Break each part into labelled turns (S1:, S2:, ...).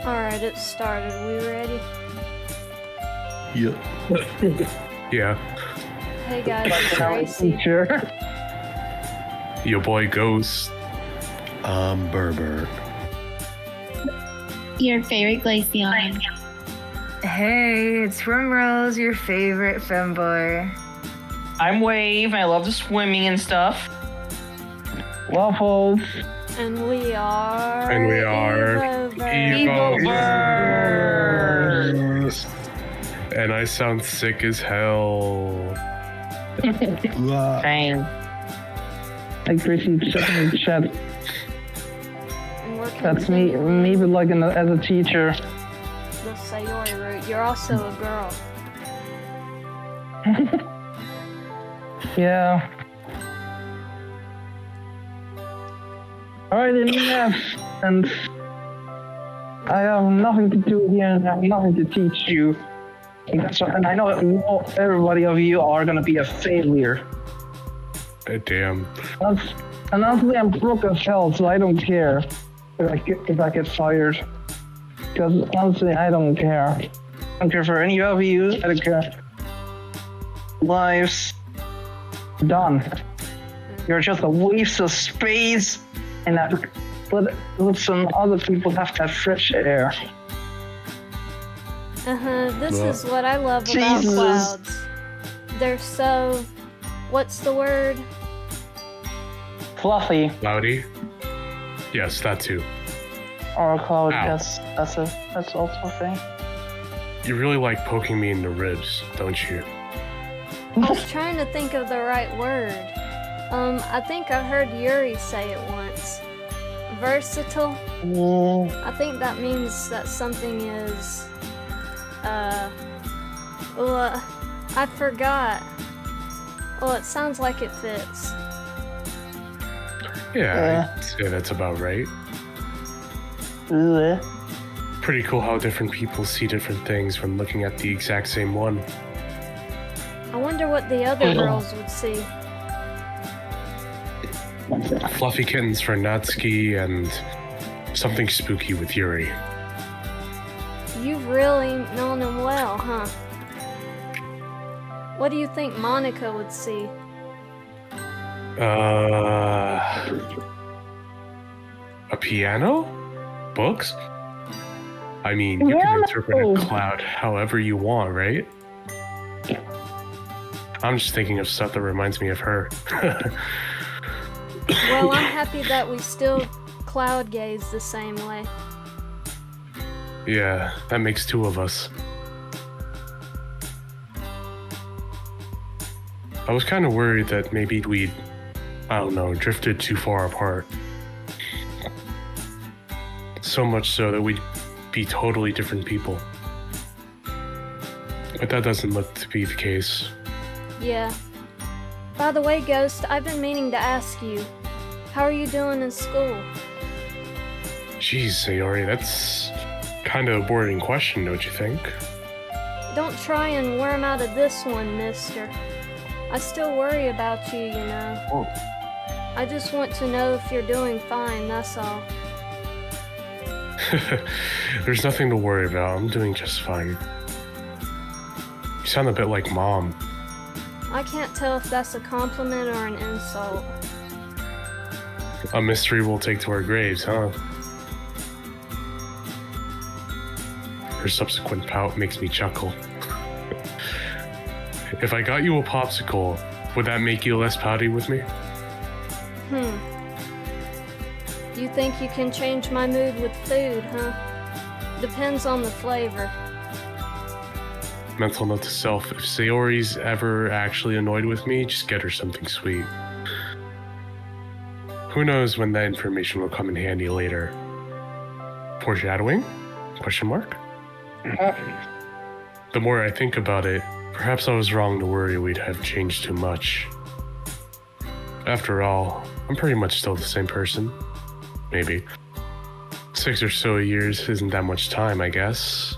S1: Alright, it started. We ready?
S2: Yeah.
S3: Yeah.
S1: Hey guys, it's Gracie.
S4: Sure.
S3: Your boy Ghost.
S2: Berber.
S5: Your favorite Glaceon.
S6: Hey, it's Primrose, your favorite femboy.
S7: I'm Wave. I love the swimming and stuff.
S4: Waffles.
S1: And we are...
S3: Evo
S7: Evoverse.
S3: And I sound sick as hell.
S7: Dang.
S4: Like Gracie checking in the chat.
S1: And we're
S4: That's me, but like as a teacher.
S1: the Sayori route. You're also a girl.
S4: Yeah. Alright, enough. And I have nothing to do here and I have nothing to teach you. And I know everybody of you are gonna be a failure.
S3: Damn.
S4: And honestly, I'm broke as hell, so I don't care if I get fired. Because honestly, I don't care. I don't care for any of you. I don't care. Lives done. You're just a waste of space, and let some other people have that fresh air.
S1: This is what I love about
S4: Jesus.
S1: clouds. They're so... What's the word?
S4: Fluffy.
S3: Cloudy? Yes, that too.
S4: Or a cloud,
S3: Ow.
S4: yes. That's also a thing.
S3: You really like poking me in the ribs, don't you?
S1: I was trying to think of the right word. I think I heard Yuri say it once. Versatile? I think that means that something is... I forgot. Well, it sounds like it fits.
S3: Yeah, I'd say that's about right. Pretty cool how different people see different things when looking at the exact same one.
S1: I wonder what the other girls would see.
S3: Fluffy kittens for Natsuki and something spooky with Yuri.
S1: You've really known him well, huh? What do you think Monica would see?
S3: A piano? Books? I mean, you can interpret a cloud however you want, right? I'm just thinking of stuff that reminds me of her.
S1: Well, I'm happy that we still cloud gaze the same way.
S3: Yeah, that makes two of us. I was kind of worried that maybe we'd, I don't know, drifted too far apart. So much so that we'd be totally different people. But that doesn't look to be the case.
S1: Yeah. By the way, Ghost, I've been meaning to ask you, how are you doing in school?
S3: Jeez, Sayori, that's kind of a boring question, don't you think?
S1: Don't try and worm out of this one, mister. I still worry about you, you know. I just want to know if you're doing fine, that's all.
S3: There's nothing to worry about. I'm doing just fine. You sound a bit like Mom.
S1: I can't tell if that's a compliment or an insult.
S3: A mystery we'll take to our graves, huh? Her subsequent pout makes me chuckle. If I got you a popsicle, would that make you less pouty with me?
S1: You think you can change my mood with food, huh? Depends on the flavor.
S3: Mental note to self, if Sayori's ever actually annoyed with me, just get her something sweet. Who knows when that information will come in handy later. Foreshadowing? Question mark? The more I think about it, perhaps I was wrong to worry we'd have changed too much. After all, I'm pretty much still the same person. Maybe. 6 or so years isn't that much time, I guess.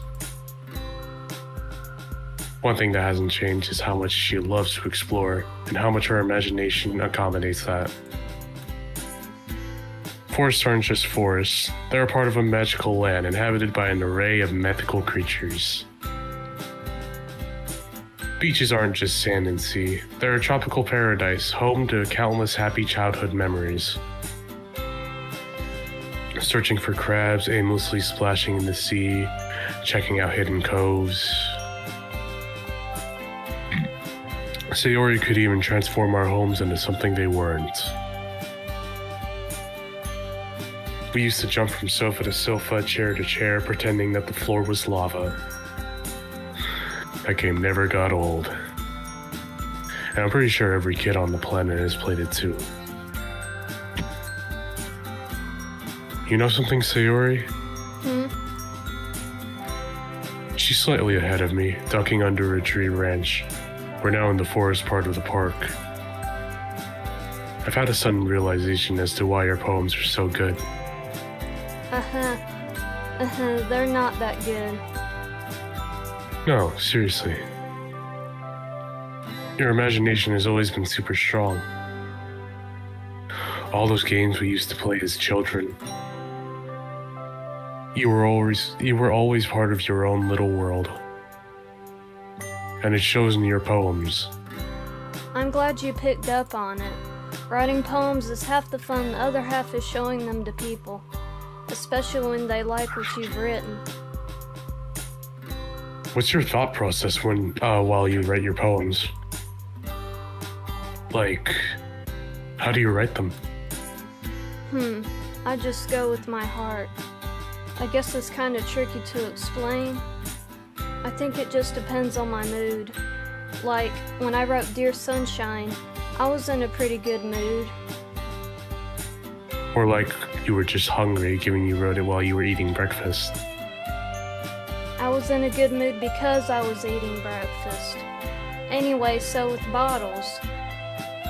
S3: One thing that hasn't changed is how much she loves to explore and how much her imagination accommodates that. Forests aren't just forests. They're a part of a magical land inhabited by an array of mythical creatures. Beaches aren't just sand and sea. They're a tropical paradise, home to countless happy childhood memories. Searching for crabs, aimlessly splashing in the sea, checking out hidden coves. Sayori could even transform our homes into something they weren't. We used to jump from sofa to sofa, chair to chair, pretending that the floor was lava. That game never got old. And I'm pretty sure every kid on the planet has played it too. You know something, Sayori? She's slightly ahead of me, ducking under a tree branch. We're now in the forest part of the park. I've had a sudden realization as to why your poems are so good.
S1: They're not that good.
S3: No, seriously. Your imagination has always been super strong. All those games we used to play as children. You were always part of your own little world. And it shows in your poems.
S1: I'm glad you picked up on it. Writing poems is half the fun, the other half is showing them to people. Especially when they like what you've written.
S3: What's your thought process while you write your poems? Like, how do you write them?
S1: I just go with my heart. I guess it's kind of tricky to explain. I think it just depends on my mood. Like, when I wrote Dear Sunshine, I was in a pretty good mood.
S3: Or like you were just hungry, given you wrote it while you were eating breakfast.
S1: I was in a good mood because I was eating breakfast. Anyway, so with bottles,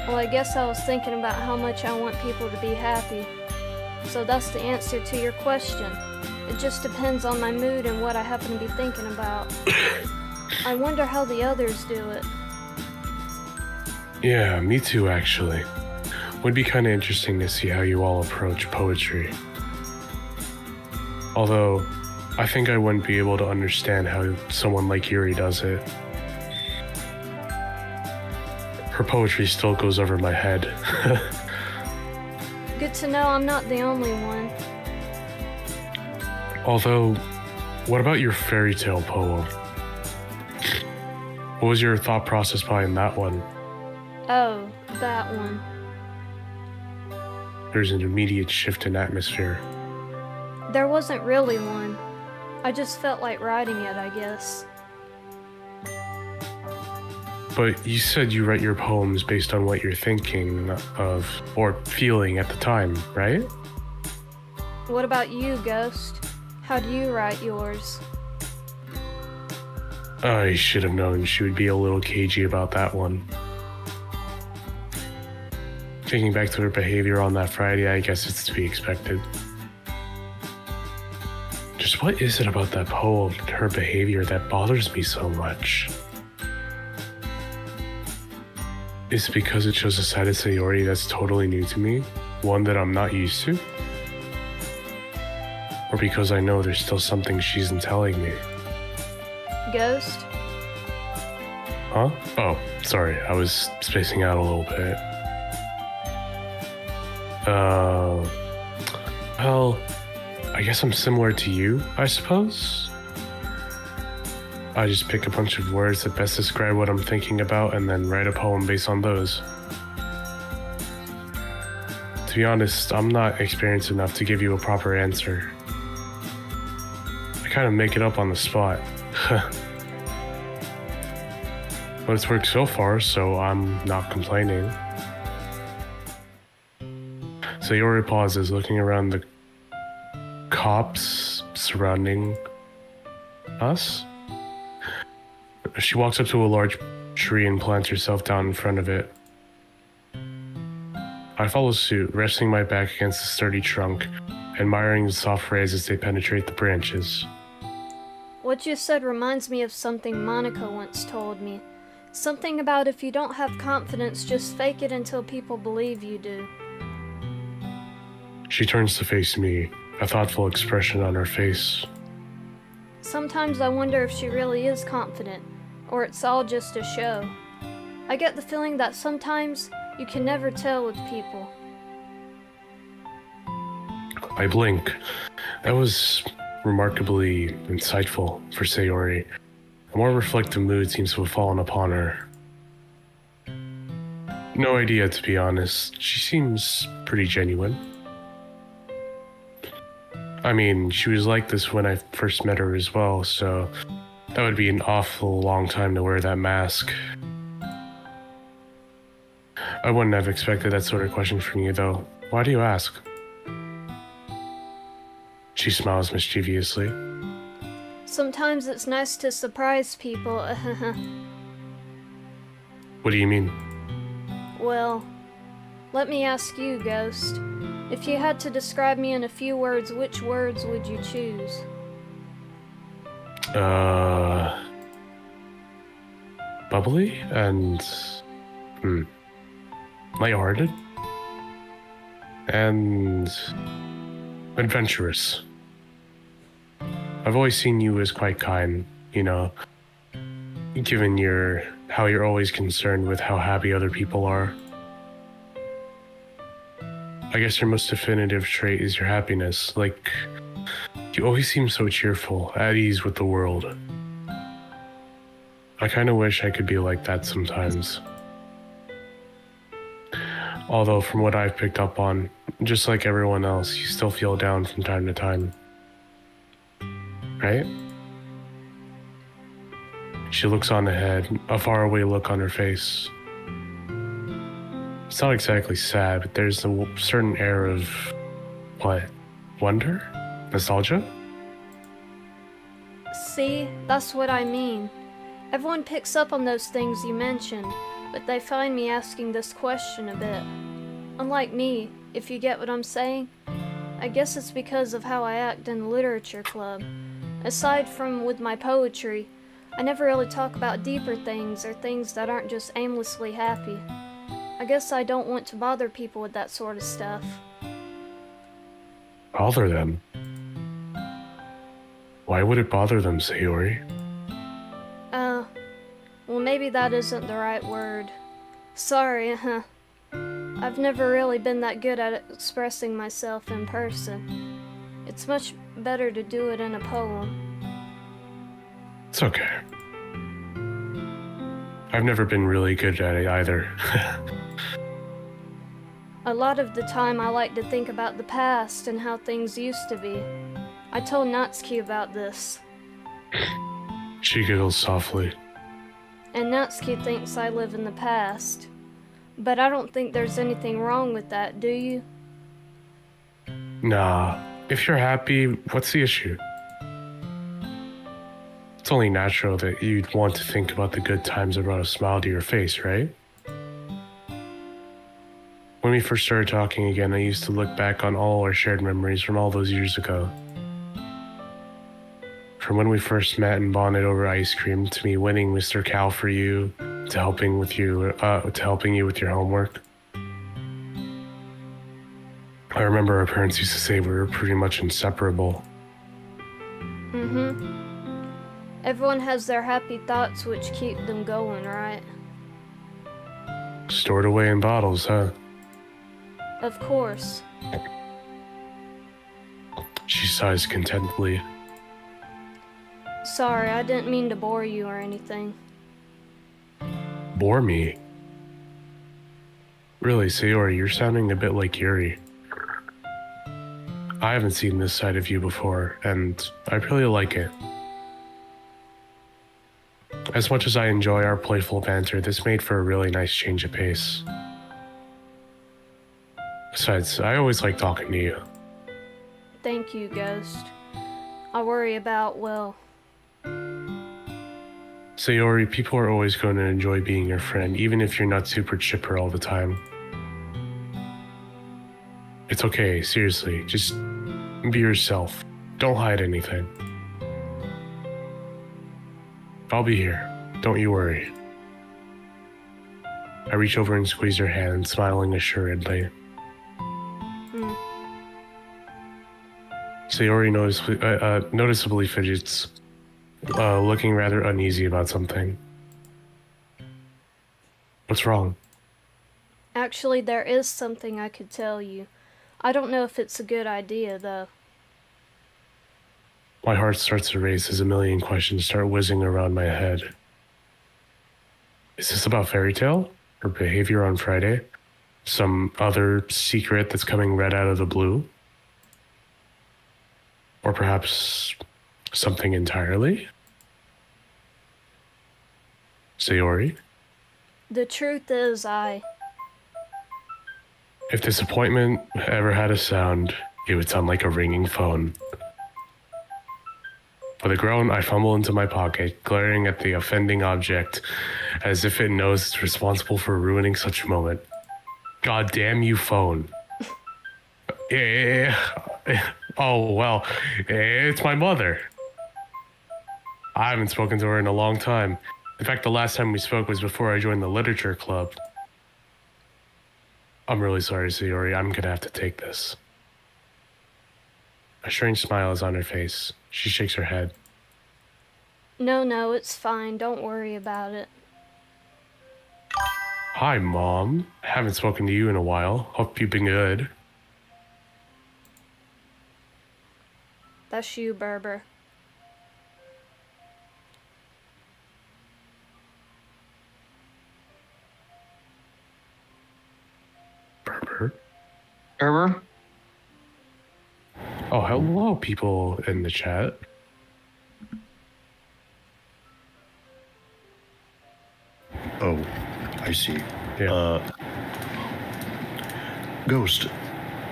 S1: well, I guess I was thinking about how much I want people to be happy. So that's the answer to your question. It just depends on my mood and what I happen to be thinking about. I wonder how the others do it.
S3: Yeah, me too, actually. Would be kind of interesting to see how you all approach poetry. Although, I think I wouldn't be able to understand how someone like Yuri does it. Her poetry still goes over my head.
S1: Good to know I'm not the only one.
S3: Although, what about your fairy tale poem? What was your thought process behind that one?
S1: Oh, that one.
S3: There's an immediate shift in atmosphere.
S1: There wasn't really one. I just felt like writing it, I guess.
S3: But you said you write your poems based on what you're thinking of or feeling at the time, right?
S1: What about you, Ghost? How do you write yours?
S3: I should have known she would be a little cagey about that one. Thinking back to her behavior on that Friday, I guess it's to be expected. Just what is it about that poem and her behavior that bothers me so much? Is it because it shows a side of Sayori that's totally new to me? One that I'm not used to? Or because I know there's still something she isn't telling me?
S1: Ghost?
S3: Huh? Oh, sorry, I was spacing out a little bit. Well, I guess I'm similar to you, I suppose? I just pick a bunch of words that best describe what I'm thinking about and then write a poem based on those. To be honest, I'm not experienced enough to give you a proper answer. I kind of make it up on the spot. But it's worked so far, so I'm not complaining. Sayori pauses, looking around the copse surrounding us. She walks up to a large tree and plants herself down in front of it. I follow suit, resting my back against the sturdy trunk, admiring the soft rays as they penetrate the branches.
S1: What you said reminds me of something Monica once told me. Something about if you don't have confidence, just fake it until people believe you do.
S3: She turns to face me, a thoughtful expression on her face.
S1: Sometimes I wonder if she really is confident, or it's all just a show. I get the feeling that sometimes you can never tell with people.
S3: I blink. That was remarkably insightful for Sayori. A more reflective mood seems to have fallen upon her. No idea, to be honest. She seems pretty genuine. I mean, she was like this when I first met her as well, so that would be an awful long time to wear that mask. I wouldn't have expected that sort of question from you, though. Why do you ask? She smiles mischievously.
S1: Sometimes it's nice to surprise people.
S3: What do you mean?
S1: Well, let me ask you, Ghost. If you had to describe me in a few words, which words would you choose?
S3: Bubbly and lighthearted and adventurous. I've always seen you as quite kind, you know, given how you're always concerned with how happy other people are. I guess your most definitive trait is your happiness. Like, you always seem so cheerful, at ease with the world. I kind of wish I could be like that sometimes. Although, from what I've picked up on, just like everyone else, you still feel down from time to time. Right? She looks on ahead, a faraway look on her face. It's not exactly sad, but there's a certain air of, what? Wonder? Nostalgia?
S1: See, that's what I mean. Everyone picks up on those things you mentioned, but they find me asking this question a bit. Unlike me, if you get what I'm saying. I guess it's because of how I act in the literature club. Aside from with my poetry, I never really talk about deeper things or things that aren't just aimlessly happy. I guess I don't want to bother people with that sort of stuff.
S3: Bother them? Why would it bother them, Sayori?
S1: Well, maybe that isn't the right word. Sorry, I've never really been that good at expressing myself in person. It's much better to do it in a poem.
S3: It's okay. I've never been really good at it either.
S1: A lot of the time I like to think about the past and how things used to be. I told Natsuki about this.
S3: She giggles softly.
S1: And Natsuki thinks I live in the past. But I don't think there's anything wrong with that, do you?
S3: Nah, if you're happy, what's the issue? It's only natural that you'd want to think about the good times that brought a smile to your face, right? When we first started talking again, I used to look back on all our shared memories from all those years ago. From when we first met and bonded over ice cream, to me winning Mr. Cal for you, to helping you with your homework. I remember our parents used to say we were pretty much inseparable.
S1: Everyone has their happy thoughts which keep them going, right?
S3: Stored away in bottles, huh?
S1: Of course.
S3: She sighs contentedly.
S1: Sorry, I didn't mean to bore you or anything.
S3: Bore me? Really, Sayori, you're sounding a bit like Yuri. I haven't seen this side of you before, and I really like it. As much as I enjoy our playful banter, this made for a really nice change of pace. Besides, I always like talking to you.
S1: Thank you, Ghost. I worry about, well...
S3: Sayori, people are always going to enjoy being your friend, even if you're not super chipper all the time. It's okay, seriously, just be yourself. Don't hide anything. I'll be here, don't you worry. I reach over and squeeze her hand, smiling assuredly. Sayori noticeably fidgets, looking rather uneasy about something. What's wrong?
S1: Actually, there is something I could tell you. I don't know if it's a good idea, though.
S3: My heart starts to race as a million questions start whizzing around my head. Is this about Fairy Tale? Her behavior on Friday? Some other secret that's coming right out of the blue? Or perhaps something entirely? Sayori?
S1: The truth is,
S3: If disappointment ever had a sound, it would sound like a ringing phone. With a groan, I fumble into my pocket, glaring at the offending object as if it knows it's responsible for ruining such a moment. God damn you, phone. Oh, well, it's my mother. I haven't spoken to her in a long time. In fact, the last time we spoke was before I joined the literature club. I'm really sorry, Sayori. I'm gonna have to take this. A strange smile is on her face. She shakes her head.
S1: no, it's fine. Don't worry about it.
S3: Hi, Mom. Haven't spoken to you in a while. Hope you've been good.
S1: That's you, Berber.
S3: Berber?
S7: Berber?
S3: Oh, hello, people in the chat.
S2: Oh, I see.
S3: Yeah.
S2: Ghost.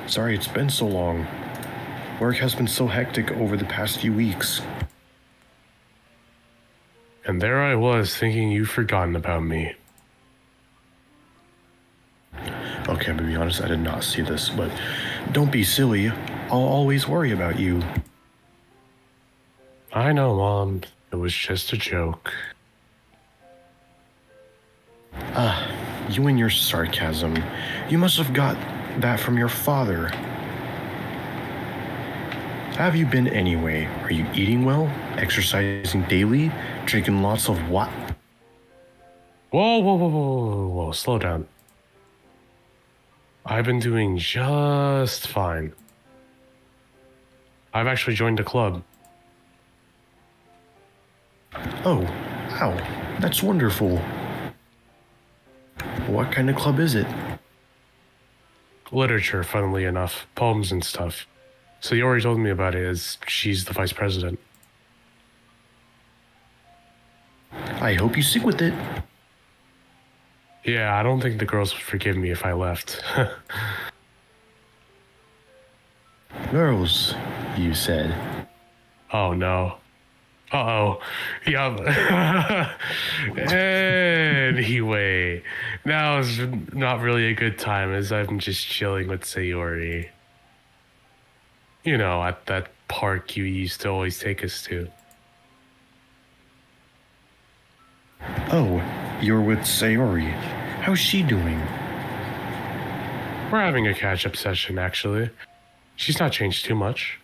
S2: Sorry it's been so long. Work has been so hectic over the past few weeks.
S3: And there I was thinking you'd forgotten about me.
S2: Okay, I'm gonna be honest, I did not see this, but don't be silly. I'll always worry about you.
S3: I know, Mom. It was just a joke.
S2: You and your sarcasm. You must have got that from your father. Have you been anyway? Are you eating well? Exercising daily? Drinking lots of what?
S3: Whoa, slow down. I've been doing just fine. I've actually joined a club.
S2: Oh, wow. That's wonderful. What kind of club is it?
S3: Literature, funnily enough. Poems and stuff. Sayori told me about it as she's the vice president.
S2: I hope you stick with it.
S3: Yeah, I don't think the girls would forgive me if I left.
S2: Girls, you said.
S3: Oh no. Uh-oh. Yeah. Anyway, now is not really a good time as I'm just chilling with Sayori. You know, at that park you used to always take us to.
S2: Oh, you're with Sayori. How's she doing?
S3: We're having a catch-up session, actually. She's not changed too much.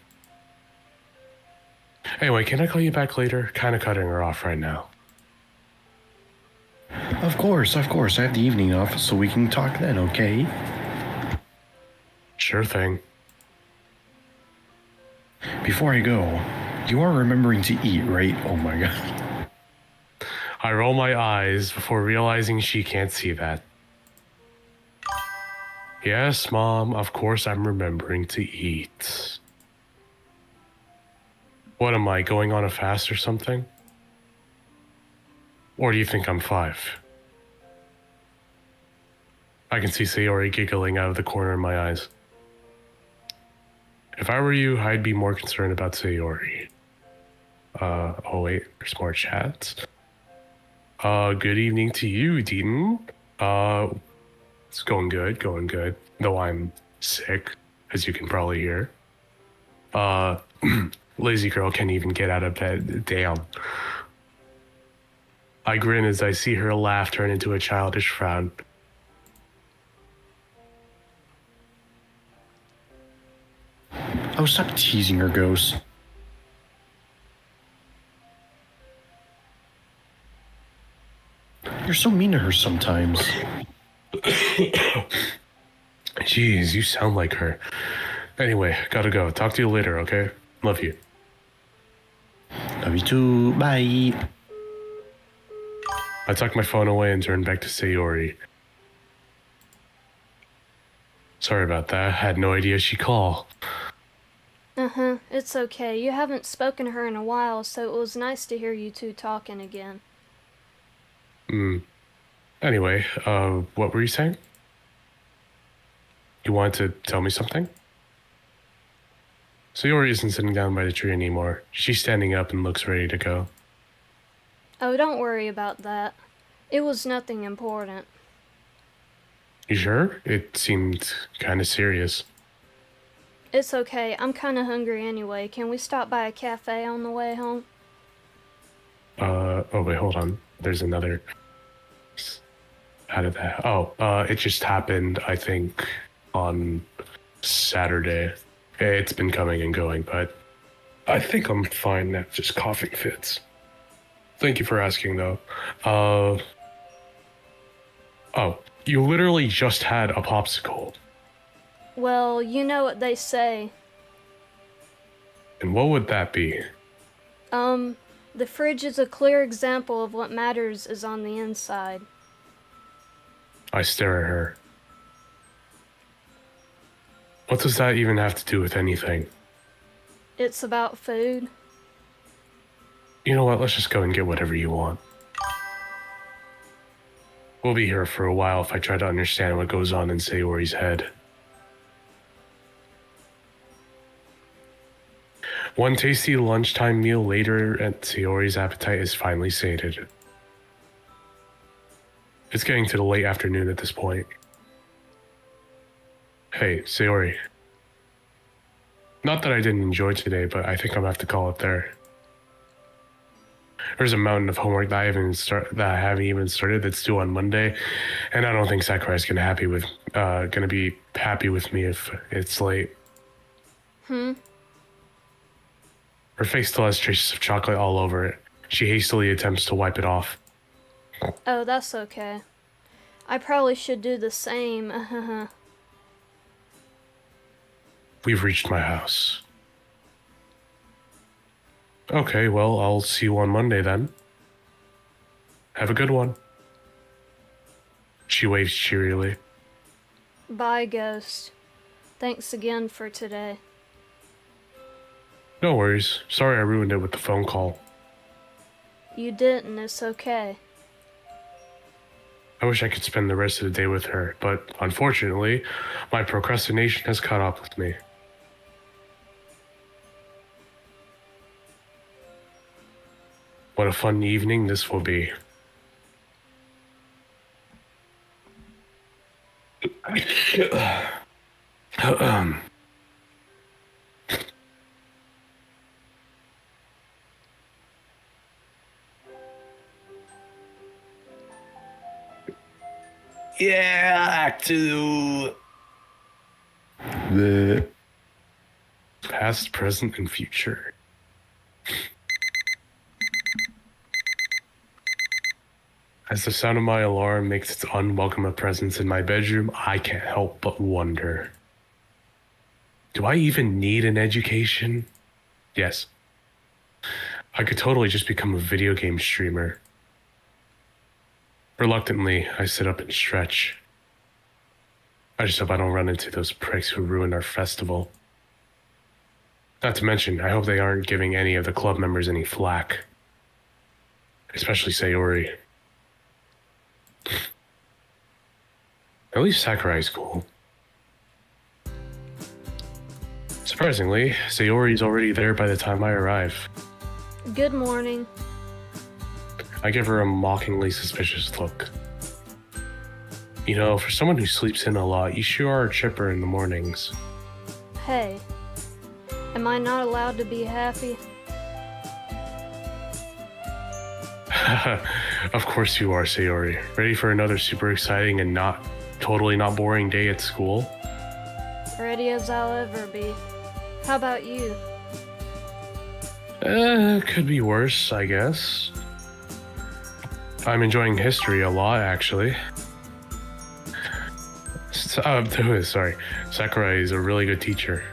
S3: Anyway, can I call you back later? Kind of cutting her off right now.
S2: Of course. I have the evening off, so we can talk then, okay?
S3: Sure thing.
S2: Before I go, you are remembering to eat, right? Oh my god.
S3: I roll my eyes before realizing she can't see that. Yes, Mom, of course I'm remembering to eat. What am I, going on a fast or something? Or do you think I'm 5? I can see Sayori giggling out of the corner of my eyes. If I were you, I'd be more concerned about Sayori. Oh wait, there's more chats. Good evening to you, Deaton. It's going good. Though I'm sick, as you can probably hear. Lazy girl can't even get out of bed. Damn. I grin as I see her laugh turn into a childish frown.
S2: Oh, stop teasing her, Ghost. You're so mean to her sometimes.
S3: Jeez, you sound like her. Anyway, gotta go. Talk to you later, okay? Love you.
S2: Love you too. Bye.
S3: I tucked my phone away and turned back to Sayori. Sorry about that. I had no idea she'd call.
S1: Uh-huh, it's okay. You haven't spoken to her in a while, so it was nice to hear you two talking again.
S3: Anyway, what were you saying? You wanted to tell me something? Sayori isn't sitting down by the tree anymore. She's standing up and looks ready to go.
S1: Oh, don't worry about that. It was nothing important.
S3: You sure? It seemed kind of serious.
S1: It's okay. I'm kind of hungry anyway. Can we stop by a cafe on the way home?
S3: Oh wait, hold on. There's another. How did that? Oh, it just happened, I think, on Saturday. It's been coming and going, but I think I'm fine now. Just coughing fits. Thank you for asking, though. Oh, you literally just had a popsicle.
S1: Well, you know what they say.
S3: And what would that be?
S1: The fridge is a clear example of what matters is on the inside.
S3: I stare at her. What does that even have to do with anything?
S1: It's about food.
S3: You know what, let's just go and get whatever you want. We'll be here for a while if I try to understand what goes on in Sayori's head. One tasty lunchtime meal later, and Sayori's appetite is finally sated. It's getting to the late afternoon at this point. Hey, Sayori. Not that I didn't enjoy today, but I think I'm gonna have to call it there. There's a mountain of homework that I haven't even started that's due on Monday, and I don't think Sakurai's gonna be happy with me if it's late. Her face still has traces of chocolate all over it. She hastily attempts to wipe it off.
S1: Oh, that's okay. I probably should do the same.
S3: We've reached my house. Okay, well, I'll see you on Monday then. Have a good one. She waves cheerily.
S1: Bye, Ghost. Thanks again for today.
S3: No worries. Sorry I ruined it with the phone call.
S1: You didn't, it's okay.
S3: I wish I could spend the rest of the day with her, but unfortunately, my procrastination has caught up with me. What a fun evening this will be. Yeah, Act 2.
S2: The
S3: Past, present, and future. As the sound of my alarm makes its unwelcome presence in my bedroom, I can't help but wonder. Do I even need an education? Yes. I could totally just become a video game streamer. Reluctantly, I sit up and stretch. I just hope I don't run into those pricks who ruined our festival. Not to mention, I hope they aren't giving any of the club members any flack. Especially Sayori. At least Sakurai's cool. Surprisingly, Sayori's already there by the time I arrive.
S1: Good morning.
S3: I give her a mockingly suspicious look. You know, for someone who sleeps in a lot, you sure are chipper in the mornings.
S1: Hey, am I not allowed to be happy?
S3: Of course you are, Sayori. Ready for another super exciting and totally not boring day at school?
S1: Ready as I'll ever be. How about you?
S3: Could be worse, I guess. I'm enjoying history a lot, actually. Sorry. Sakurai is a really good teacher.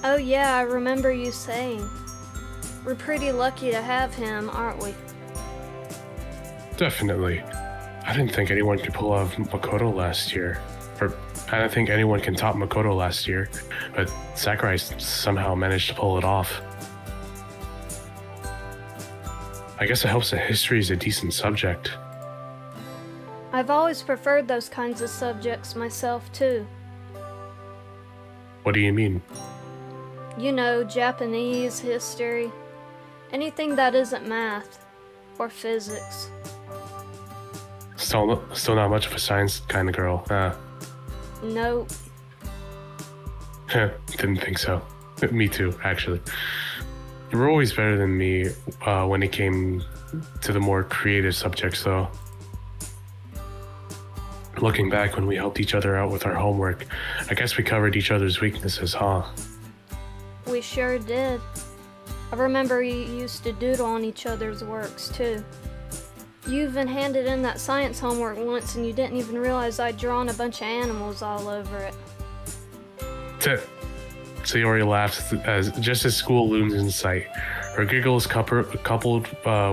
S1: Oh yeah, I remember you saying. We're pretty lucky to have him, aren't we?
S3: Definitely. I didn't think anyone could pull off Makoto last year. Or, I don't think anyone can top Makoto last year, but Sakurai somehow managed to pull it off. I guess it helps that history is a decent subject.
S1: I've always preferred those kinds of subjects myself, too.
S3: What do you mean?
S1: You know, Japanese, history, anything that isn't math or physics.
S3: Still not much of a science kind of girl, huh?
S1: Nope.
S3: Didn't think so. Me too, actually. You were always better than me when it came to the more creative subjects, though. Looking back when we helped each other out with our homework, I guess we covered each other's weaknesses, huh?
S1: We sure did. I remember you used to doodle on each other's works, too. You even handed in that science homework once and you didn't even realize I'd drawn a bunch of animals all over it.
S3: Sayori laughs just as school looms in sight. Her giggles coupled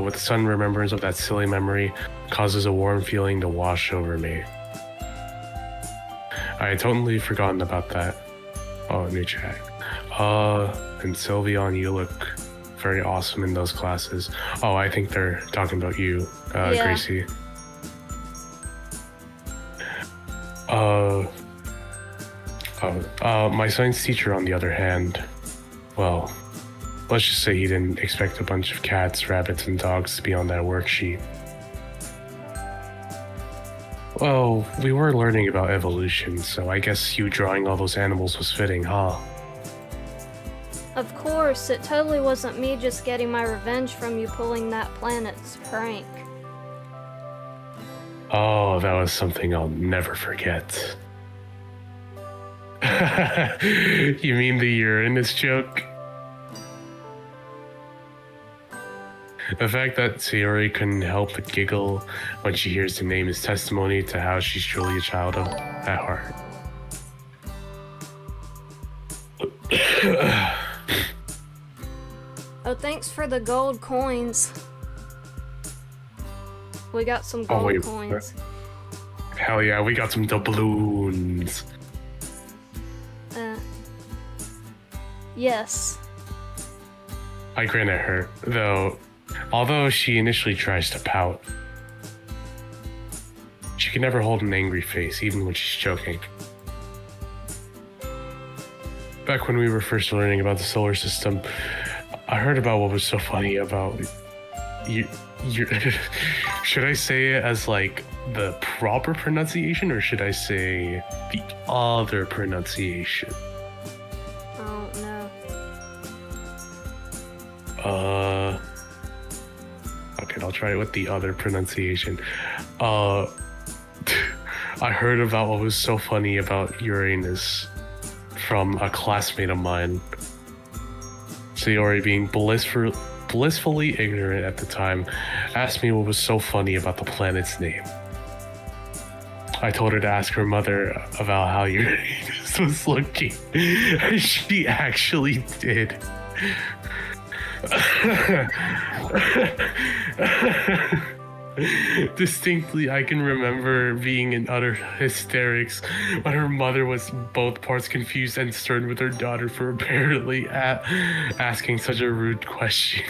S3: with sudden remembrance of that silly memory causes a warm feeling to wash over me. I had totally forgotten about that. Oh, new chat. And Sylveon, you look very awesome in those classes. Oh, I think they're talking about you,
S1: Yeah.
S3: Gracie. My science teacher, on the other hand, well, let's just say he didn't expect a bunch of cats, rabbits, and dogs to be on that worksheet. Well, we were learning about evolution, so I guess you drawing all those animals was fitting, huh?
S1: Of course, it totally wasn't me just getting my revenge from you pulling that planet's prank.
S3: Oh, that was something I'll never forget. You mean the Uranus joke? The fact that Sayori couldn't help but giggle when she hears the name is testimony to how she's truly a child at heart.
S1: Oh, thanks for the gold coins. We got some gold
S3: wait,
S1: coins.
S3: Hell yeah, we got some doubloons.
S1: Yes.
S3: I grin at her, though, although she initially tries to pout. She can never hold an angry face, even when she's joking. Back when we were first learning about the solar system, I heard about what was so funny about you. Should I say it as like the proper pronunciation, or should I say the other pronunciation?
S1: I don't know.
S3: Okay, I'll try it with the other pronunciation. I heard about what was so funny about Uranus from a classmate of mine. Sayori, being blissfully ignorant at the time, asked me what was so funny about the planet's name. I told her to ask her mother about how Uranus was looking. She actually did. Distinctly, I can remember being in utter hysterics when her mother was both parts confused and stern with her daughter for apparently asking such a rude question.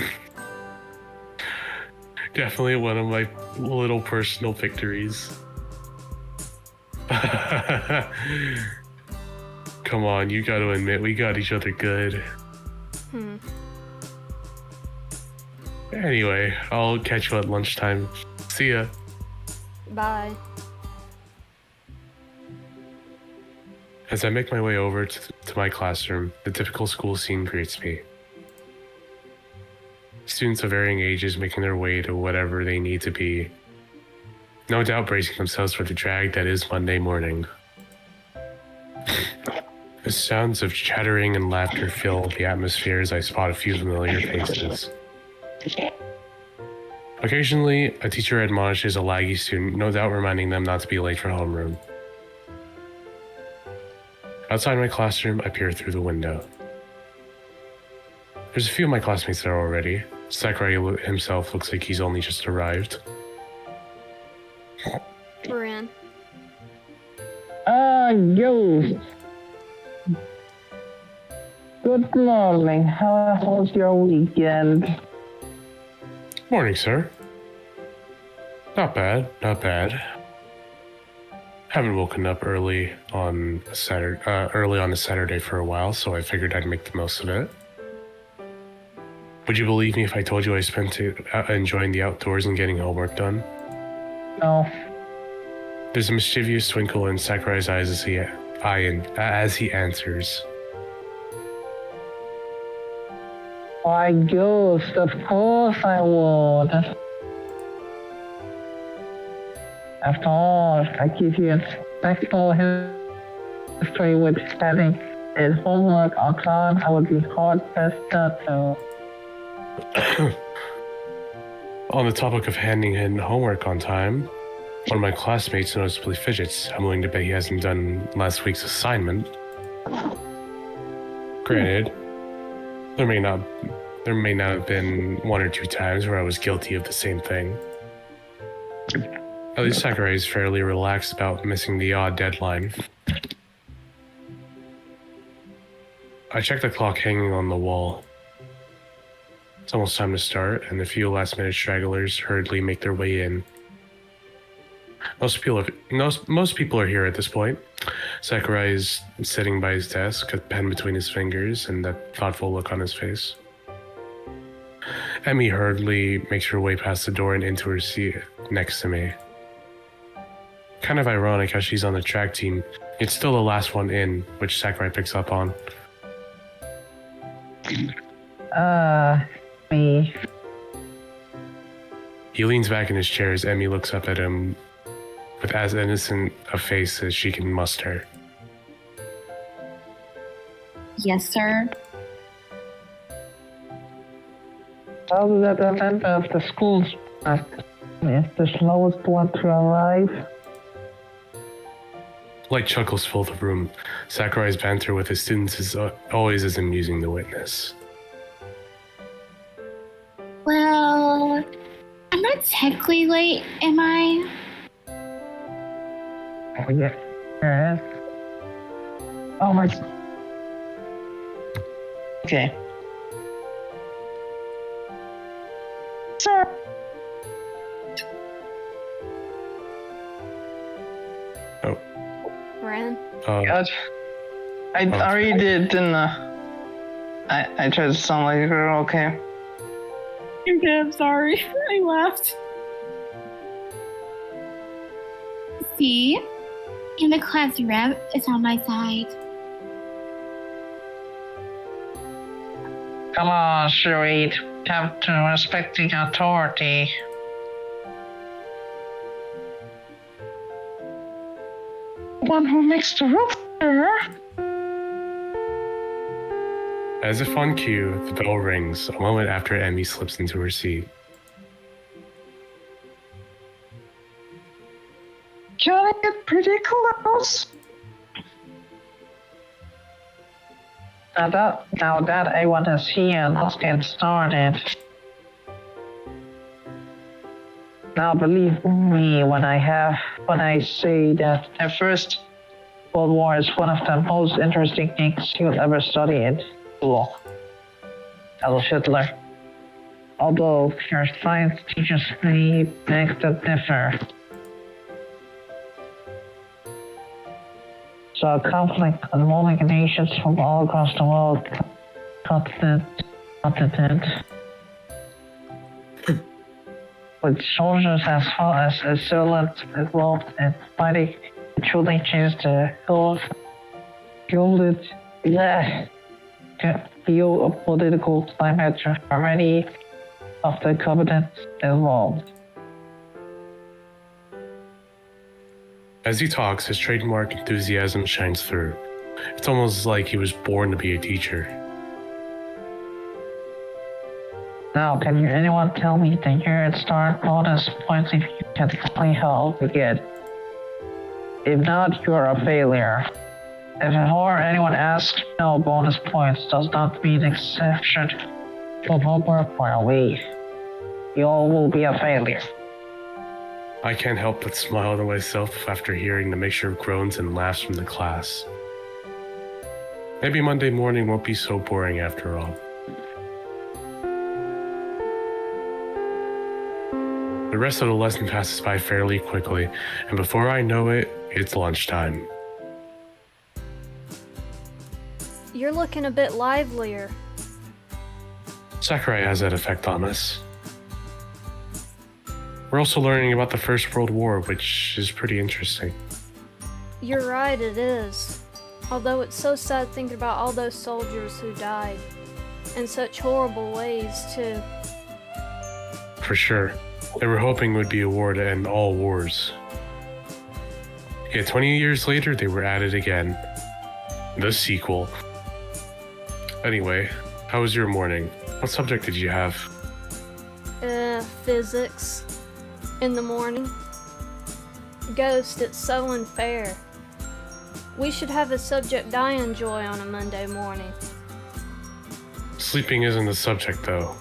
S3: Definitely one of my little personal victories. Come on, you gotta admit, we got each other good. Anyway, I'll catch you at lunchtime. See ya.
S1: Bye.
S3: As I make my way over to my classroom, the typical school scene greets me. Students of varying ages making their way to whatever they need to be. No doubt bracing themselves for the drag that is Monday morning. The sounds of chattering and laughter fill the atmosphere as I spot a few familiar faces. Occasionally, a teacher admonishes a laggy student, no doubt reminding them not to be late for homeroom. Outside my classroom, I peer through the window. There's a few of my classmates there already. Sayori himself looks like he's only just arrived.
S1: Ren.
S4: Yo. Good morning. How was your weekend?
S3: Morning, sir. Not bad, not bad. Haven't woken up early on a Saturday for a while, so I figured I'd make the most of it. Would you believe me if I told you I spent it enjoying the outdoors and getting homework done?
S4: No.
S3: There's a mischievous twinkle in Sayori's eyes as he answers.
S4: Why, Ghost, of course I would. After all, I give you respectful history with having his homework on time. I would be hard-pressed not to.
S3: On the topic of handing in homework on time, one of my classmates noticeably fidgets. I'm willing to bet he hasn't done last week's assignment. Granted, there may not have been one or two times where I was guilty of the same thing. At least Sayori is fairly relaxed about missing the odd deadline. I check the clock hanging on the wall. It's almost time to start, and a few last-minute stragglers hurriedly make their way in. Most people are here at this point. Sayori is sitting by his desk, a pen between his fingers, and that thoughtful look on his face. Emmy hurriedly makes her way past the door and into her seat next to me. Kind of ironic how she's on the track team. It's still the last one in, which Sayori picks up on.
S4: Me.
S3: He leans back in his chair as Emmy looks up at him with as innocent a face as she can muster.
S5: Yes, sir.
S4: How did that member of the school is the slowest one to arrive?
S3: Light chuckles fill the room. Sayori's banter with his students is always as amusing to witness.
S5: Well, I'm not technically late, am I?
S4: Oh, yeah. Yes. Oh, my. Okay. Sir.
S3: Oh.
S1: Ren.
S7: God. I already did, didn't I? I tried to sound like a girl, okay?
S5: I'm good, I'm sorry. I laughed. See? In the class rep is on my side.
S4: Come on, sweet. Have to respecting authority. One who makes the rule, sir.
S3: As if on cue, the bell rings a moment after Emmy slips into her seat.
S4: Can I get pretty close? Now that everyone is here, let's get started. Now believe me when I say that the First World War is one of the most interesting things you'll ever study in school. Adolf Hitler. Although your science teachers may beg to differ. So conflict involving nations from all across the world, continent, with soldiers as well as civilians involved in fighting, truly changed the geopolitical climate for many of the continents involved.
S3: As he talks, his trademark enthusiasm shines through. It's almost like he was born to be a teacher.
S4: Now, can anyone tell me the year it start bonus points if you can explain how to get? If not, you're a failure. If anyone asks, no bonus points does not mean exception to homework for a week. You all will be a failure.
S3: I can't help but smile to myself after hearing the mixture of groans and laughs from the class. Maybe Monday morning won't be so boring after all. The rest of the lesson passes by fairly quickly, and before I know it, it's lunchtime.
S1: You're looking a bit livelier.
S3: Sakurai has that effect on us. We're also learning about the First World War, which is pretty interesting.
S1: You're right, it is. Although it's so sad thinking about all those soldiers who died. In such horrible ways, too.
S3: For sure. They were hoping it would be a war to end all wars. Yet 20 years later, they were at it again. The sequel. Anyway, how was your morning? What subject did you have?
S1: Physics. In the morning. Ghost, it's so unfair. We should have a subject I enjoy on a Monday morning.
S3: Sleeping isn't the subject, though.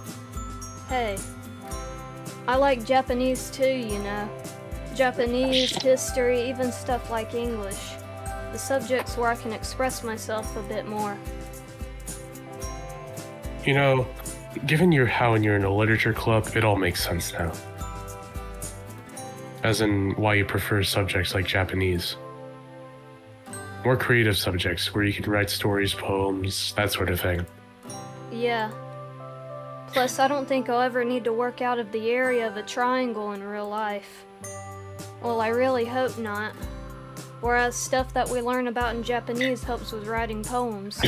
S1: Hey, I like Japanese too, you know. Japanese, history, even stuff like English. The subjects where I can express myself a bit more.
S3: You know, given how you're in a literature club, it all makes sense now. As in, why you prefer subjects like Japanese. More creative subjects where you can write stories, poems, that sort of thing.
S1: Yeah. Plus, I don't think I'll ever need to work out of the area of a triangle in real life. Well, I really hope not. Whereas stuff that we learn about in Japanese helps with writing poems.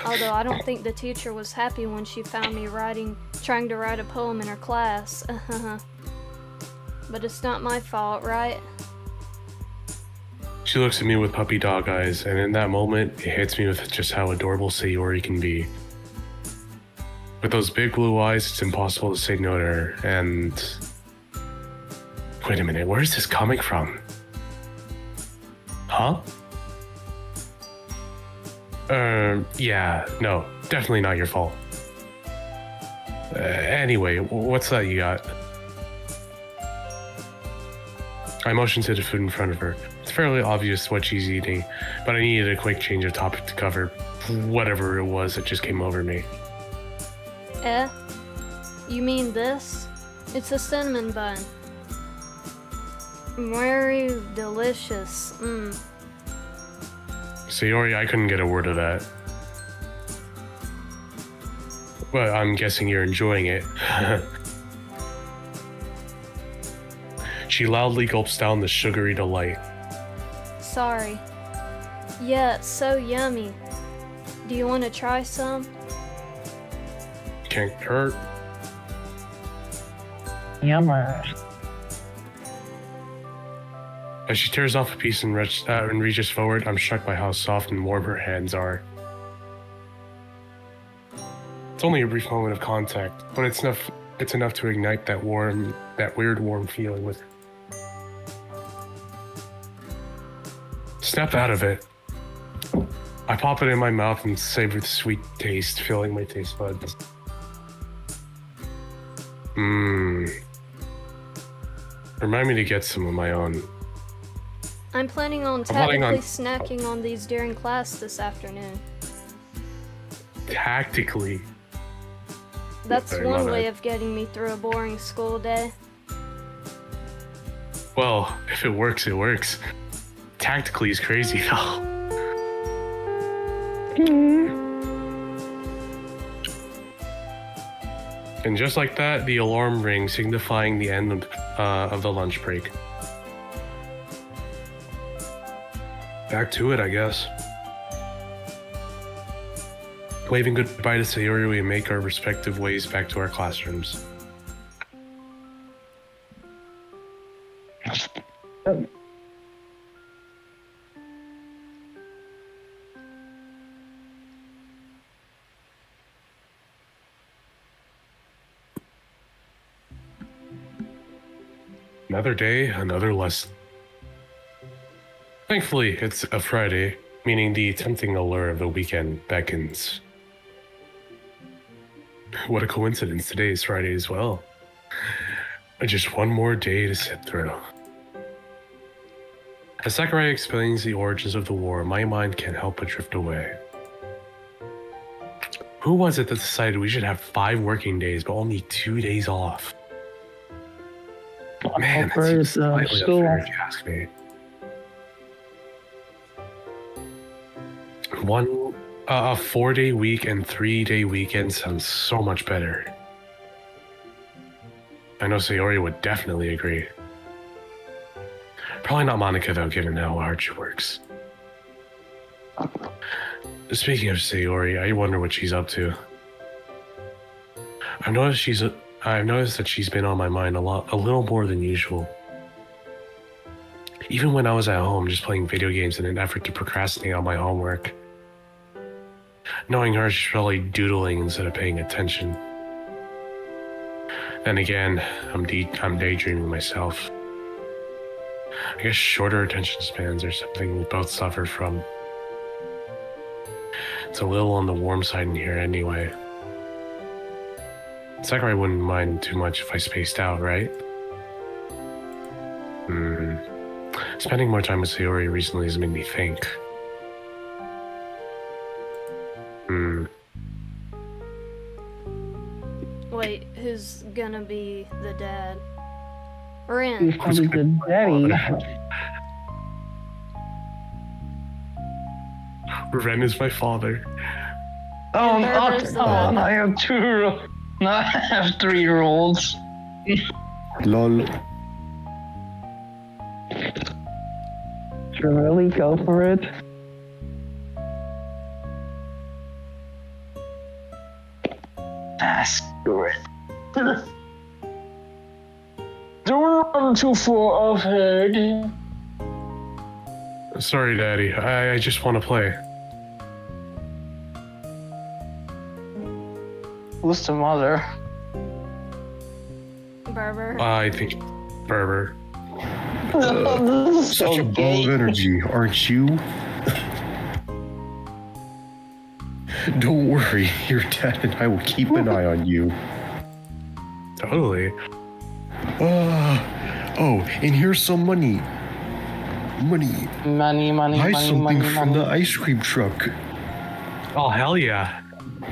S1: Although I don't think the teacher was happy when she found me trying to write a poem in her class. But it's not my fault, right?
S3: She looks at me with puppy dog eyes, and in that moment, it hits me with just how adorable Sayori can be. With those big blue eyes, it's impossible to say no to her, and... Wait a minute, where is this coming from? Huh? Yeah, no, definitely not your fault. Anyway, what's that you got? I motioned to the food in front of her. It's fairly obvious what she's eating, but I needed a quick change of topic to cover whatever it was that just came over me.
S1: You mean this? It's a cinnamon bun. Very delicious.
S3: Sayori, I couldn't get a word of that. Well, I'm guessing you're enjoying it. She loudly gulps down the sugary delight.
S1: Sorry. Yeah, it's so yummy. Do you want to try some?
S3: Can't hurt.
S4: Yummer.
S3: As she tears off a piece and reaches forward, I'm struck by how soft and warm her hands are. It's only a brief moment of contact, but it's enough to ignite that weird warm feeling with. Snap out of it. I pop it in my mouth and savor the sweet taste, filling my taste buds. Remind me to get some of my own.
S1: I'm planning on snacking on these during class this afternoon.
S3: Tactically.
S1: That's
S3: Sorry,
S1: one
S3: my
S1: way
S3: bad.
S1: of getting me through a boring school day.
S3: Well, if it works, it works. Tactically is crazy though. And just like that, the alarm rings, signifying the end of the lunch break. Back to it, I guess. Waving goodbye to Sayori, we make our respective ways back to our classrooms. Another day, another lesson. Thankfully, it's a Friday, meaning the tempting allure of the weekend beckons. What a coincidence, today is Friday as well. Just one more day to sit through. As Sakurai explains the origins of the war, my mind can't help but drift away. Who was it that decided we should have 5 working days but only 2 days off? Man, that seems slightly unfair if you ask me. A 4-day week and 3-day weekend sounds so much better. I know Sayori would definitely agree. Probably not Monica though, given how hard she works. Speaking of Sayori, I wonder what she's up to. I've noticed that she's been on my mind a little more than usual. Even when I was at home just playing video games in an effort to procrastinate on my homework. Knowing her, she's probably doodling instead of paying attention. Then again, I'm daydreaming myself. I guess shorter attention spans are something we both suffer from. It's a little on the warm side in here anyway. Sakurai wouldn't mind too much if I spaced out, right? Spending more time with Sayori recently has made me think.
S1: Wait, who's gonna be the dad? Rin.
S4: Who's gonna be the daddy?
S3: Ren is my father.
S7: Oh,
S1: Berber's the dad.
S7: I have 2. No, I have 3-year-olds.
S2: Lol.
S4: Should we really go for it?
S7: Screw it. Don't run too far ahead.
S3: Sorry, Daddy. I just want to play.
S7: Who's the mother?
S1: Berber.
S3: I think Berber.
S7: This is
S2: Such
S7: so
S2: a ball
S7: gay.
S2: of energy, aren't you? Don't worry, your dad and I will keep an eye on you.
S3: Totally.
S2: Oh, and here's some money. Money.
S7: Money,
S2: Buy something
S7: money,
S2: from
S7: money.
S2: the ice cream truck.
S3: Oh, hell yeah.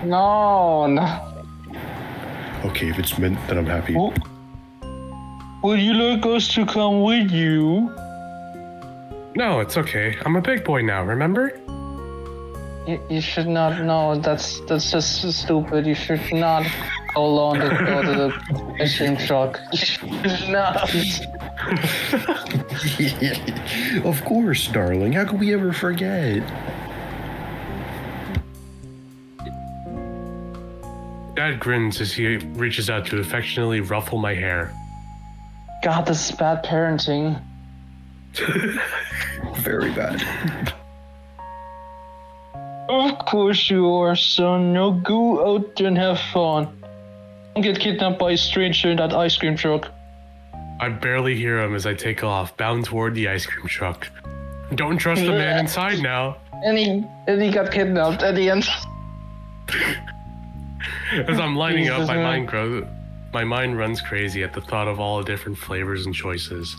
S7: No.
S2: Okay, if it's mint, then I'm happy.
S7: Oh. Would you like us to come with you?
S3: No, it's okay. I'm a big boy now, remember?
S7: You should not. No, that's just stupid. You should not go alone to go to the ice cream truck. You should not.
S2: Of course, darling. How could we ever forget?
S3: Dad grins as he reaches out to affectionately ruffle my hair.
S7: God, this is bad parenting.
S2: Very bad.
S7: Of course you are, son. Now go out and have fun. Don't get kidnapped by a stranger in that ice cream truck.
S3: I barely hear him as I take off, bound toward the ice cream truck. Don't trust the man inside now.
S7: And he got kidnapped at the end.
S3: As I'm lining up,
S7: Jesus, man.
S3: my mind runs crazy at the thought of all the different flavors and choices.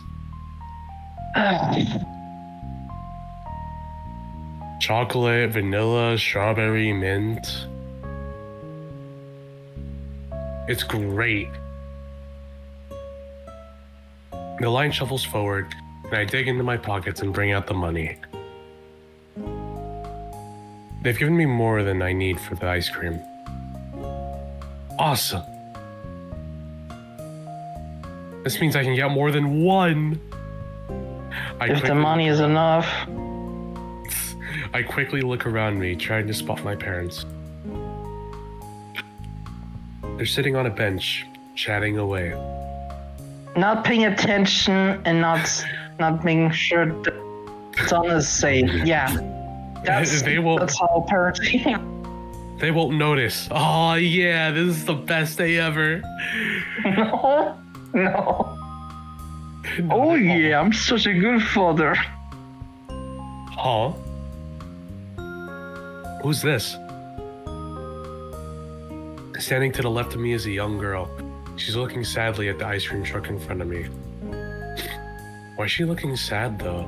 S3: Chocolate, vanilla, strawberry, mint. It's great. The line shuffles forward, and I dig into my pockets and bring out the money. They've given me more than I need for the ice cream. Awesome. This means I can get more than one.
S7: If the money is enough.
S3: I quickly look around me, trying to spot my parents. They're sitting on a bench, chatting away.
S7: Not paying attention and not making sure that it's on the safe. Yeah. That's how parenting.
S3: They won't notice. Oh yeah, this is the best day ever.
S7: No. Oh yeah, I'm such a good father.
S3: Huh? Who's this? Standing to the left of me is a young girl. She's looking sadly at the ice cream truck in front of me. Why is she looking sad though?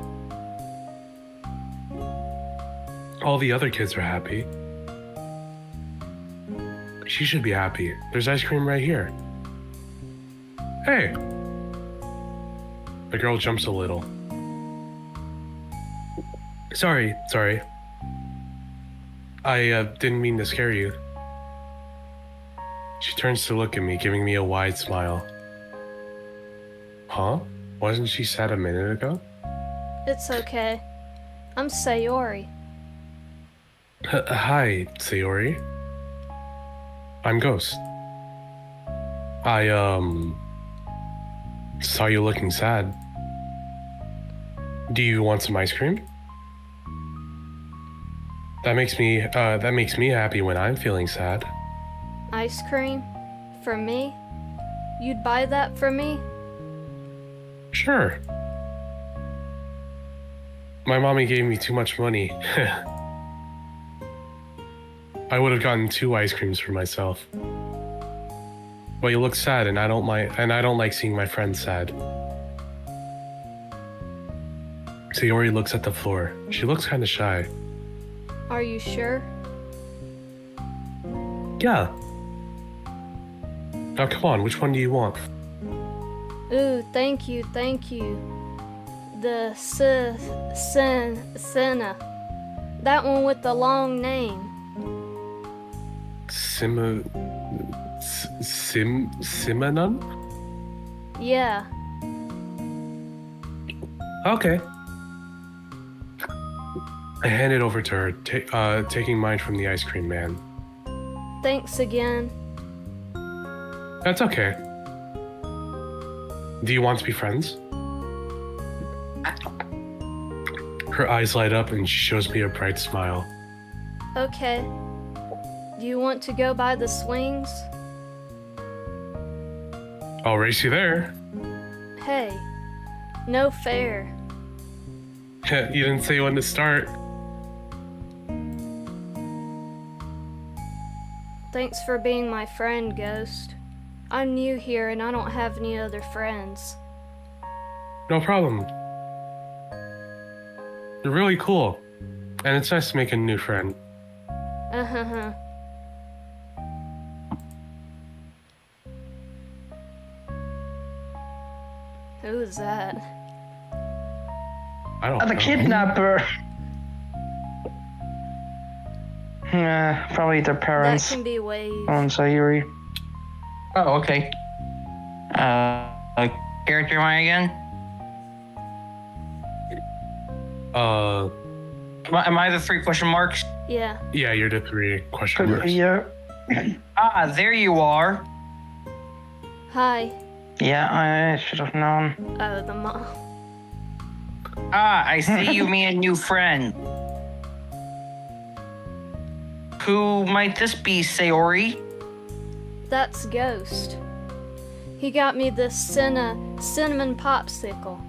S3: All the other kids are happy. She should be happy. There's ice cream right here. Hey! The girl jumps a little. Sorry. I didn't mean to scare you. She turns to look at me, giving me a wide smile. Huh? Wasn't she sad a minute ago?
S1: It's okay. I'm Sayori.
S3: Hi, Sayori. I'm Ghost. I, saw you looking sad. Do you want some ice cream? That makes me happy when I'm feeling sad.
S1: Ice cream? For me? You'd buy that for me?
S3: Sure. My mommy gave me too much money. I would have gotten 2 ice creams for myself. But you look sad, and I don't like seeing my friends sad. Sayori looks at the floor. She looks kind of shy.
S1: Are you sure?
S3: Yeah. Now come on, which one do you want?
S1: Ooh, thank you. The Senna. That one with the long name.
S3: Simonon?
S1: Yeah.
S3: Okay. I hand it over to her, taking mine from the ice cream man.
S1: Thanks again.
S3: That's okay. Do you want to be friends? Her eyes light up and she shows me a bright smile.
S1: Okay. Do you want to go by the swings?
S3: I'll race you there.
S1: Hey, no fair.
S3: You didn't say when to start.
S1: Thanks for being my friend, Ghost. I'm new here and I don't have any other friends.
S3: No problem. You're really cool. And it's nice to make a new friend.
S1: Uh-huh. Who's that?
S3: I don't know.
S7: The kidnapper. Probably their
S1: That
S7: parents.
S1: can be Wave.
S7: On Sayori.
S8: Oh, okay. Character am I again? Am I the 3 question marks?
S1: Yeah.
S3: Yeah, you're the 3 question marks.
S7: Yeah.
S8: There you are.
S1: Hi.
S7: Yeah, I should have known.
S1: Oh, the mom.
S8: I see you made a new friend. Who might this be, Sayori?
S1: That's Ghost. He got me this cinnamon popsicle.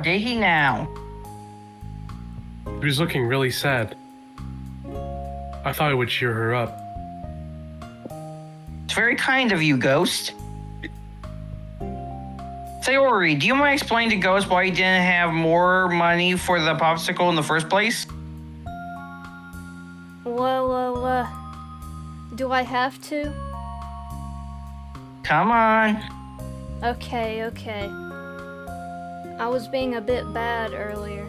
S8: Did he now?
S3: She was looking really sad. I thought it would cheer her up.
S8: It's very kind of you, Ghost. Sayori, do you mind explaining to Ghost why you didn't have more money for the popsicle in the first place?
S1: Well, do I have to?
S8: Come on.
S1: Okay. I was being a bit bad earlier.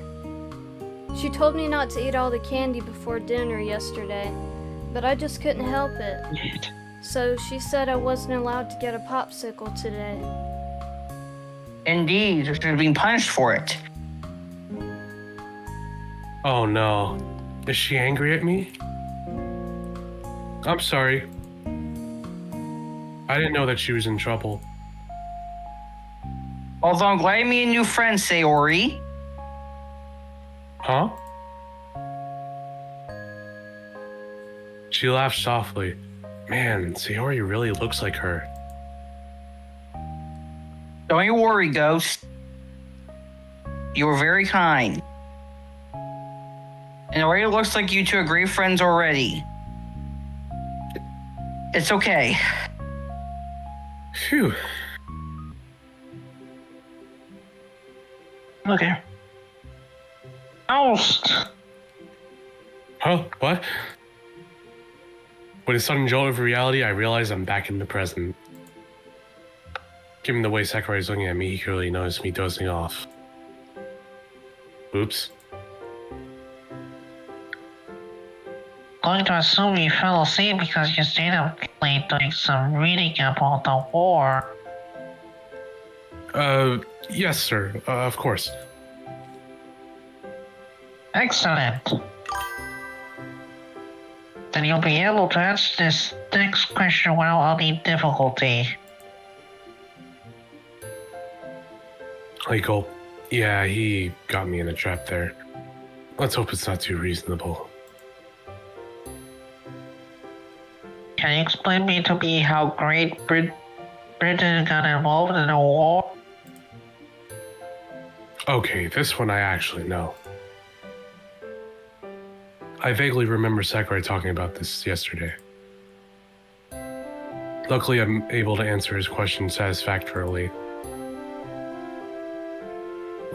S1: She told me not to eat all the candy before dinner yesterday, but I just couldn't help it. So she said I wasn't allowed to get a popsicle today.
S8: Indeed, you should have been punished for it.
S3: Oh no. Is she angry at me? I'm sorry. I didn't know that she was in trouble.
S8: Although I'm glad I made a new friend, Sayori.
S3: Huh? She laughed softly. Man, Sayori really looks like her.
S8: Don't you worry, Ghost. You were very kind. And it already looks like you two are great friends already. It's okay.
S3: Phew.
S7: Okay. Ghost!
S3: Huh? What? With a sudden jolt of reality, I realize I'm back in the present. Given the way Sakurai is looking at me, he clearly noticed me dozing off. Oops.
S4: Going to assume you fell asleep because you stayed up late doing some reading about the war.
S3: Yes, sir. Of course.
S4: Excellent. Then you'll be able to answer this next question without any difficulty.
S3: I gulp. Yeah, he got me in a trap there. Let's hope it's not too reasonable.
S4: Can you explain to me how Great Britain got involved in the war?
S3: Okay, this one I actually know. I vaguely remember Sakurai talking about this yesterday. Luckily, I'm able to answer his question satisfactorily.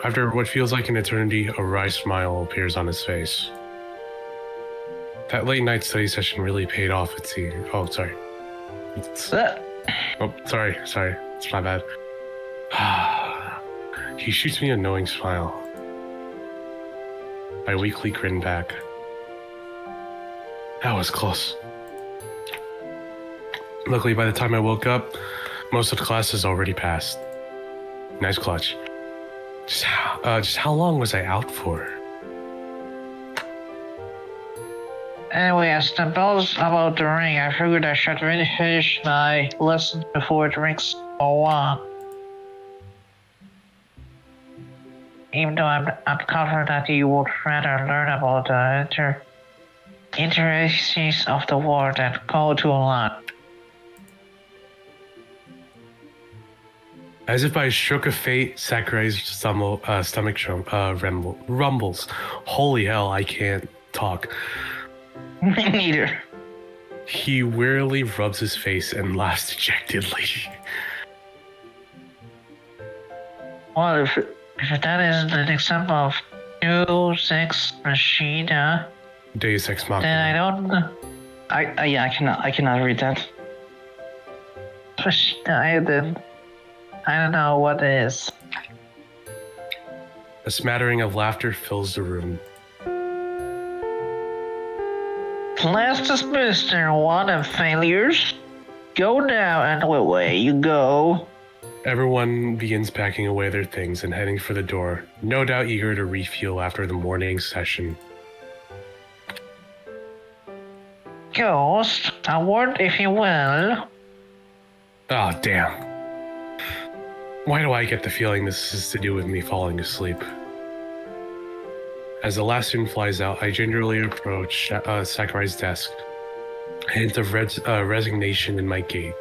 S3: After what feels like an eternity, a wry smile appears on his face. That late night study session really paid off, it seems. Oh, sorry. Oh, sorry. It's my bad. He shoots me a knowing smile. I weakly grin back. That was close. Luckily, by the time I woke up, most of the class has already passed. Nice clutch. Just how long was I out for?
S4: Anyway, as the bell's about to ring, I figured I should really finish my lesson before it rings for one. Even though I'm confident that you would rather learn about the intricacies of the war than go to learn.
S3: As if by a stroke of fate, Sakurai's stomach rumbles. Holy hell, I can't talk.
S7: Me neither.
S3: He wearily rubs his face and laughs dejectedly.
S4: Well, if that is an example of Deus Ex Machina,
S3: Deus Ex Machina.
S4: then I don't.
S7: I cannot read that.
S4: I don't know what it is.
S3: A smattering of laughter fills the room.
S4: Class dismissed, one of failures. Go now, and away you go.
S3: Everyone begins packing away their things and heading for the door, no doubt eager to refuel after the morning session.
S4: Ghost, a word if you will.
S3: Oh, damn. Why do I get the feeling this is to do with me falling asleep? As the last student flies out, I gingerly approach Sakurai's desk, a hint of resignation in my gait.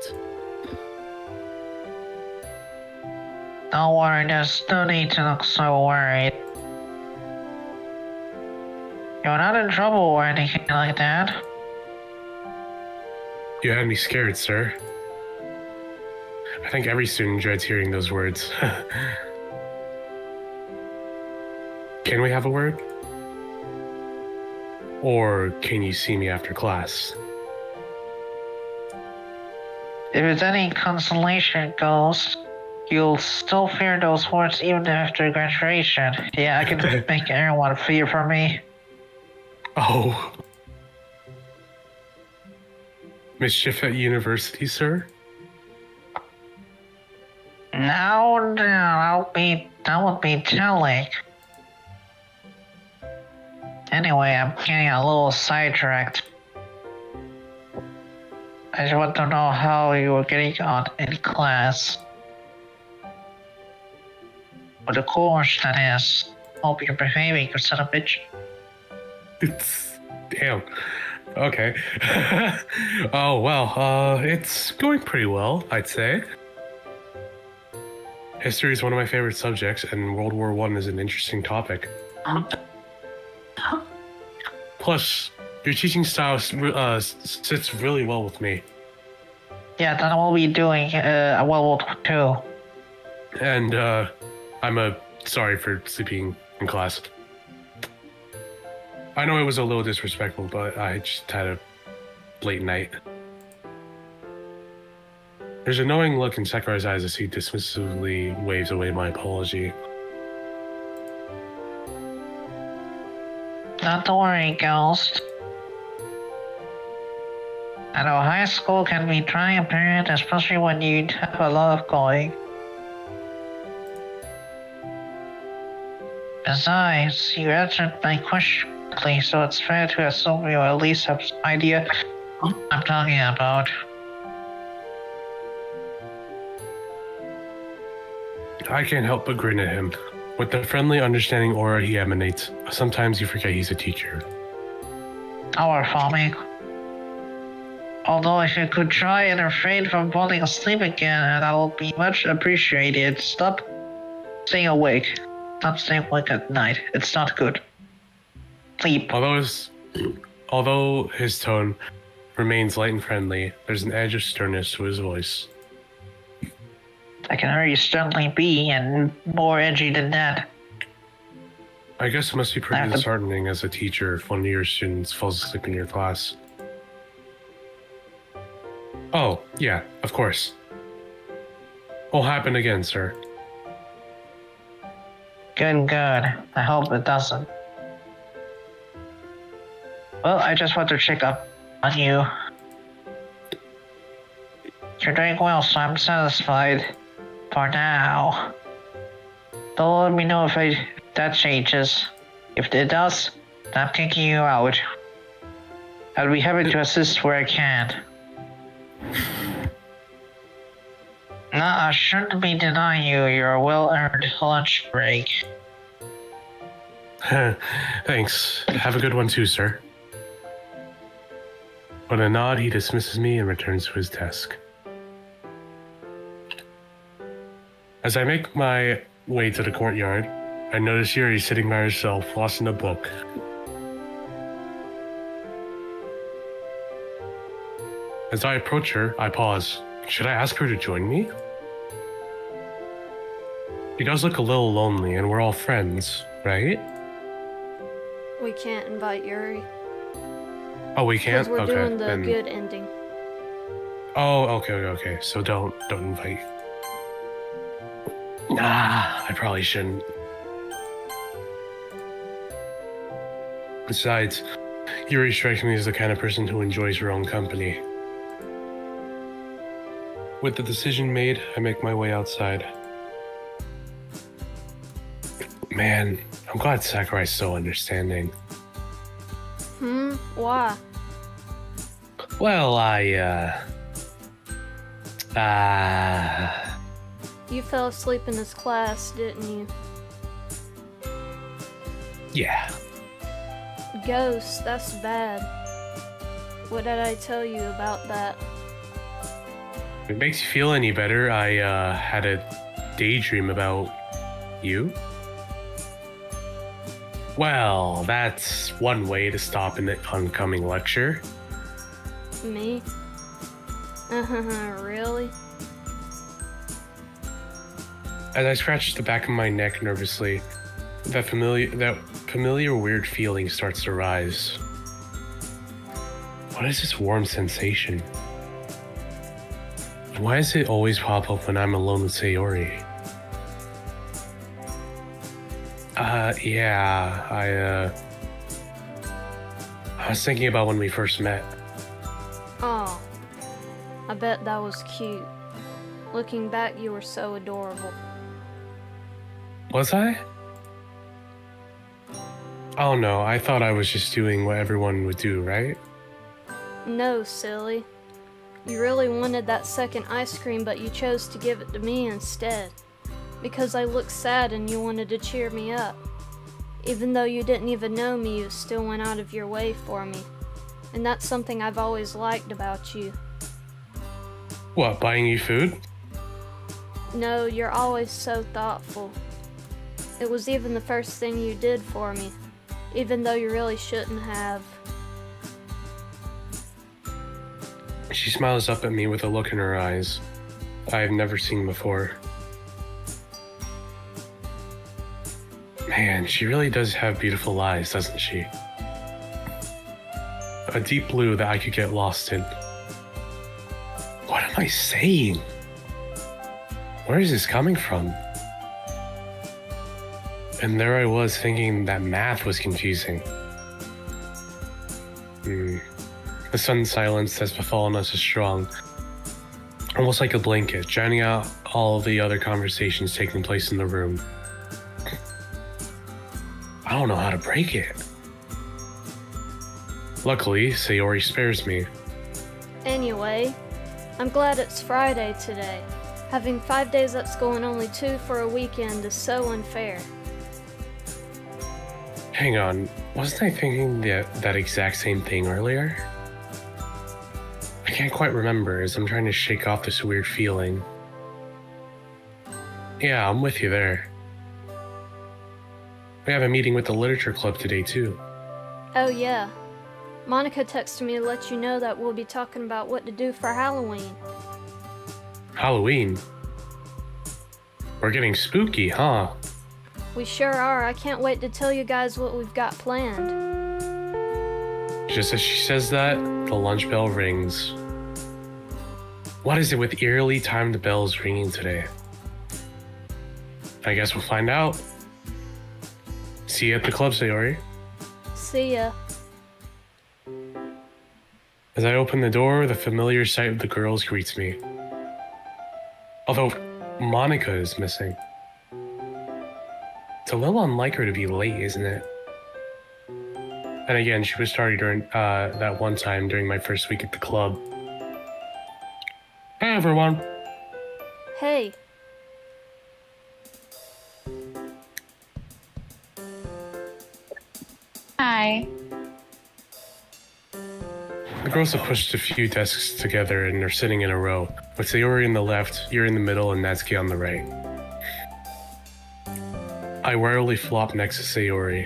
S4: Don't worry, there's no need to look so worried. You're not in trouble or anything like that.
S3: You had me scared, sir. I think every student dreads hearing those words. Can we have a word? Or can you see me after class?
S4: If it's any consolation, Ghost, you'll still fear those words even after graduation. Yeah, I can make everyone fear for me.
S3: Oh. Mischief at university, sir?
S4: No, that would be telling. Anyway, I'm getting a little sidetracked. I just want to know how you were getting on in class. With the course, that is. Hope you're behaving, you son of a bitch.
S3: Damn. Okay. Oh, well, it's going pretty well, I'd say. History is one of my favorite subjects, and World War I is an interesting topic. Plus, your teaching style sits really well with me.
S4: Yeah, then we'll be doing World War II.
S3: And I'm sorry for sleeping in class. I know it was a little disrespectful, but I just had a late night. There's a knowing look in Sakura's eyes as he dismissively waves away my apology.
S4: Not to worry, Ghost. I know high school can be trying period, especially when you have a lot of going. Besides, you answered my question, so it's fair to assume you at least have some idea what I'm talking about.
S3: I can't help but grin at him. With the friendly, understanding aura he emanates, sometimes you forget he's a teacher.
S4: Our farming. Although if you could try and refrain from falling asleep again, that will be much appreciated. Stop staying awake. Stop staying awake at night. It's not good. Sleep.
S3: Although his tone remains light and friendly, there's an edge of sternness to his voice.
S4: I can very certainly be, and more edgy than that.
S3: I guess it must be pretty disheartening as a teacher if one of your students falls asleep in your class. Oh, yeah, of course. Won't happen again, sir.
S4: Good. I hope it doesn't. Well, I just want to check up on you. You're doing well, so I'm satisfied. For now. Don't let me know if that changes. If it does, I'm kicking you out. I'll be happy to assist where I can. No, I shouldn't be denying you your well-earned lunch break.
S3: Thanks. Have a good one too, sir. With a nod, he dismisses me and returns to his desk. As I make my way to the courtyard, I notice Yuri sitting by herself, lost in a book. As I approach her, I pause. Should I ask her to join me? She does look a little lonely, and we're all friends, right?
S1: We can't invite Yuri.
S3: Oh, we can't?
S1: Because we're doing the
S3: then...
S1: good ending.
S3: Oh, okay. So don't invite. Nah, I probably shouldn't. Besides, Yuri strikes me as the kind of person who enjoys her own company. With the decision made, I make my way outside. Man, I'm glad Sakurai's so understanding.
S1: Why?
S3: Well,
S1: You fell asleep in this class, didn't you?
S3: Yeah.
S1: Ghost, that's bad. What did I tell you about that?
S3: If it makes you feel any better, I had a daydream about you. Well, that's one way to stop an oncoming lecture.
S1: Me? Really?
S3: As I scratch the back of my neck nervously, that familiar weird feeling starts to rise. What is this warm sensation? Why does it always pop up when I'm alone with Sayori? Yeah, I was thinking about when we first met.
S1: Oh, I bet that was cute. Looking back, you were so adorable.
S3: Was I? Oh no, I thought I was just doing what everyone would do, right?
S1: No, silly. You really wanted that second ice cream, but you chose to give it to me instead. Because I looked sad and you wanted to cheer me up. Even though you didn't even know me, you still went out of your way for me. And that's something I've always liked about you.
S3: What, buying you food?
S1: No, you're always so thoughtful. It was even the first thing you did for me, even though you really shouldn't have.
S3: She smiles up at me with a look in her eyes I have never seen before. Man, she really does have beautiful eyes, doesn't she? A deep blue that I could get lost in. What am I saying? Where is this coming from? And there I was thinking that math was confusing. The sudden silence that's befallen us is strong, almost like a blanket, drowning out all the other conversations taking place in the room. I don't know how to break it. Luckily, Sayori spares me.
S1: Anyway, I'm glad it's Friday today. Having 5 days at school and only 2 for a weekend is so unfair.
S3: Hang on, wasn't I thinking that exact same thing earlier? I can't quite remember as I'm trying to shake off this weird feeling. Yeah, I'm with you there. We have a meeting with the literature club today too.
S1: Oh yeah. Monica texted me to let you know that we'll be talking about what to do for Halloween.
S3: Halloween? We're getting spooky, huh?
S1: We sure are. I can't wait to tell you guys what we've got planned.
S3: Just as she says that, the lunch bell rings. What is it with eerily timed bells ringing today? I guess we'll find out. See you at the club, Sayori.
S1: See ya.
S3: As I open the door, the familiar sight of the girls greets me. Although, Monica is missing. It's a little unlike her to be late, isn't it? And again, she was tardy during that one time during my first week at the club. Hey, everyone.
S1: Hey.
S5: Hi.
S3: The girls have pushed a few desks together and are sitting in a row, with Sayori on the left, you're in the middle, and Natsuki on the right. I warily flop next to Sayori.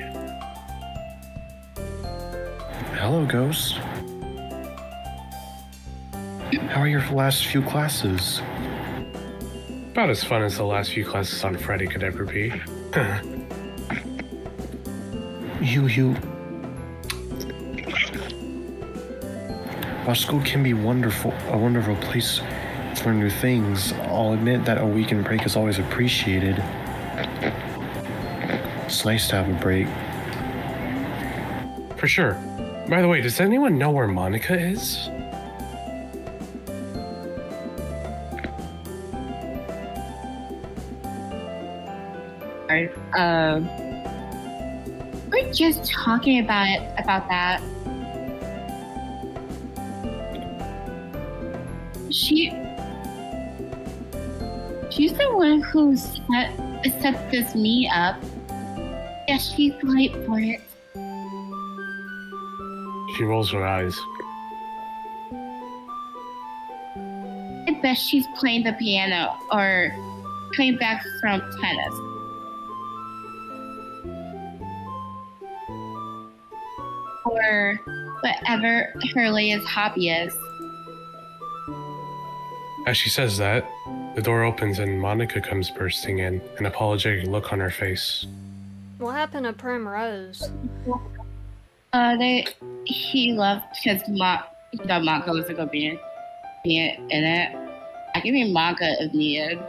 S2: Hello, Ghost. How are your last few classes?
S3: About as fun as the last few classes on Friday could ever be.
S2: While school can be a wonderful place for new things, I'll admit that a weekend break is always appreciated. It's nice to have a break.
S3: For sure. By the way, does anyone know where Monica is?
S5: We're just talking about that. She's the one who set this meet up. Yeah, she's late for it.
S3: She rolls her eyes.
S5: I bet she's playing the piano or coming back from tennis. Or whatever her latest hobby is.
S3: As she says that, the door opens and Monica comes bursting in, an apologetic look on her face.
S1: What happened to Primrose?
S5: He left because Monica was gonna be in it. I give me Monica if needed.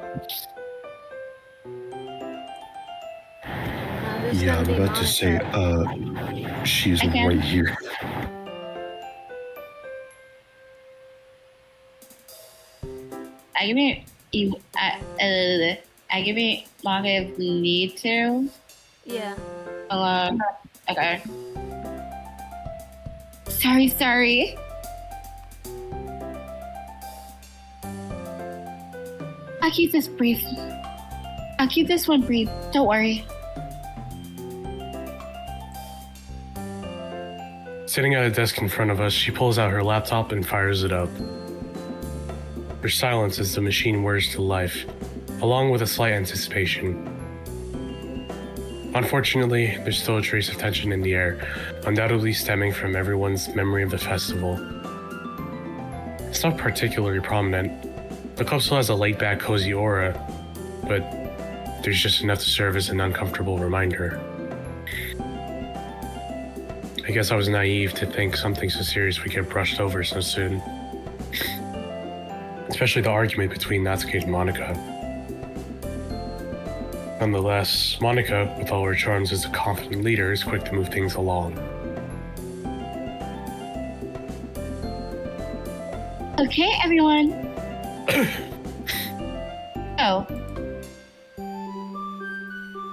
S2: Yeah, I'm about to say, she's right here.
S5: I give me Monica if we need to.
S1: Yeah.
S5: Okay. Sorry. I'll keep this brief. I'll keep this one brief. Don't worry.
S3: Sitting at a desk in front of us, she pulls out her laptop and fires it up. Her silence as the machine whirs to life, along with a slight anticipation. Unfortunately, there's still a trace of tension in the air, undoubtedly stemming from everyone's memory of the festival. It's not particularly prominent. The club still has a laid-back, cozy aura, but there's just enough to serve as an uncomfortable reminder. I guess I was naive to think something so serious would get brushed over so soon. Especially the argument between Natsuki and Monica. Nonetheless, Monica, with all her charms as a confident leader, is quick to move things along.
S5: Okay, everyone. So,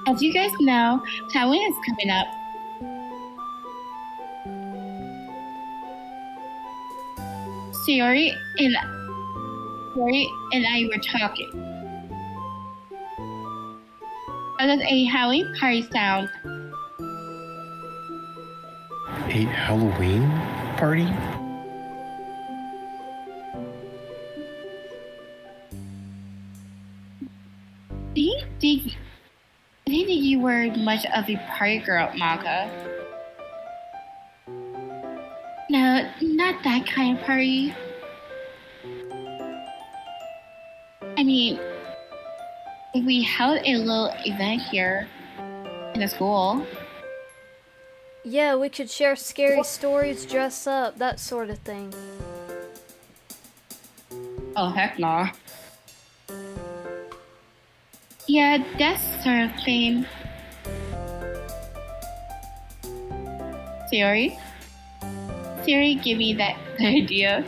S5: as you guys know, Halloween is coming up. Sayori and I were talking. How does a Halloween party sound?
S2: A Halloween party?
S5: I didn't think you were much of a party girl, Maka. No, not that kind of party. I mean, if we held a little event here in the school.
S1: Yeah, we could share scary stories, dress up, that sort of thing.
S5: Oh, heck no. Yeah, that sort of thing. Sayori, give me that idea.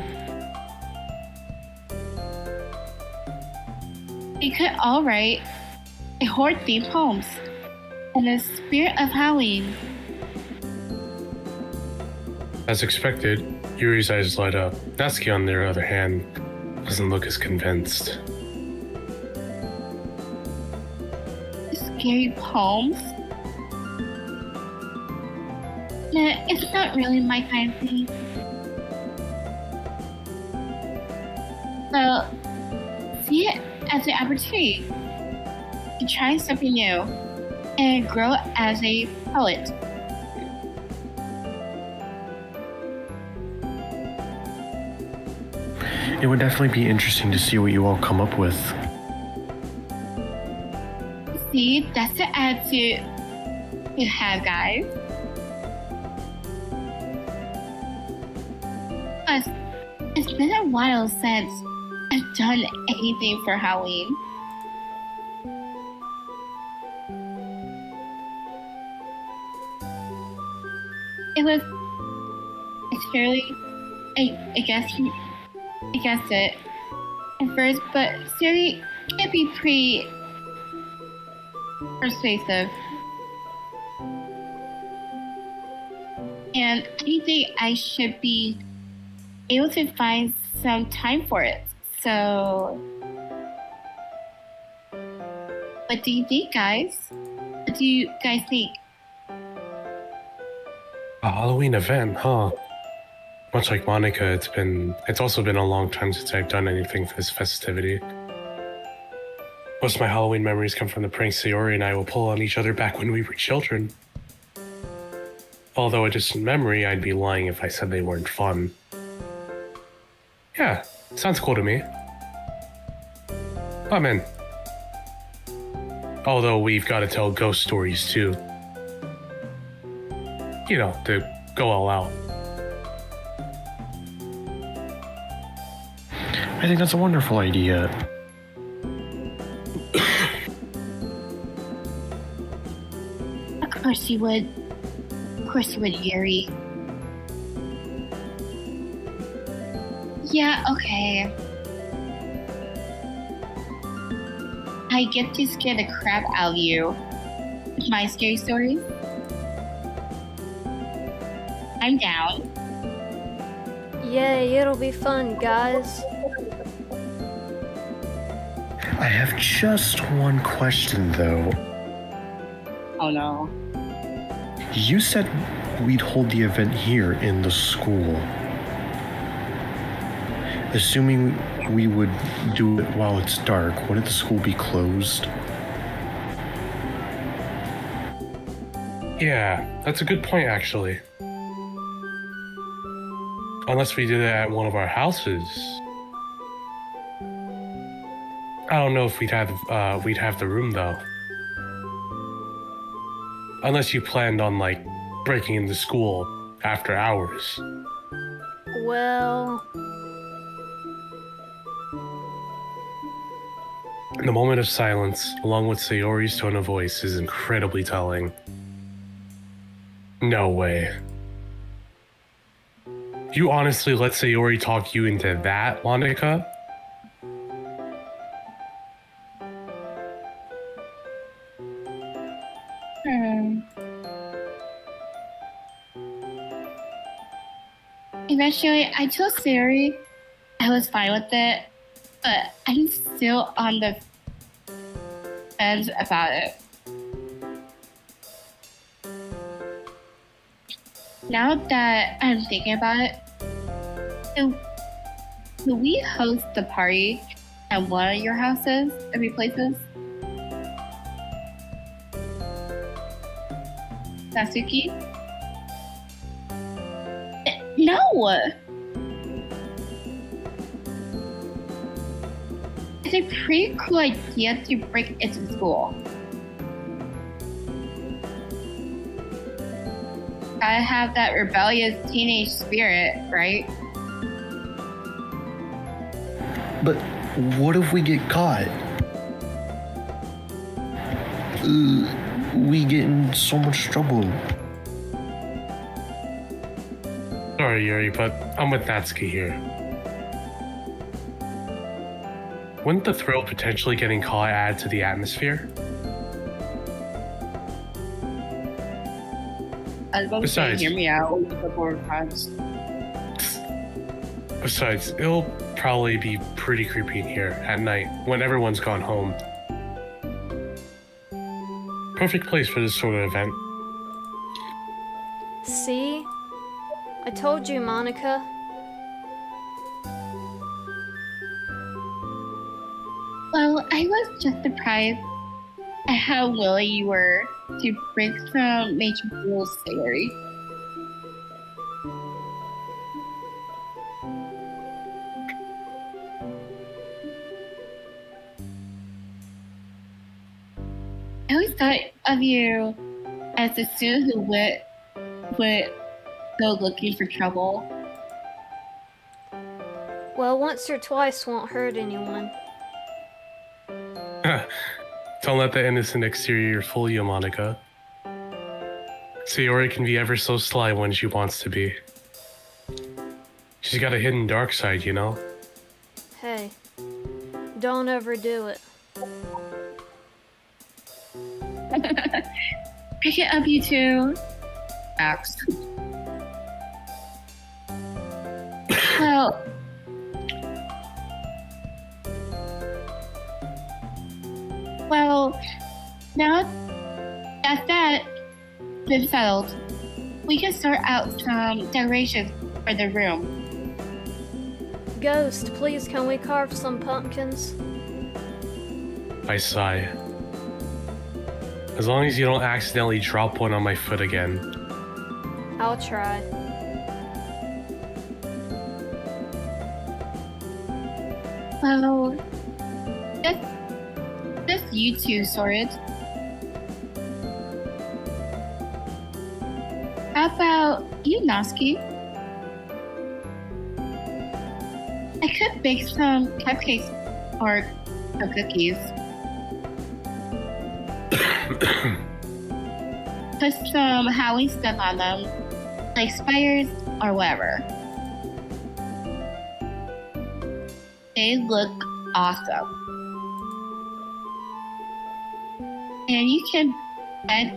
S5: We could all write a horror-themed poems in the spirit of Halloween.
S3: As expected, Yuri's eyes light up. Natsuki, on the other hand, doesn't look as convinced.
S5: Scary poems? Nah, it's not really my kind of thing. So, see it as an opportunity to try something new and grow as a poet.
S2: It would definitely be interesting to see what you all come up with.
S5: See, that's the attitude you have, guys. Plus, it's been a while since I've done anything for Halloween. It was fairly, I guessed it at first, but Sayori can be pretty persuasive. And I think I should be able to find some time for it. So, what do you think, guys? What do you guys think?
S3: A Halloween event, huh? Much like Monica, it's also been a long time since I've done anything for this festivity. Most of my Halloween memories come from the pranks Sayori and I will pull on each other back when we were children. Although a distant memory, I'd be lying if I said they weren't fun. Yeah, sounds cool to me. I'm in. Although we've got to tell ghost stories too. You know, to go all out.
S2: I think that's a wonderful idea.
S5: Of course you would. Of course you would, Yuri. Yeah, okay. I get to scare the crap out of you with my scary stories. I'm down.
S1: Yay, it'll be fun, guys.
S2: I have just one question, though.
S5: Oh no.
S2: You said we'd hold the event here in the school. Assuming we would do it while it's dark, wouldn't the school be closed?
S3: Yeah, that's a good point, actually. Unless we did it at one of our houses. I don't know if we'd have the room though. Unless you planned on like breaking into school after hours.
S1: Well,
S3: The moment of silence, along with Sayori's tone of voice, is incredibly telling. No way. You honestly let Sayori talk you into that, Monica?
S5: Eventually, I told Sayori I was fine with it, but I'm still on the fence about it. Now that I'm thinking about it, do we host the party at one of your houses every places? Sasuke? No! It's a pretty cool idea to break into school. Gotta have that rebellious teenage spirit, right?
S2: But what if we get caught? We get in so much trouble.
S3: Sorry, Yuri, but I'm with Natsuki here. Wouldn't the thrill of potentially getting caught add to the atmosphere?
S5: I was about to say,
S3: Besides-
S5: hear me out a couple of times.
S3: Besides, it'll probably be pretty creepy in here at night when everyone's gone home. Perfect place for this sort of event.
S1: see? I told you, Monica.
S5: Well, I was just surprised at how willing you were to break some major rules, Sayori. I always thought of you as the student who would go looking for trouble.
S1: Well, once or twice won't hurt anyone.
S3: Don't let the innocent exterior fool you, Monica. Sayori can be ever so sly when she wants to be. She's got a hidden dark side, you know?
S1: Hey, don't overdo it.
S5: Pick it up, you two. Max. Well, now that been settled, we can sort out some decorations for the room.
S1: Ghost, please can we carve some pumpkins?
S3: I sigh. As long as you don't accidentally drop one on my foot again.
S1: I'll try.
S5: Well, just you two sorted. How about you, Natsuki? I could bake some cupcakes or some cookies. Put some Halloween stuff on them, like spiders or whatever. They look awesome. And you can bet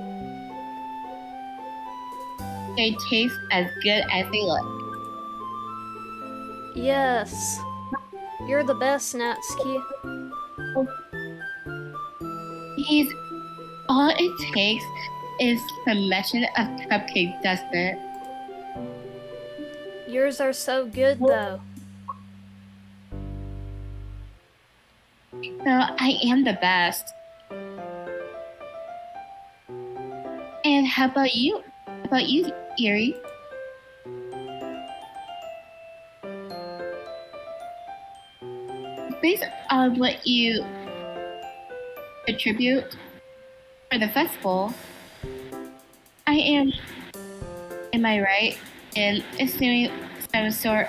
S5: they taste as good as they look.
S1: Yes. You're the best, Natsuki.
S5: These, all it takes is some mention of cupcake, doesn't it?
S1: Yours are so good, though.
S5: So I am the best. And how about you? How about you, Yuri? Based on what you attribute for the festival, I am I right in assuming some sort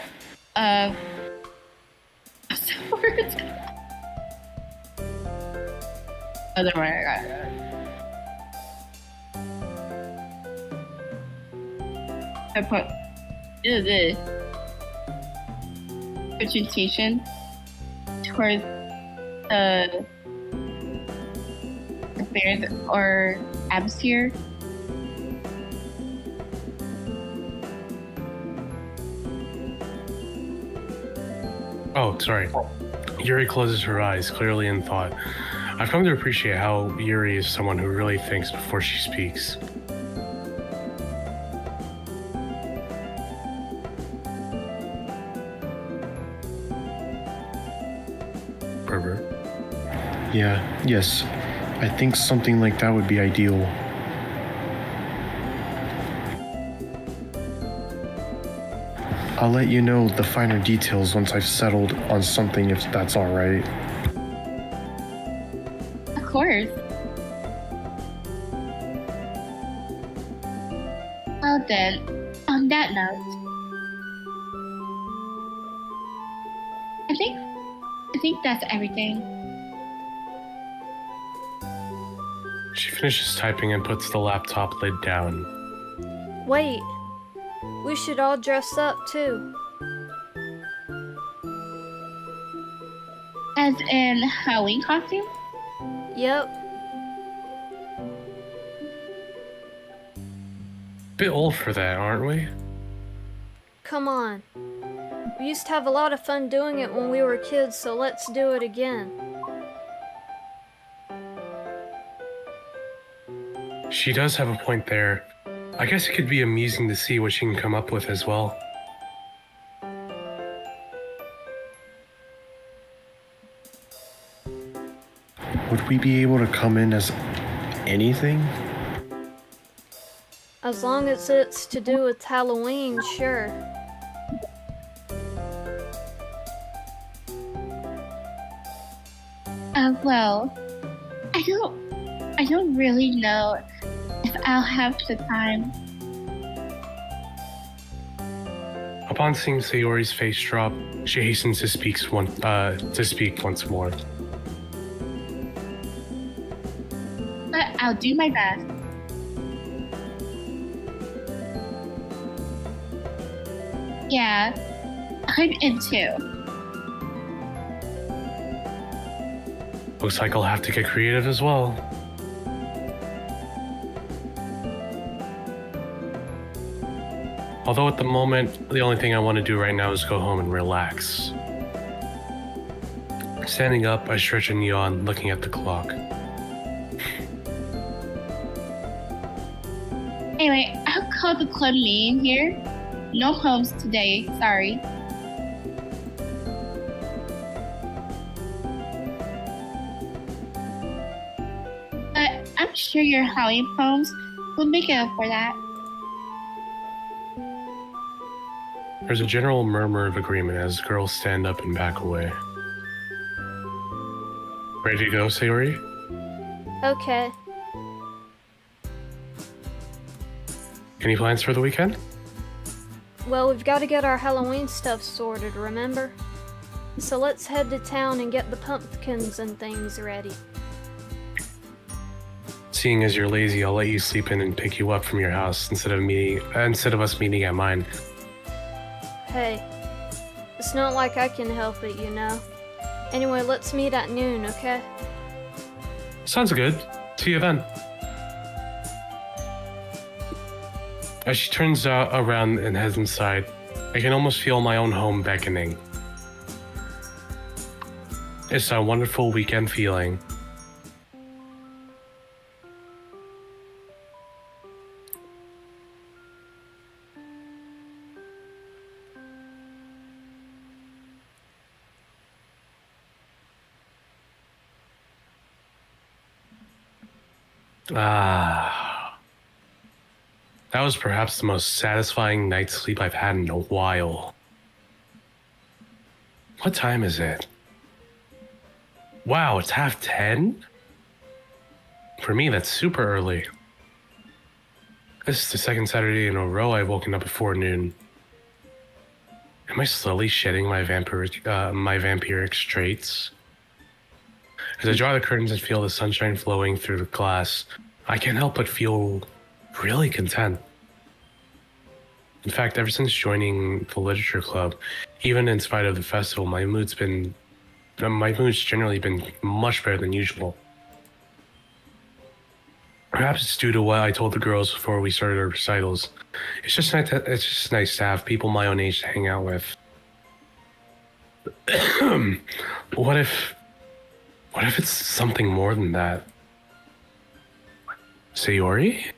S5: of word? Other one I got. I put this presentation towards the affairs or atmosphere.
S3: Oh, sorry. Yuri closes her eyes, clearly in thought. I've come to appreciate how Yuri is someone who really thinks before she speaks. Pervert.
S2: Yes. I think something like that would be ideal. I'll let you know the finer details once I've settled on something, if that's alright.
S5: Of course. Well then, on that note, I think that's everything.
S3: She finishes typing and puts the laptop lid down.
S1: Wait, we should all dress up too.
S5: As in Halloween costume?
S1: Yep.
S3: Bit old for that, aren't we?
S1: Come on. We used to have a lot of fun doing it when we were kids, so let's do it again.
S3: She does have a point there. I guess it could be amusing to see what she can come up with as well.
S2: Would we be able to come in as anything?
S1: As long as it's to do with Halloween, sure.
S5: Well, I don't really know if I'll have the time.
S3: Upon seeing Sayori's face drop, she hastens to speak once more.
S5: But I'll do my best. Yeah, I'm in too.
S3: Looks like I'll have to get creative as well. Although at the moment, the only thing I want to do right now is go home and relax. Standing up, I stretch and yawn, looking at the clock.
S5: Anyway, I'll call the club meeting here. No homes today, sorry. But I'm sure your Halloween poems will make it up for that.
S3: There's a general murmur of agreement as girls stand up and back away. Ready to go, Sayori?
S1: Okay.
S3: Any plans for the weekend?
S1: Well, we've got to get our Halloween stuff sorted, remember? So let's head to town and get the pumpkins and things ready.
S3: Seeing as you're lazy, I'll let you sleep in and pick you up from your house instead of us meeting at mine.
S1: Hey, it's not like I can help it, you know. Anyway, let's meet at noon, okay?
S3: Sounds good. See you then. As she turns around and heads inside, I can almost feel my own home beckoning. It's a wonderful weekend feeling. Ah. That was perhaps the most satisfying night's sleep I've had in a while. What time is it? Wow, it's 10:30? For me, that's super early. This is the second Saturday in a row I've woken up before noon. Am I slowly shedding my vampiric traits? As I draw the curtains and feel the sunshine flowing through the glass, I can't help but feel really content. In fact, ever since joining the literature club, even in spite of the festival, my mood's generally been much better than usual. Perhaps it's due to what I told the girls before we started our recitals. It's just nice to have people my own age to hang out with. What if it's something more than that? Sayori?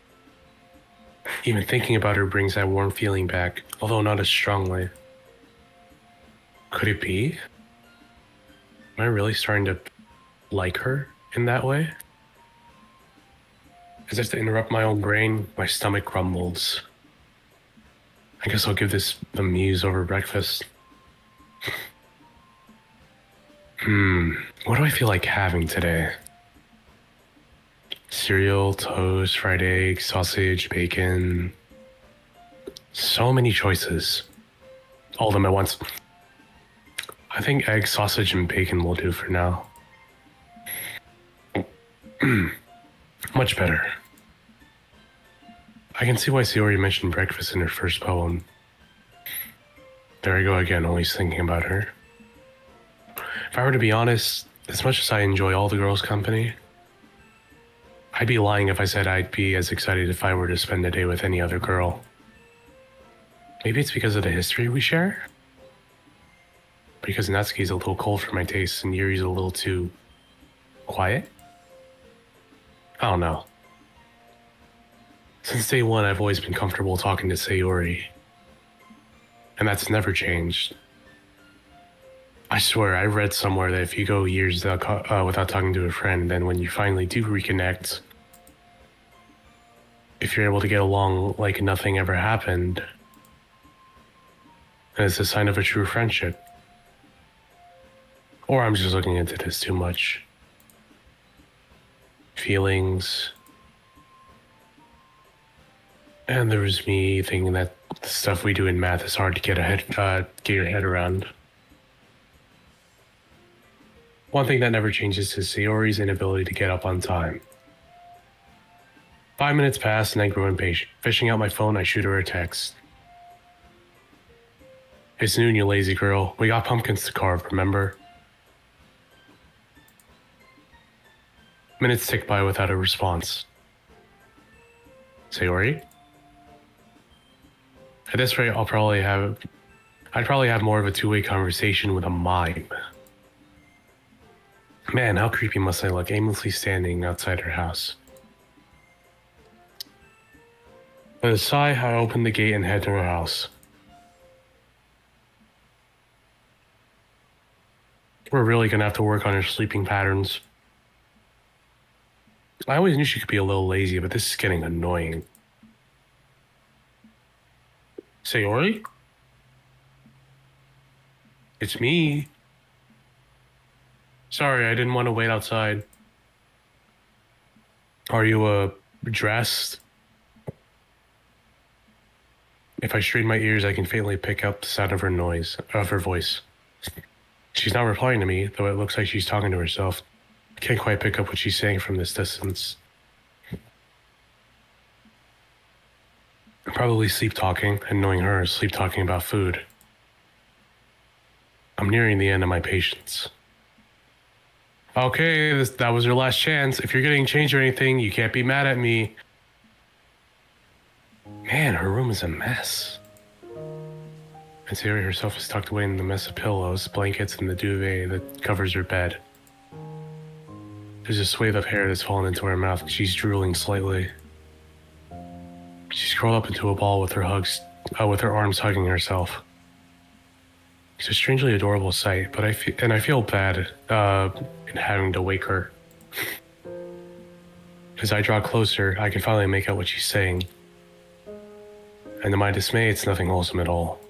S3: Even thinking about her brings that warm feeling back, although not as strongly. Could it be? Am I really starting to like her in that way? As if to interrupt my own brain, my stomach grumbles. I guess I'll give this the muse over breakfast. What do I feel like having today? Cereal, toast, fried egg, sausage, bacon. So many choices. All of them at once. I think egg, sausage, and bacon will do for now. Much better. I can see why Sayori mentioned breakfast in her first poem. There I go again, always thinking about her. If I were to be honest, as much as I enjoy all the girls' company, I'd be lying if I said I'd be as excited if I were to spend a day with any other girl. Maybe it's because of the history we share? Because Natsuki's a little cold for my taste and Yuri's a little too quiet? I don't know. Since day one, I've always been comfortable talking to Sayori. And that's never changed. I swear, I read somewhere that if you go years without talking to a friend, then when you finally do reconnect, if you're able to get along like nothing ever happened, then it's a sign of a true friendship. Or I'm just looking into this too much. Feelings. And there was me thinking that the stuff we do in math is hard to get your head around. One thing that never changes is Sayori's inability to get up on time. 5 minutes pass and I grow impatient. Fishing out my phone, I shoot her a text. It's noon, you lazy girl. We got pumpkins to carve, remember? Minutes tick by without a response. Sayori? At this rate, I'd probably have more of a two-way conversation with a mime. Man, how creepy must I look aimlessly standing outside her house. With a sigh, I open the gate and head to her house. We're really gonna have to work on her sleeping patterns. I always knew she could be a little lazy, but this is getting annoying. Sayori? It's me. Sorry, I didn't want to wait outside. Are you, dressed? If I strain my ears, I can faintly pick up the sound of her voice. She's not replying to me, though it looks like she's talking to herself. I can't quite pick up what she's saying from this distance. Probably sleep talking, and knowing her, sleep talking about food. I'm nearing the end of my patience. Okay, that was your last chance. If you're getting changed or anything, you can't be mad at me. Man, her room is a mess. And Sayori herself is tucked away in the mess of pillows, blankets, and the duvet that covers her bed. There's a swathe of hair that's fallen into her mouth, and she's drooling slightly. She's curled up into a ball with her arms hugging herself. It's a strangely adorable sight, but I feel bad in having to wake her. As I draw closer, I can finally make out what she's saying. And to my dismay, it's nothing wholesome at all.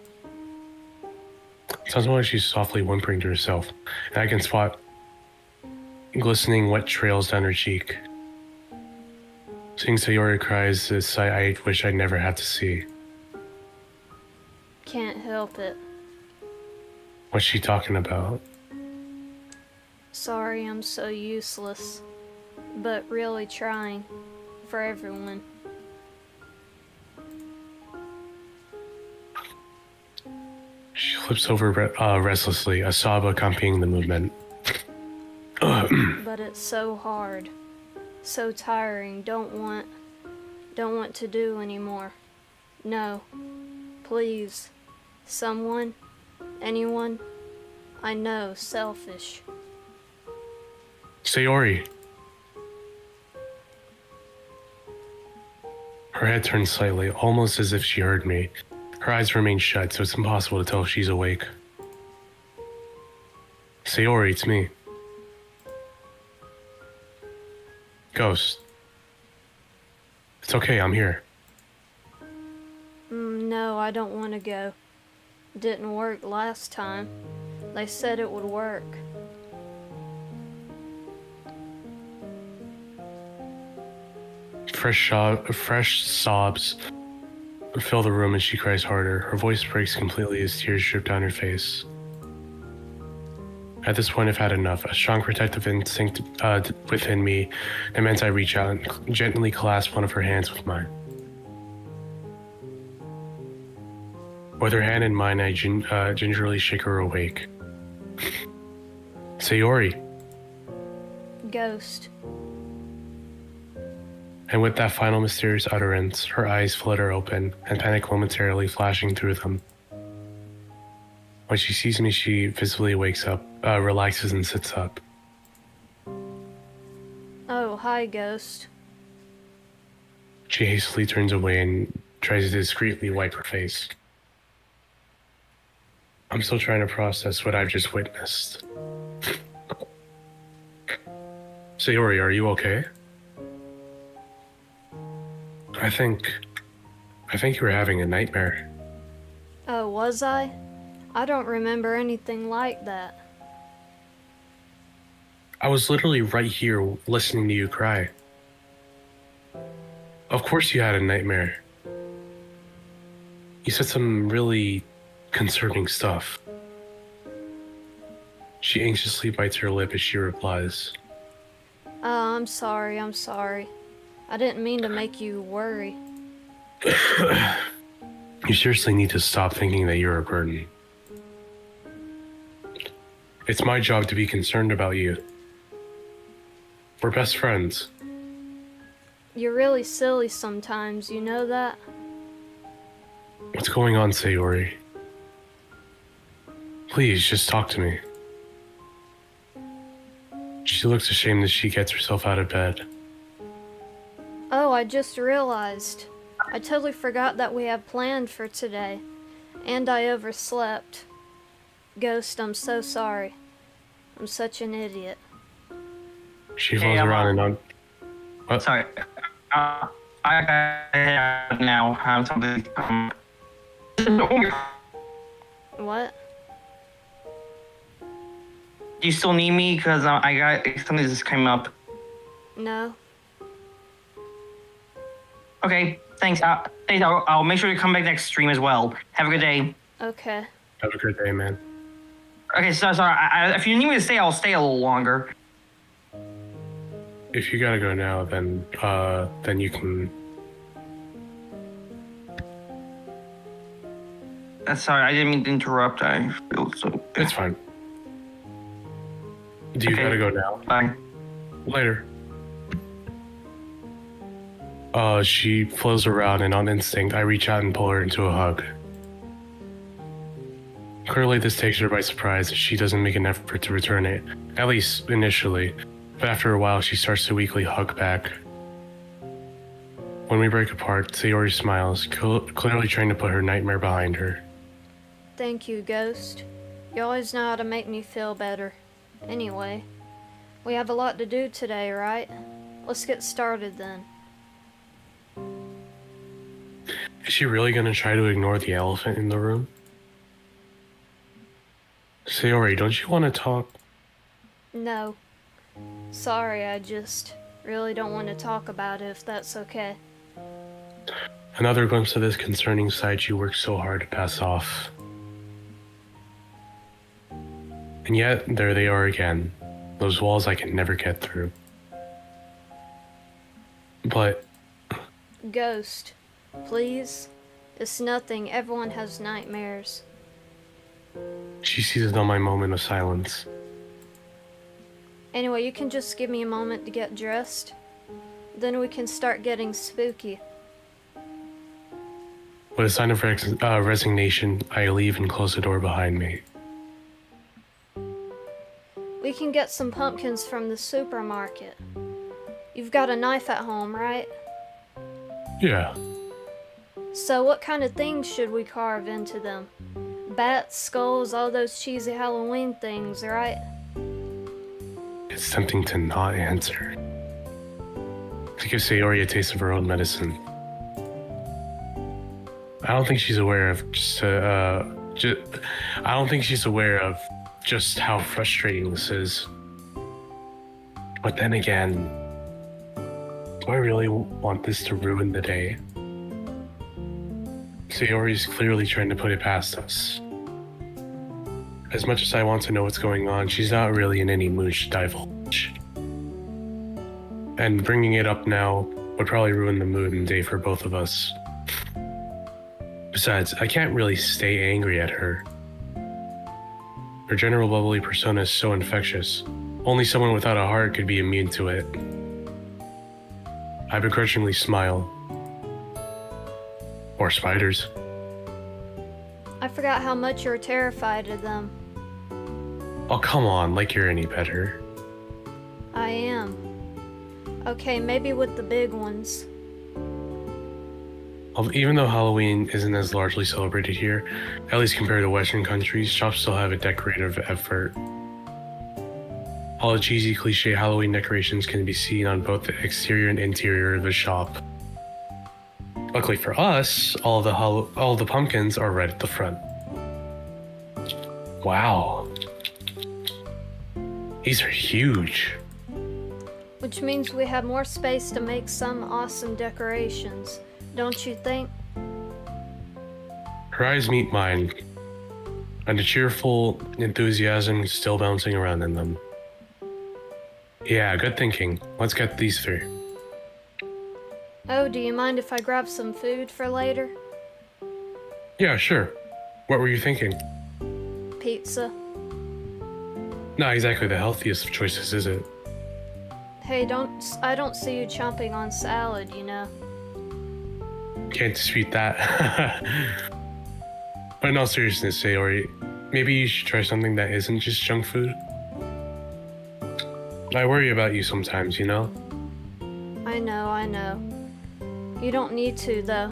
S3: It sounds like she's softly whimpering to herself, and I can spot glistening wet trails down her cheek. Seeing Sayori cry is a sight I wish I'd never had to see.
S1: Can't help it.
S3: What's she talking about?
S1: Sorry I'm so useless, but really trying for everyone.
S3: She flips over restlessly, a sob accompanying the movement.
S1: But it's so hard, so tiring. Don't want to do anymore. No, please, someone, anyone. I know, selfish.
S3: Sayori. Her head turns slightly, almost as if she heard me. Her eyes remain shut, so it's impossible to tell if she's awake. Sayori, it's me. Ghost. It's okay, I'm here.
S1: No, I don't want to go. Didn't work last time. They said it would work.
S3: Fresh sobs fill the room as she cries harder. Her voice breaks completely as tears drip down her face. At this point, I've had enough. A strong protective instinct within me demands I reach out and gently clasp one of her hands with mine. With her hand in mine, I gingerly shake her awake. Sayori.
S1: Ghost.
S3: And with that final mysterious utterance, her eyes flutter open, and panic momentarily flashing through them. When she sees me, she visibly wakes up, relaxes and sits up.
S1: Oh, hi, Ghost.
S3: She hastily turns away and tries to discreetly wipe her face. I'm still trying to process what I've just witnessed. Sayori, are you okay? I think you were having a nightmare.
S1: Oh, was I? I don't remember anything like that.
S3: I was literally right here listening to you cry. Of course you had a nightmare. You said some really concerning stuff. She anxiously bites her lip as she replies.
S1: I'm sorry. I didn't mean to make you worry.
S3: You seriously need to stop thinking that you're a burden. It's my job to be concerned about you. We're best friends.
S1: You're really silly sometimes, you know that?
S3: What's going on, Sayori? Please, just talk to me. She looks ashamed as she gets herself out of bed.
S1: Oh, I just realized. I totally forgot that we have planned for today. And I overslept. Ghost, I'm so sorry. I'm such an idiot.
S3: She falls around and on. What?
S8: Sorry. I got now. I'm something.
S1: What?
S8: Do you still need me? Because I got something just came up.
S1: No.
S8: Okay, thanks. Thanks. I'll make sure to come back next stream as well. Have a good day.
S1: Okay.
S3: Have a good day, man.
S8: Okay, so sorry. If you need me to stay, I'll stay a little longer.
S3: If you gotta go now, then you can.
S8: Sorry, I didn't mean to interrupt. I feel so.
S3: It's fine. Do you gotta go now?
S8: Bye.
S3: Later. She flows around, and on instinct, I reach out and pull her into a hug. Clearly, this takes her by surprise as she doesn't make an effort to return it, at least initially, but after a while, she starts to weakly hug back. When we break apart, Sayori smiles, clearly trying to put her nightmare behind her.
S1: Thank you, Ghost. You always know how to make me feel better. Anyway, we have a lot to do today, right? Let's get started then.
S3: Is she really gonna try to ignore the elephant in the room? Sayori, don't you want to talk?
S1: No. Sorry, I just really don't want to talk about it if that's okay.
S3: Another glimpse of this concerning side you worked so hard to pass off. And yet, there they are again. Those walls I can never get through. But...
S1: Ghost, please? It's nothing. Everyone has nightmares.
S3: She seized on my moment of silence.
S1: Anyway, you can just give me a moment to get dressed. Then we can start getting spooky.
S3: With a sign of resignation, I leave and close the door behind me.
S1: We can get some pumpkins from the supermarket. You've got a knife at home, right?
S3: Yeah.
S1: So what kind of things should we carve into them? Bats, skulls, all those cheesy Halloween things, right?
S3: It's tempting to not answer. To give Sayori a taste of her own medicine. I don't think she's aware of just how frustrating this is. But then again, do I really want this to ruin the day? Sayori's clearly trying to put it past us. As much as I want to know what's going on, she's not really in any mood to divulge. And bringing it up now would probably ruin the mood and day for both of us. Besides, I can't really stay angry at her. Her general bubbly persona is so infectious. Only someone without a heart could be immune to it. I begrudgingly smile. Or spiders.
S1: I forgot how much you're terrified of them.
S3: Oh, come on, like you're any better.
S1: I am. Okay, maybe with the big ones.
S3: Even though Halloween isn't as largely celebrated here, at least compared to Western countries, shops still have a decorative effort. All the cheesy cliche Halloween decorations can be seen on both the exterior and interior of the shop. Luckily for us, all the pumpkins are right at the front. Wow. These are huge.
S1: Which means we have more space to make some awesome decorations, don't you think?
S3: Her eyes meet mine, and the cheerful enthusiasm is still bouncing around in them. Yeah, good thinking. Let's get these through.
S1: Oh, do you mind if I grab some food for later?
S3: Yeah, sure. What were you thinking?
S1: Pizza.
S3: Not exactly the healthiest of choices, is it?
S1: Hey, I don't see you chomping on salad, you know.
S3: Can't dispute that. But in all seriousness, Sayori, maybe you should try something that isn't just junk food. I worry about you sometimes, you know?
S1: I know. You don't need to, though.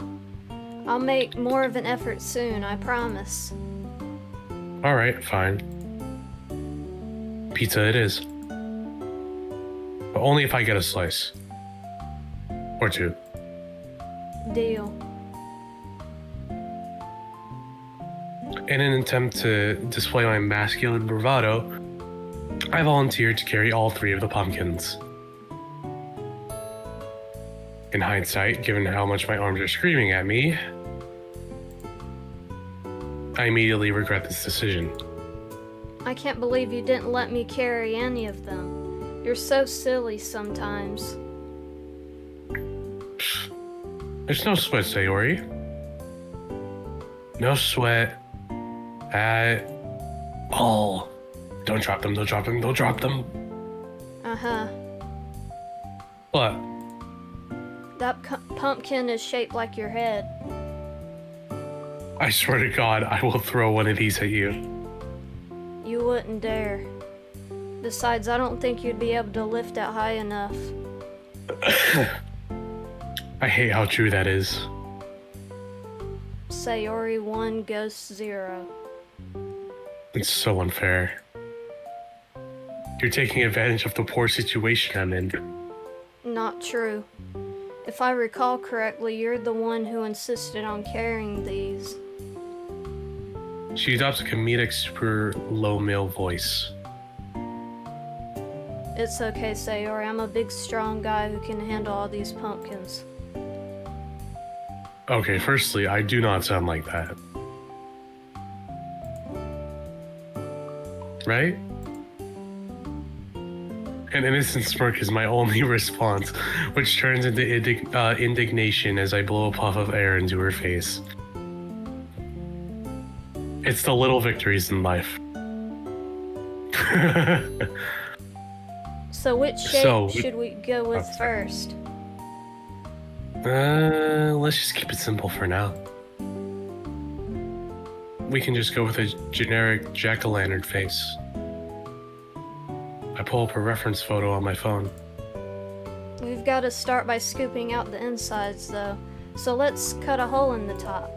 S1: I'll make more of an effort soon, I promise.
S3: Alright, fine. Pizza it is. But only if I get a slice. Or two.
S1: Deal.
S3: In an attempt to display my masculine bravado, I volunteered to carry all three of the pumpkins. In hindsight, given how much my arms are screaming at me, I immediately regret this decision.
S1: I can't believe you didn't let me carry any of them. You're so silly sometimes.
S3: There's no sweat, Sayori. No sweat at all. Don't drop them, don't drop them, don't drop them.
S1: Uh-huh.
S3: What?
S1: That pumpkin is shaped like your head.
S3: I swear to God, I will throw one of these at you.
S1: You wouldn't dare. Besides, I don't think you'd be able to lift it high enough.
S3: I hate how true that is.
S1: Sayori 1, Ghost 0.
S3: It's so unfair. You're taking advantage of the poor situation I'm in.
S1: Not not true. If I recall correctly, you're the one who insisted on carrying these.
S3: She adopts a comedic, super low male voice.
S1: It's okay, Sayori. I'm a big, strong guy who can handle all these pumpkins.
S3: Okay, firstly, I do not sound like that. Right? An innocent smirk is my only response, which turns into indignation as I blow a puff of air into her face. It's the little victories in life.
S1: So which shape should we go with first?
S3: Let's just keep it simple for now. We can just go with a generic jack-o'-lantern face. I pull up a reference photo on my phone.
S1: We've got to start by scooping out the insides, though. So let's cut a hole in the top.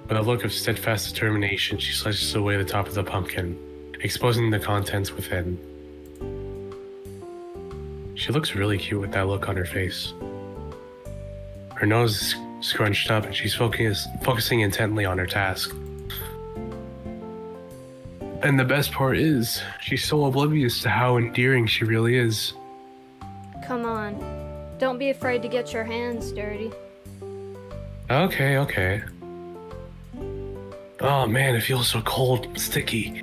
S3: With a look of steadfast determination, she slices away the top of the pumpkin, exposing the contents within. She looks really cute with that look on her face. Her nose is scrunched up and she's focusing intently on her task. And the best part is, she's so oblivious to how endearing she really is.
S1: Come on. Don't be afraid to get your hands dirty.
S3: Okay. Oh man, it feels so cold and sticky.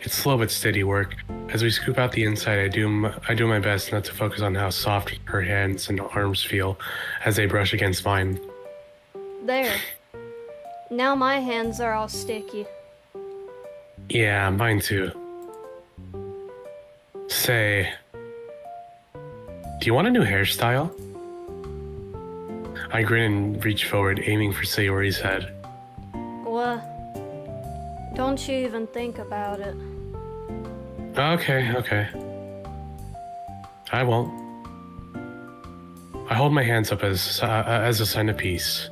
S3: It's slow but steady work. As we scoop out the inside, I do my best not to focus on how soft her hands and arms feel as they brush against mine.
S1: There. Now my hands are all sticky.
S3: Yeah, mine too. Say, do you want a new hairstyle? I grin and reach forward, aiming for Sayori's head.
S1: What? Don't you even think about it.
S3: Okay. I won't. I hold my hands up as a sign of peace.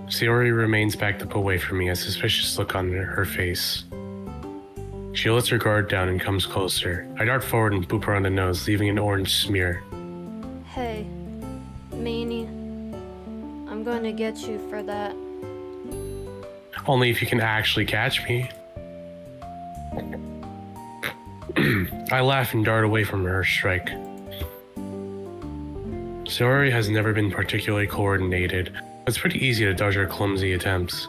S3: Sayori remains backed up away from me, a suspicious look on her face. She lets her guard down and comes closer. I dart forward and boop her on the nose, leaving an orange smear.
S1: Hey, meanie. I'm going to get you for that.
S3: Only if you can actually catch me. I laugh and dart away from her strike. Sayori has never been particularly coordinated. It's pretty easy to dodge her clumsy attempts.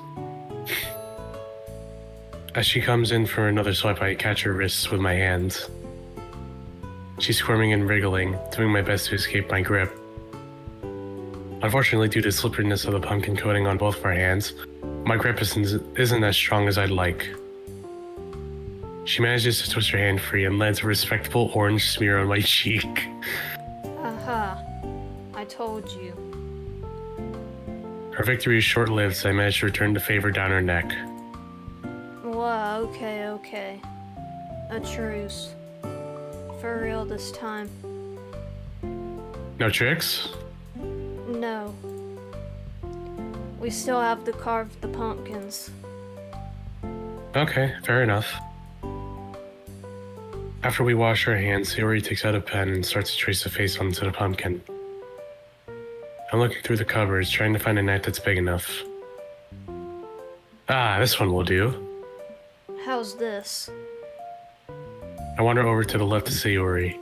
S3: As she comes in for another swipe, I catch her wrists with my hands. She's squirming and wriggling, doing my best to escape my grip. Unfortunately, due to the slipperiness of the pumpkin coating on both of our hands, my grip isn't as strong as I'd like. She manages to twist her hand free and lands a respectable orange smear on my cheek.
S1: Aha. I told you.
S3: Her victory is short-lived, so I managed to return the favor down her neck.
S1: Whoa, okay. A truce. For real this time.
S3: No tricks?
S1: No. We still have to carve the pumpkins.
S3: Okay, fair enough. After we wash our hands, Sayori takes out a pen and starts to trace a face onto the pumpkin. I'm looking through the cupboards, trying to find a knife that's big enough. Ah, this one will do.
S1: How's this?
S3: I wander over to the left of Sayori.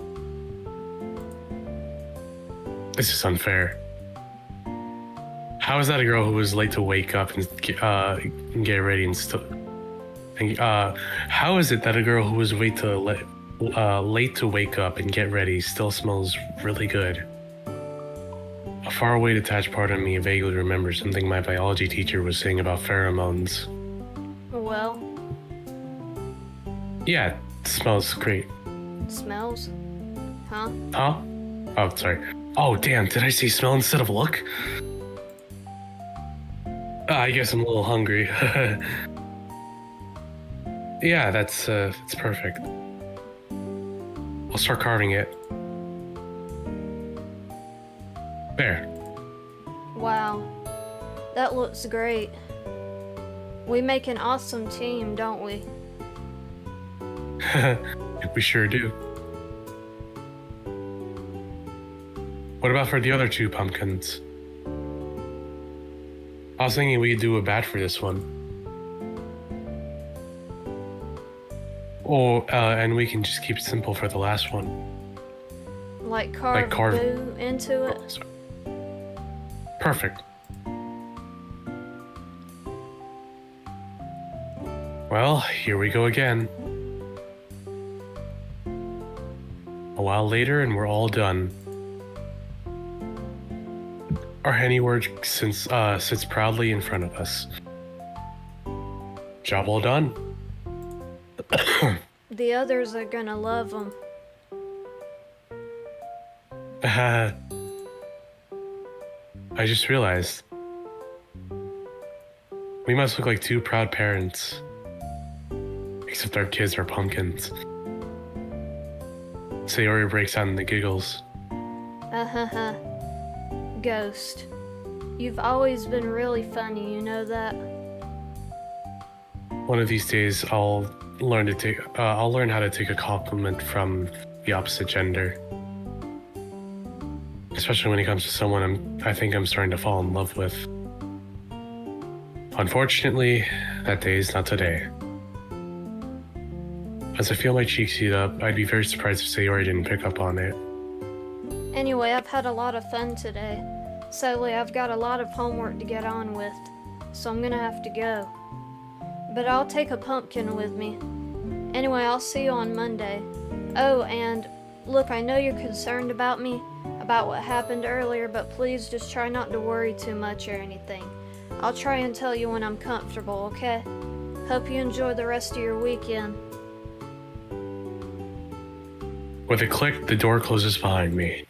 S3: This is unfair. How is that a girl who was late to wake up and get ready and still... how is it that a girl who was late to wake up and get ready still smells really good? A faraway detached part of me vaguely remembers something my biology teacher was saying about pheromones.
S1: Well?
S3: Yeah, it smells great.
S1: Smells? Huh?
S3: Huh? Oh, sorry. Oh, damn, did I say smell instead of look? I guess I'm a little hungry. Yeah, that's perfect. I'll start carving it. There.
S1: Wow. That looks great. We make an awesome team, don't we?
S3: We sure do. What about for the other 2 pumpkins? I was thinking we could do a bat for this one. Or, and we can just keep it simple for the last one.
S1: Like carve boo into it?
S3: Sorry. Perfect. Well, here we go again. A while later and we're all done. Our handiwork sits proudly in front of us. Job well done.
S1: The others are gonna love them.
S3: I just realized. We must look like 2 proud parents. Except our kids are pumpkins. Sayori breaks out into giggles.
S1: Ghost. You've always been really funny, you know that?
S3: One of these days, I'll learn how to take a compliment from the opposite gender. Especially when it comes to someone I think I'm starting to fall in love with. Unfortunately, that day is not today. As I feel my cheeks heat up, I'd be very surprised if Sayori didn't pick up on it.
S1: Anyway, I've had a lot of fun today. Sadly, I've got a lot of homework to get on with, so I'm gonna have to go. But I'll take a pumpkin with me. Anyway, I'll see you on Monday. Oh, and look, I know you're concerned about me, about what happened earlier, but please just try not to worry too much or anything. I'll try and tell you when I'm comfortable, okay? Hope you enjoy the rest of your weekend.
S3: With a click, the door closes behind me.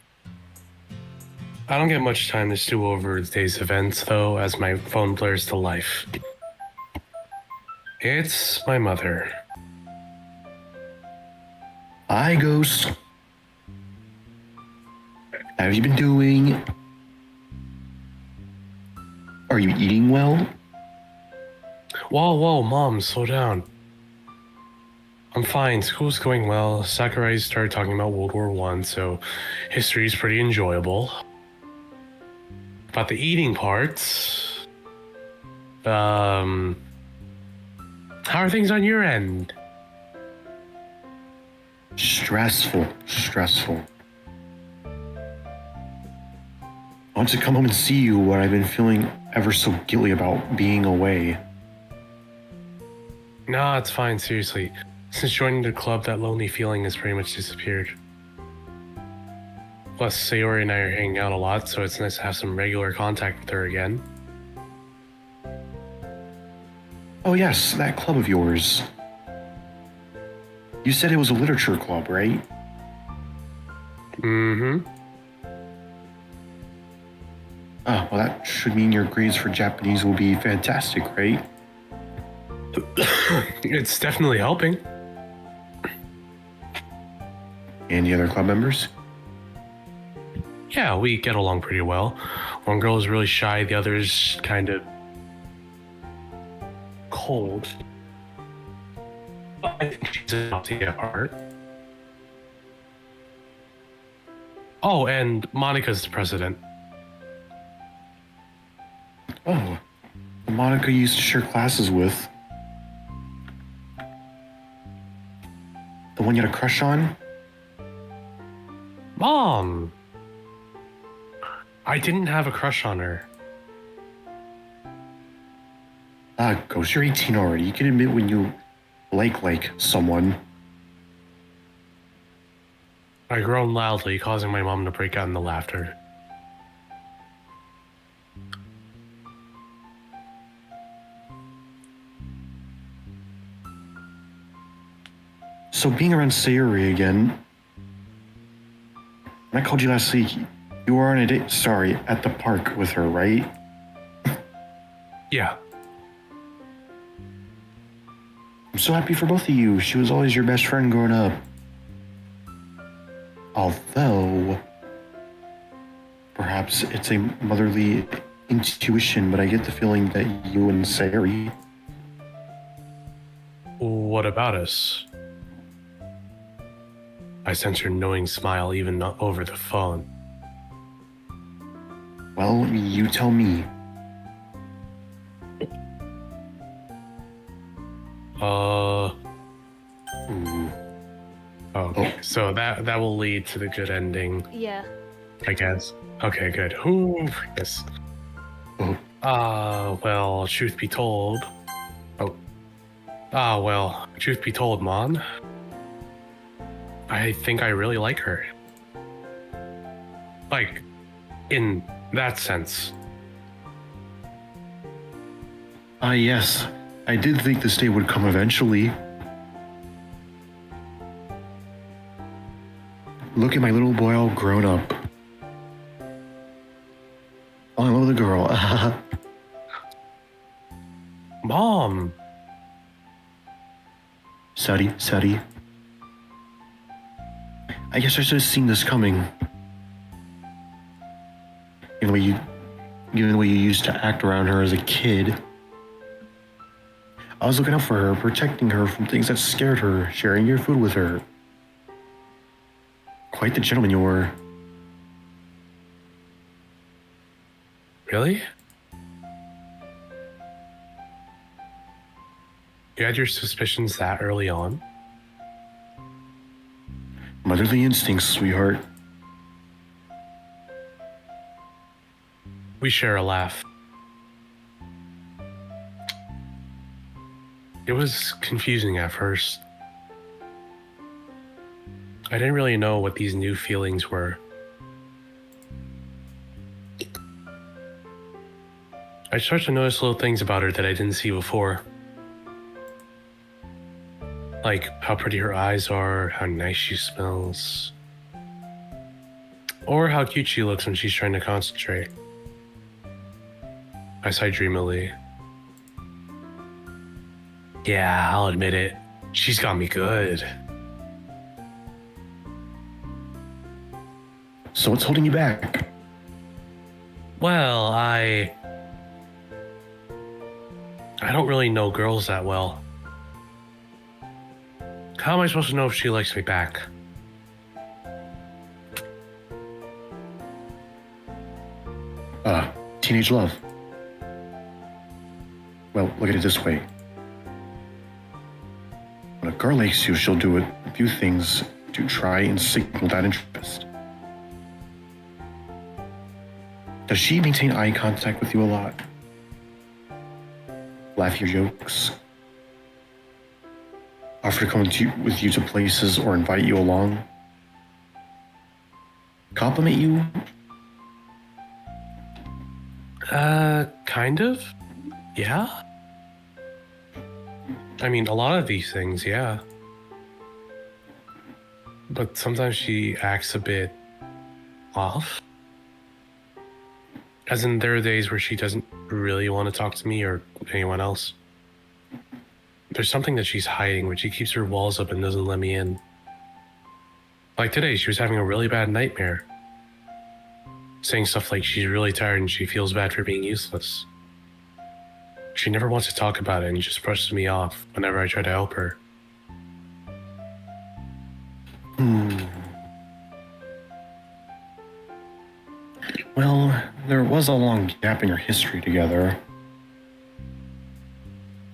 S3: I don't get much time to stew over the day's events, though, as my phone blurs to life. It's my mother.
S2: Hi, Ghost. How have you been doing? Are you eating well?
S3: Whoa, Mom, slow down. I'm fine. School's going well. Sakurai started talking about World War I, so history's pretty enjoyable. About the eating parts, how are things on your end?
S2: Stressful. I want to come home and see you, but I've been feeling ever so guilty about being away.
S3: Nah, it's fine, seriously. Since joining the club, that lonely feeling has pretty much disappeared. Plus, Sayori and I are hanging out a lot, so it's nice to have some regular contact with her again.
S2: Oh yes, that club of yours. You said it was a literature club, right?
S3: Mm-hmm.
S2: Oh, well that should mean your grades for Japanese will be fantastic, right?
S3: It's definitely helping.
S2: And the other club members?
S3: Yeah, we get along pretty well. One girl is really shy, the other's kind of cold. But I think she's enough to get apart. Oh, and Monica's the president.
S2: Oh, Monica used to share classes with. The one you had a crush on?
S3: Mom! I didn't have a crush on her.
S2: Ghost, you're 18 already. You can admit when you like someone.
S3: I groaned loudly, causing my mom to break out into laughter.
S2: So being around Sayori again, when I called you last week, you were on a date, at the park with her, right?
S3: Yeah.
S2: I'm so happy for both of you. She was always your best friend growing up. Although, perhaps it's a motherly intuition, but I get the feeling that you and Sayori...
S3: What about us? I sense her knowing smile even over the phone.
S2: Well, you tell me. Ooh.
S3: Okay. So that will lead to the good ending,
S1: Yeah.
S3: I guess. Okay, good. Ooh, yes.
S2: Oh.
S3: Well, truth be told. Well, truth be told, Mon. I think I really like her. Like, in that sense.
S2: Yes. I did think this day would come eventually. Look at my little boy all grown up. Oh, I love the girl.
S3: Mom!
S2: Sadi. I guess I should have seen this coming. Given the way you used to act around her as a kid. I was looking out for her, protecting her from things that scared her, sharing your food with her. Quite the gentleman you were.
S3: Really? You had your suspicions that early on?
S2: Motherly instincts, sweetheart.
S3: We share a laugh. It was confusing at first. I didn't really know what these new feelings were. I started to notice little things about her that I didn't see before. Like how pretty her eyes are, how nice she smells. Or how cute she looks when she's trying to concentrate. I sighed dreamily. Yeah, I'll admit it. She's got me good.
S2: So what's holding you back?
S3: Well, I don't really know girls that well. How am I supposed to know if she likes me back?
S2: Teenage love. Well, look at it this way. When a girl likes you, she'll do a few things to try and signal that interest. Does she maintain eye contact with you a lot? Laugh your jokes? Offer to come with you to places or invite you along? Compliment you?
S3: Kind of? Yeah? I mean, a lot of these things, yeah. But sometimes she acts a bit off. As in, there are days where she doesn't really want to talk to me or anyone else. There's something that she's hiding, where she keeps her walls up and doesn't let me in. Like today, she was having a really bad nightmare. Saying stuff like she's really tired and she feels bad for being useless. She never wants to talk about it and just brushes me off whenever I try to help her.
S2: Well, there was a long gap in your history together.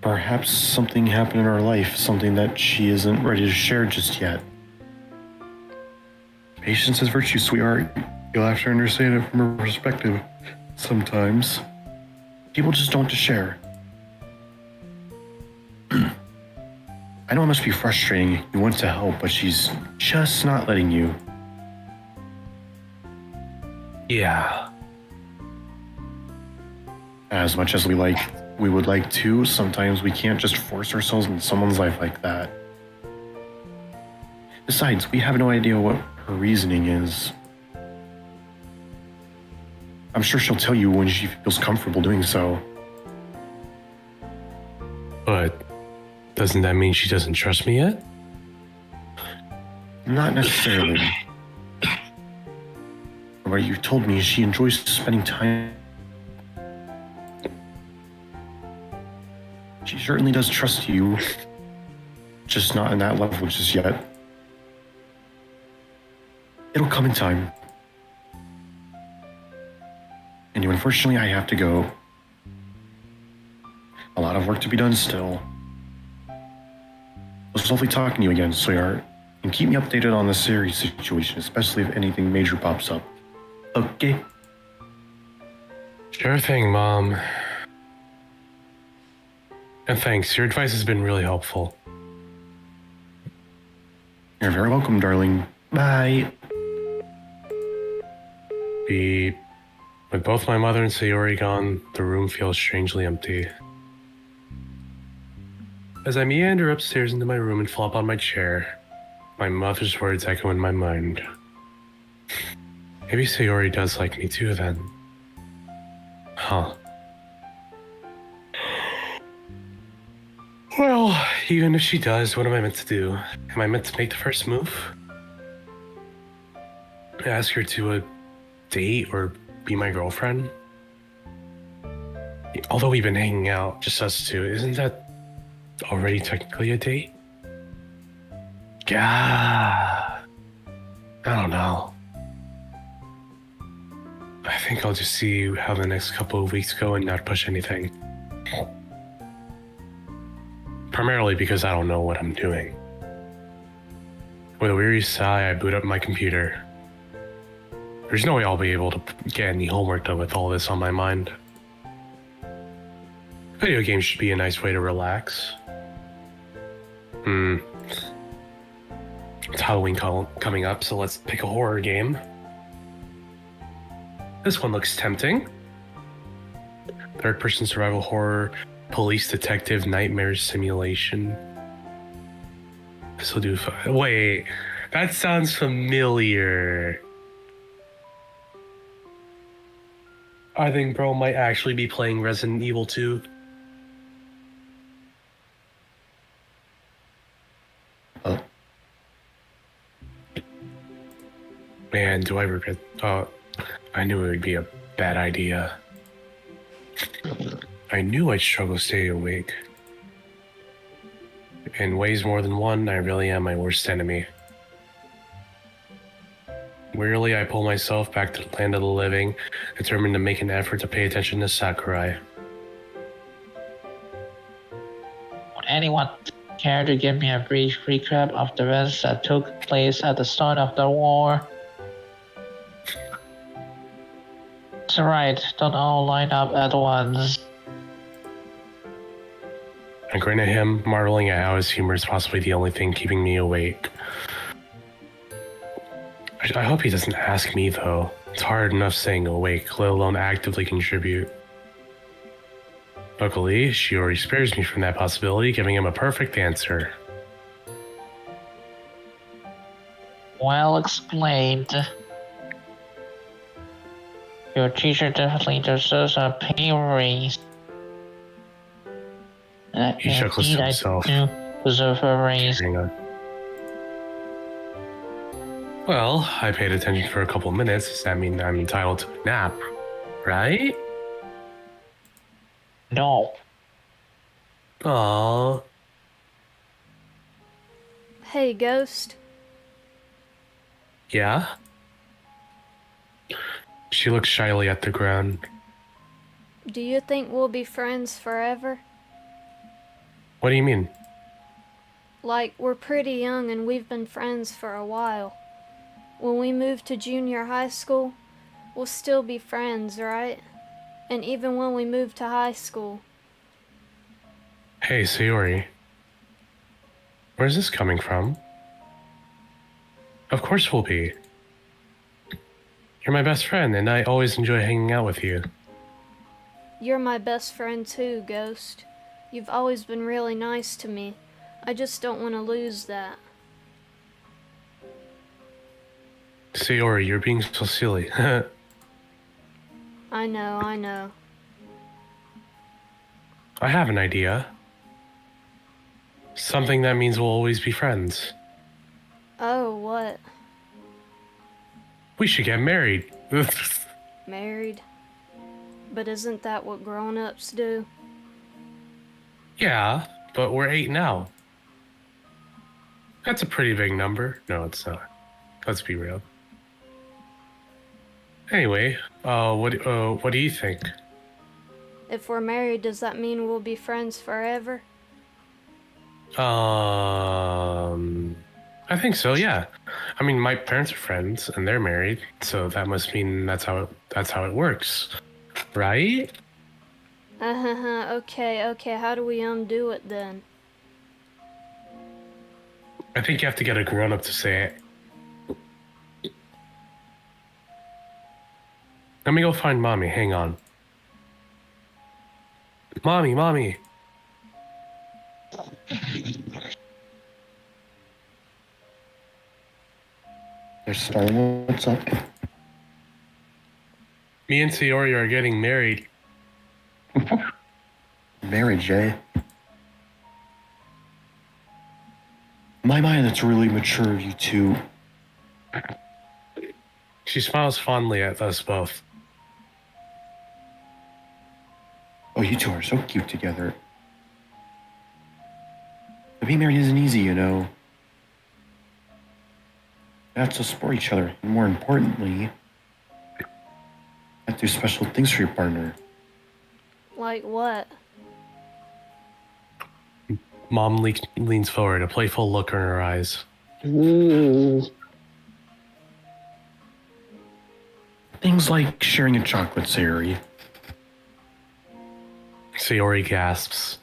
S2: Perhaps something happened in her life, something that she isn't ready to share just yet. Patience is virtue, sweetheart. You'll have to understand it from her perspective. Sometimes people just don't want to share. I know it must be frustrating. You want to help, but she's just not letting you.
S3: Yeah.
S2: As much as we would like to, sometimes we can't just force ourselves into someone's life like that. Besides, we have no idea what her reasoning is. I'm sure she'll tell you when she feels comfortable doing so.
S3: But doesn't that mean she doesn't trust me yet?
S2: Not necessarily. From what you've told me, she enjoys spending time. She certainly does trust you, just not in that level just yet. It'll come in time. Anyway, unfortunately, I have to go. A lot of work to be done still. It was lovely talking to you again, Sayori. And keep me updated on the series situation, especially if anything major pops up. Okay?
S3: Sure thing, Mom. And thanks, your advice has been really helpful.
S2: You're very welcome, darling. Bye.
S3: Beep. With both my mother and Sayori gone, the room feels strangely empty. As I meander upstairs into my room and flop on my chair, my mother's words echo in my mind. Maybe Sayori does like me too then. Huh. Well, even if she does, what am I meant to do? Am I meant to make the first move? Ask her to a date or be my girlfriend? Although we've been hanging out, just us two, isn't that already technically a date? God. I don't know. I think I'll just see how the next couple of weeks go and not push anything. Primarily because I don't know what I'm doing. With a weary sigh, I boot up my computer. There's no way I'll be able to get any homework done with all this on my mind. Video games should be a nice way to relax. It's Halloween coming up, so let's pick a horror game. This one looks tempting. Third-person survival horror, police detective nightmare simulation. This will do fine. Wait, that sounds familiar. I think bro might actually be playing Resident Evil 2. Man, do I regret... I knew it would be a bad idea. I knew I'd struggle staying awake. In ways more than one, I really am my worst enemy. Wearily, I pull myself back to the land of the living, determined to make an effort to pay attention to Sakurai.
S4: Would anyone care to give me a brief recap of the events that took place at the start of the war? That's right, don't all line up at once.
S3: I grin at him, marveling at how his humor is possibly the only thing keeping me awake. I hope he doesn't ask me, though. It's hard enough staying awake, let alone actively contribute. Luckily, she already spares me from that possibility, giving him a perfect answer.
S4: Well explained. Your teacher definitely deserves a pay raise.
S3: He chuckles to himself.
S4: I do deserve a raise.
S3: Hang on. Well, I paid attention for a couple minutes. Does that mean I'm entitled to a nap? Right?
S4: No.
S3: Aww.
S1: Hey, Ghost.
S3: Yeah? She looks shyly at the ground.
S1: Do you think we'll be friends forever?
S3: What do you mean?
S1: Like, we're pretty young and we've been friends for a while. When we move to junior high school, we'll still be friends, right? And even when we move to high school.
S3: Hey, Sayori. Where's this coming from? Of course we'll be. You're my best friend, and I always enjoy hanging out with you.
S1: You're my best friend too, Ghost. You've always been really nice to me. I just don't want to lose that.
S3: Sayori, you're being so silly.
S1: I know.
S3: I have an idea. Something that means we'll always be friends.
S1: Oh, what?
S3: We should get married.
S1: Married? But isn't that what grown-ups do?
S3: Yeah, but we're 8 now. That's a pretty big number. No, it's not. Let's be real. Anyway, what do you think?
S1: If we're married, does that mean we'll be friends forever?
S3: I think so, yeah. I mean, my parents are friends and they're married, so that must mean that's how it works. Right?
S1: Okay, how do we undo it then?
S3: I think you have to get a grown-up to say it. Let me go find Mommy, hang on. Mommy.
S2: There's Star. What's up?
S3: Me and Sayori are getting married.
S2: Marriage, eh? My mind, that's really mature of you two.
S3: She smiles fondly at us both.
S2: Oh, you two are so cute together. But being married isn't easy, you know. You have to support each other, and more importantly, you have to do special things for your partner.
S1: Like what?
S3: Mom leans forward, a playful look in her eyes.
S2: Things like sharing a chocolate, Sayori.
S3: Sayori gasps.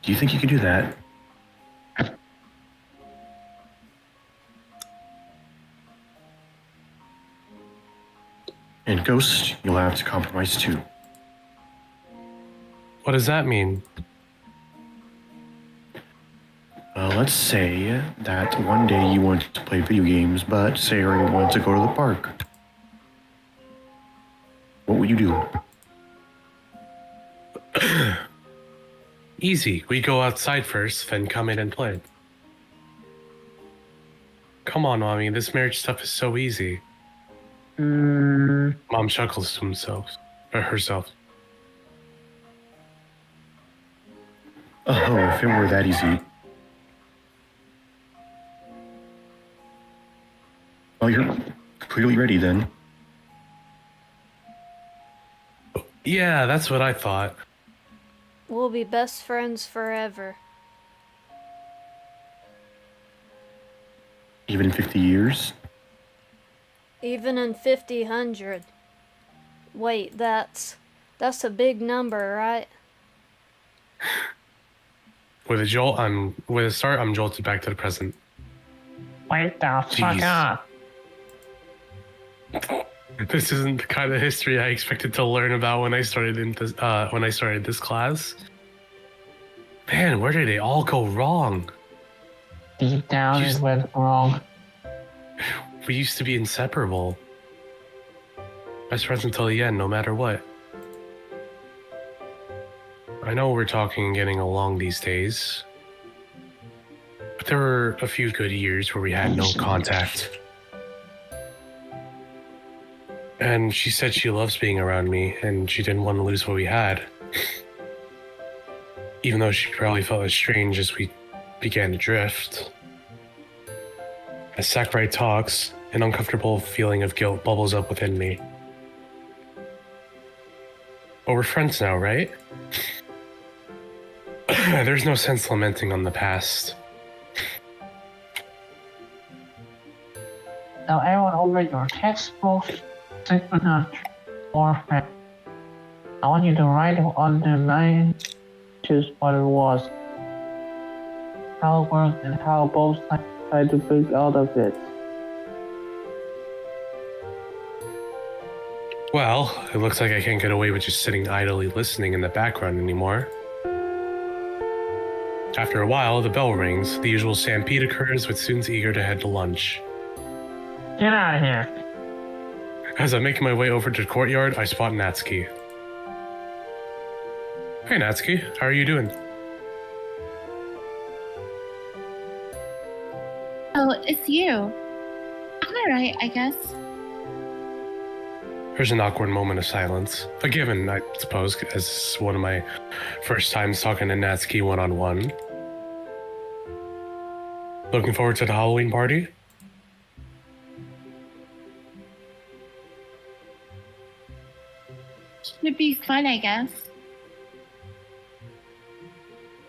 S2: Do you think you could do that? And Ghost, you'll have to compromise too.
S3: What does that mean?
S2: Let's say that one day you wanted to play video games, but Sayori wanted to go to the park. What would you do?
S3: Easy. We go outside first, then come in and play. Come on, Mommy. This marriage stuff is so easy. Mom chuckles to herself.
S2: Oh, if it were that easy. Well, you're clearly ready then.
S3: Yeah, that's what I thought.
S1: We'll be best friends forever.
S2: Even in 50 years?
S1: Even in 50, 100. Wait, that's a big number, right?
S3: With a start, I'm jolted back to the present.
S4: Wait the fuck up.
S3: This isn't the kind of history I expected to learn about when I started this class. Man, where did it all go wrong?
S4: Deep down, it went wrong.
S3: We used to be inseparable. Best friends until the end, no matter what. I know we're talking and getting along these days, but there were a few good years where we had no contact. And she said she loves being around me, and she didn't want to lose what we had. Even though she probably felt as strange as we began to drift. As Sakurai talks, an uncomfortable feeling of guilt bubbles up within me. But we're friends now, right? There's no sense lamenting on the past.
S4: Now everyone over your textbooks, take a note. Warfare. I want you to write on the line just what it was. How it worked and how both sides tried to break out of it.
S3: Well, it looks like I can't get away with just sitting idly listening in the background anymore. After a while, the bell rings. The usual stampede occurs, with students eager to head to lunch.
S4: Get out of here.
S3: As I'm making my way over to the courtyard, I spot Natsuki. Hey Natsuki, how are you doing?
S5: Oh, it's you. I'm alright, I guess.
S3: There's an awkward moment of silence. A given, I suppose, as one of my first times talking to Natsuki one-on-one. Looking forward to the Halloween party?
S5: Would be fun, I guess.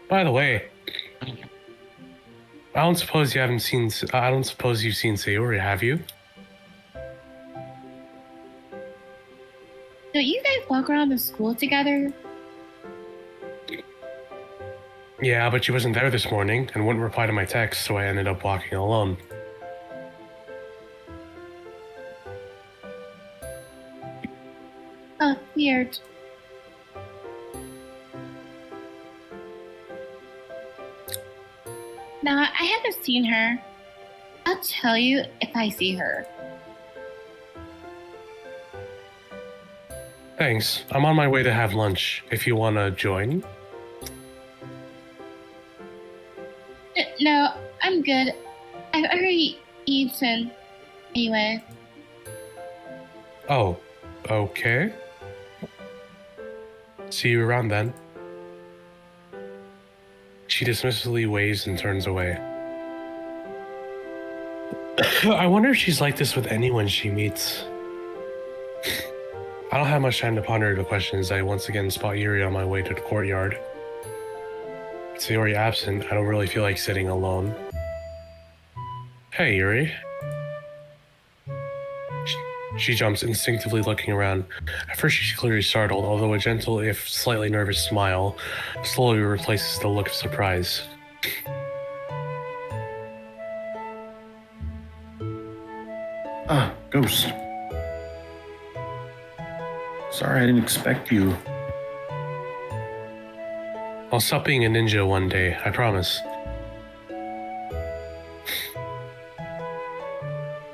S3: By the way, I don't suppose you've seen Sayori, have you?
S5: Don't you guys walk around the school together?
S3: Yeah, but she wasn't there this morning and wouldn't reply to my text, so I ended up walking alone.
S5: Oh, weird. Nah, I haven't seen her. I'll tell you if I see her.
S3: Thanks. I'm on my way to have lunch. If you want to join.
S5: No, I'm good. I've already eaten. Anyway.
S3: Oh, okay. See you around then. She dismissively waves and turns away. I wonder if she's like this with anyone she meets. I don't have much time to ponder the question as I once again spot Yuri on my way to the courtyard. With Sayori absent, I don't really feel like sitting alone. Hey, Yuri. She jumps, instinctively looking around. At first she's clearly startled, although a gentle, if slightly nervous smile slowly replaces the look of surprise.
S2: Ah, Ghost. Sorry, I didn't expect you.
S3: I'll stop being a ninja one day, I promise.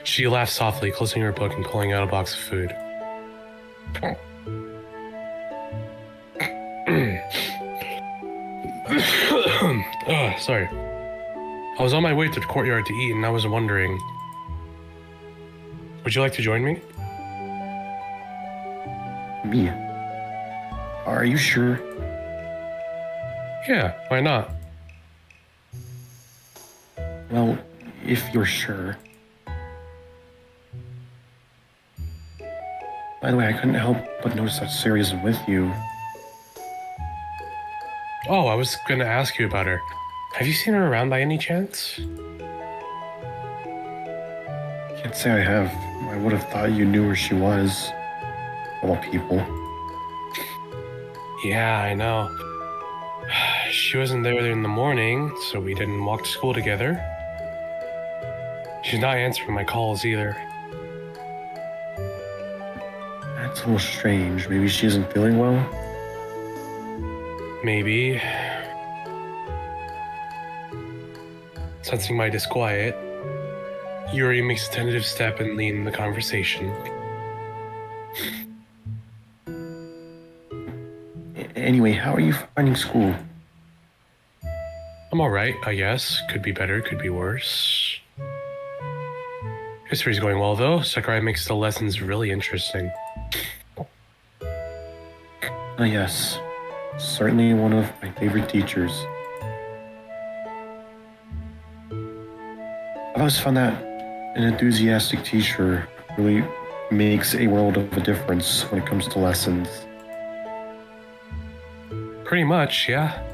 S3: She laughs softly, closing her book and pulling out a box of food. Sorry. I was on my way to the courtyard to eat and I was wondering, would you like to join me?
S2: Me? Are you sure?
S3: Yeah, why not?
S2: Well, if you're sure. By the way, I couldn't help but notice that Sayori isn't with you.
S3: Oh, I was gonna ask you about her. Have you seen her around by any chance?
S2: Can't say I have. I would have thought you knew where she was. Of all people.
S3: Yeah, I know. She wasn't there in the morning, so we didn't walk to school together. She's not answering my calls either.
S2: That's a little strange. Maybe she isn't feeling well?
S3: Maybe. Sensing my disquiet, Yuri makes a tentative step and lean in the conversation.
S2: Anyway, how are you finding school?
S3: I'm alright, I guess. Could be better, could be worse. History's going well though. Sakurai makes the lessons really interesting.
S2: Yes. Certainly one of my favorite teachers. I've always found that an enthusiastic teacher really makes a world of a difference when it comes to lessons.
S3: Pretty much, yeah.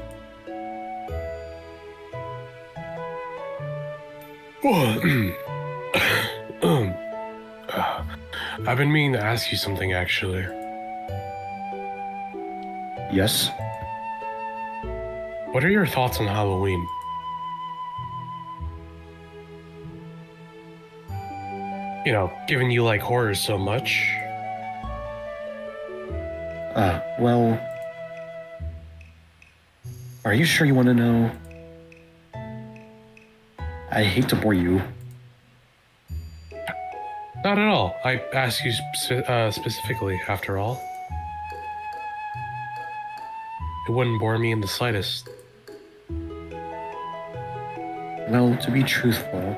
S3: I've been meaning to ask you something actually.
S2: Yes?
S3: What are your thoughts on Halloween? You know, given you like horror so much.
S2: Well... Are you sure you want to know? I hate to bore you.
S3: Not at all. I asked you specifically, after all. It wouldn't bore me in the slightest.
S2: Well, to be truthful,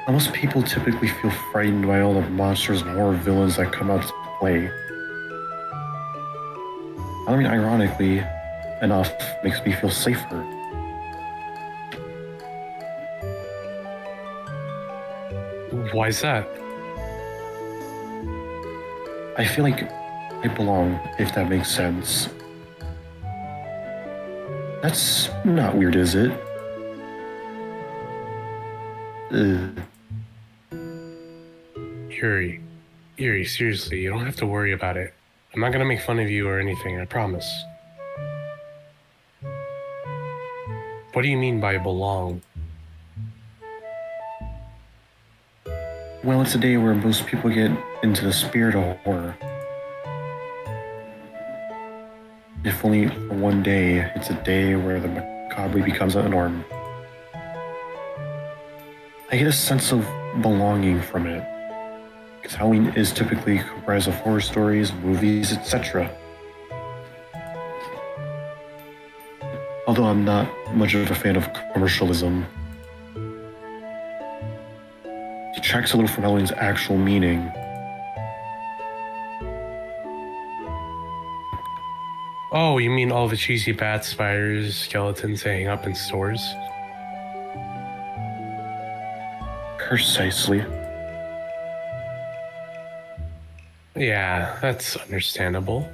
S2: most people typically feel frightened by all the monsters and horror villains that come out to play. I mean, ironically enough, makes me feel safer.
S3: Why's that?
S2: I feel like I belong, if that makes sense. That's not weird, is it?
S3: Yuri, seriously, you don't have to worry about it. I'm not gonna make fun of you or anything, I promise. What do you mean by belong?
S2: Well, it's a day where most people get into the spirit of horror. If only for one day, it's a day where the macabre becomes a norm. I get a sense of belonging from it, because Halloween is typically comprised of horror stories, movies, etc. Although I'm not much of a fan of commercialism, it detracts a little from Halloween's actual meaning.
S3: Oh, you mean all the cheesy bats, spiders, skeletons hanging up in stores?
S2: Precisely.
S3: Yeah, that's understandable.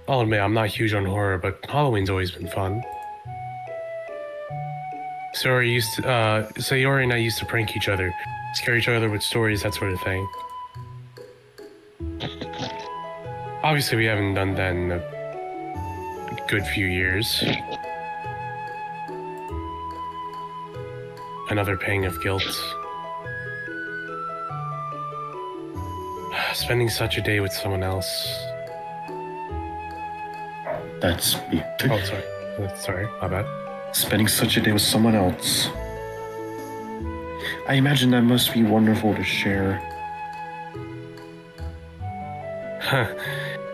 S3: I'll admit, I'm not huge on horror, but Halloween's always been fun. Sayori and I used to prank each other, scare each other with stories, that sort of thing. Obviously, we haven't done that in a good few years. Another pang of guilt. Spending such a day with someone else.
S2: That's me.
S3: Oh, sorry. Sorry, my bad.
S2: Spending such a day with someone else. I imagine that must be wonderful to share.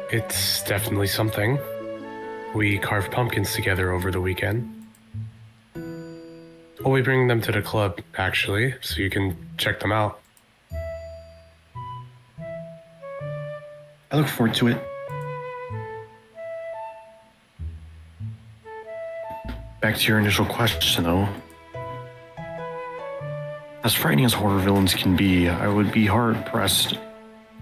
S3: It's definitely something. We carved pumpkins together over the weekend. We'll be bringing them to the club, actually, so you can check them out.
S2: I look forward to it. Back to your initial question, though. As frightening as horror villains can be, I would be hard-pressed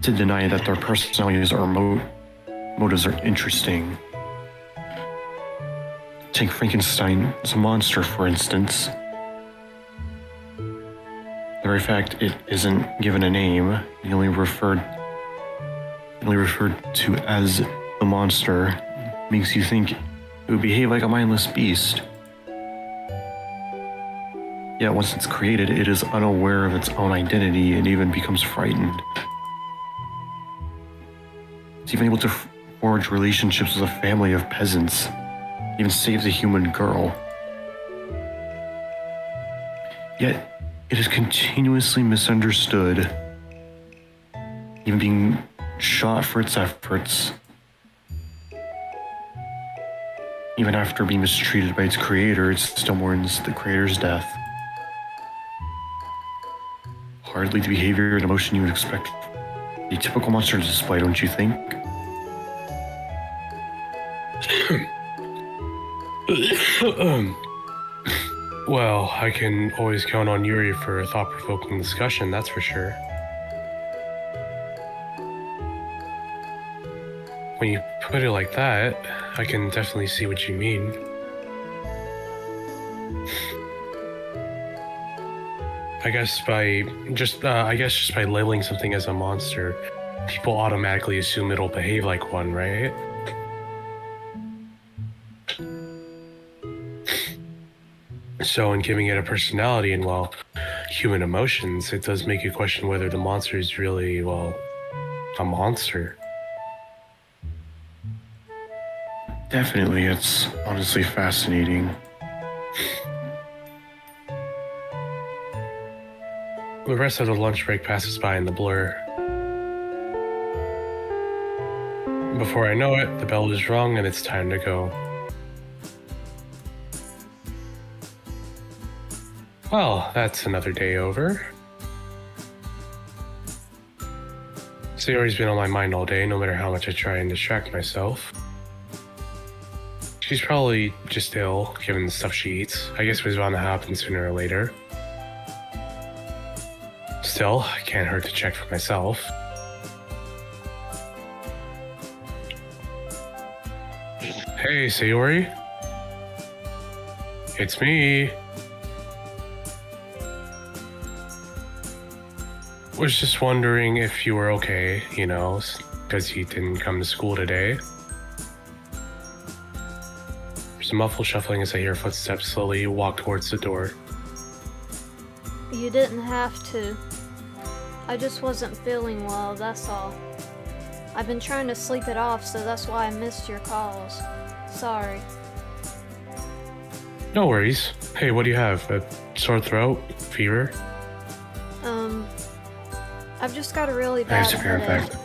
S2: to deny that their personalities or motives are interesting. Take Frankenstein's monster, for instance. The very fact it isn't given a name, only referred to as the monster, makes you think it would behave like a mindless beast. Yet once it's created, it is unaware of its own identity and even becomes frightened. It's even able to forge relationships with a family of peasants, even saves a human girl. Yet it is continuously misunderstood, even being shot for its efforts. Even after being mistreated by its creator, it still mourns the creator's death. Hardly the behavior and emotion you would expect a typical monster to display, don't you think?
S3: Well, I can always count on Yuri for a thought-provoking discussion, that's for sure. When you put it like that, I can definitely see what you mean. I guess just by labeling something as a monster, people automatically assume it'll behave like one, right? So in giving it a personality and, well, human emotions, it does make you question whether the monster is really, well, a monster.
S2: Definitely, it's honestly fascinating.
S3: The rest of the lunch break passes by in the blur. Before I know it, the bell is rung and it's time to go. Well, that's another day over. Sayori's been on my mind all day, no matter how much I try and distract myself. She's probably just ill, given the stuff she eats. I guess it was bound to happen sooner or later. Still, can't hurt to check for myself. Hey, Sayori. It's me. Was just wondering if you were okay, you know, because you didn't come to school today. There's a muffled shuffling as I hear footsteps slowly walk towards the door.
S1: You didn't have to. I just wasn't feeling well, that's all. I've been trying to sleep it off, so that's why I missed your calls. Sorry.
S3: No worries. Hey, what do you have? A sore throat? Fever?
S1: I've just got a really bad
S3: Nice to hear, in
S1: headache.
S3: fact.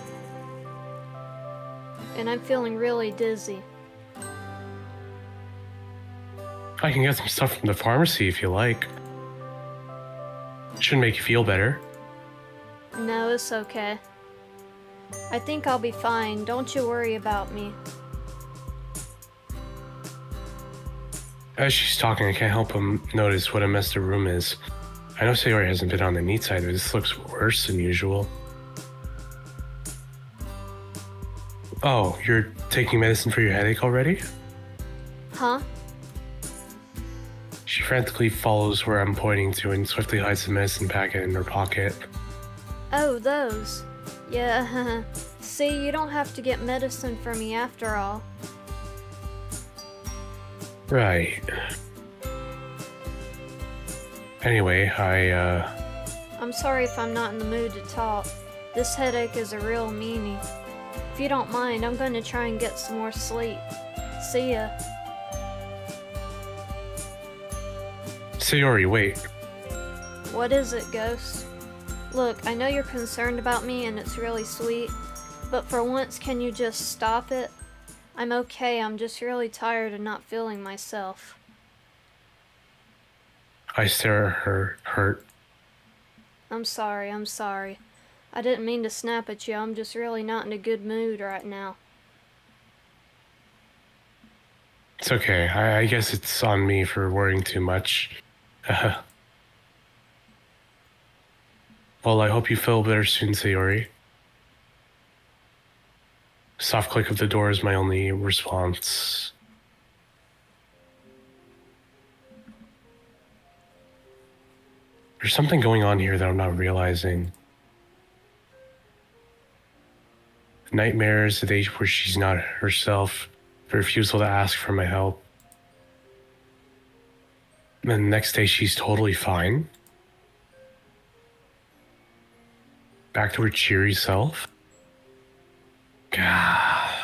S1: And I'm feeling really dizzy.
S3: I can get some stuff from the pharmacy if you like. Should make you feel better.
S1: No, it's okay. I think I'll be fine. Don't you worry about me.
S3: As she's talking, I can't help but notice what a mess the room is. I know Sayori hasn't been on the neat side, but this looks worse than usual. Oh, you're taking medicine for your headache already?
S1: Huh?
S3: She frantically follows where I'm pointing to and swiftly hides the medicine packet in her pocket.
S1: Oh, those. Yeah, see, you don't have to get medicine for me after all.
S3: Right. Anyway,
S1: I'm sorry if I'm not in the mood to talk. This headache is a real meanie. If you don't mind, I'm going to try and get some more sleep. See ya.
S3: Sayori, wait.
S1: What is it, Ghost? Look, I know you're concerned about me and it's really sweet, but for once, can you just stop it? I'm okay, I'm just really tired of not feeling myself.
S3: I stare at her, hurt.
S1: I'm sorry. I didn't mean to snap at you, I'm just really not in a good mood right now.
S3: It's okay. I guess it's on me for worrying too much. Well, I hope you feel better soon, Sayori. Soft click of the door is my only response. There's something going on here that I'm not realizing. Nightmares, the day where she's not herself, the refusal to ask for my help. And the next day she's totally fine. Back to her cheery self. God.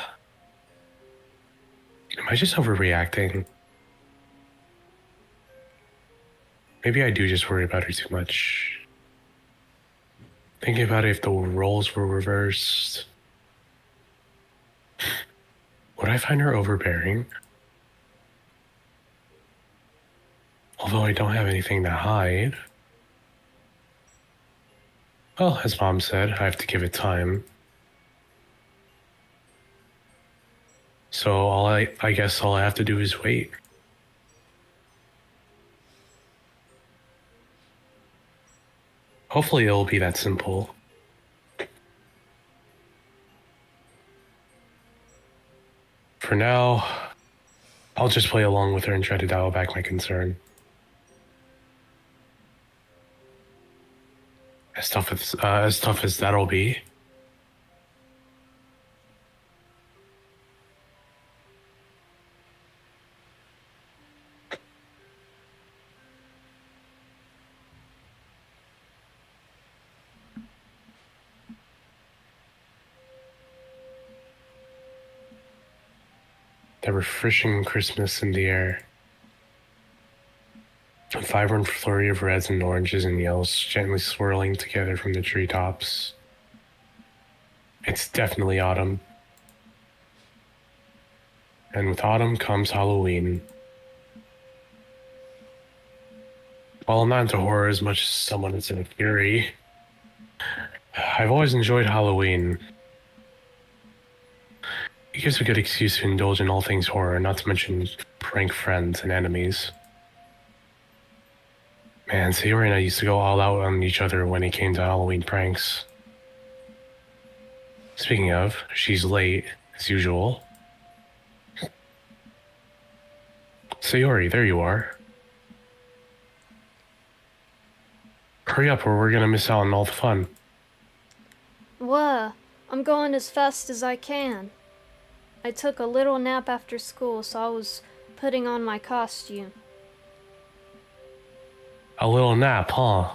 S3: Am I just overreacting? Maybe I do just worry about her too much. Thinking about it, if the roles were reversed, would I find her overbearing? Although I don't have anything to hide. Well, as Mom said, I have to give it time. So I guess all I have to do is wait. Hopefully it'll be that simple. For now, I'll just play along with her and try to dial back my concern. As tough as that'll be. The refreshing Christmas in the air. A vibrant flurry of reds and oranges and yellows gently swirling together from the treetops. It's definitely autumn. And with autumn comes Halloween. While I'm not into horror as much as someone is into fury, I've always enjoyed Halloween. It gives a good excuse to indulge in all things horror, not to mention prank friends and enemies. Man, Sayori and I used to go all out on each other when it came to Halloween pranks. Speaking of, she's late, as usual. Sayori, there you are. Hurry up or we're gonna miss out on all the fun.
S1: What? I'm going as fast as I can. I took a little nap after school, so I was putting on my costume.
S3: A little nap, huh?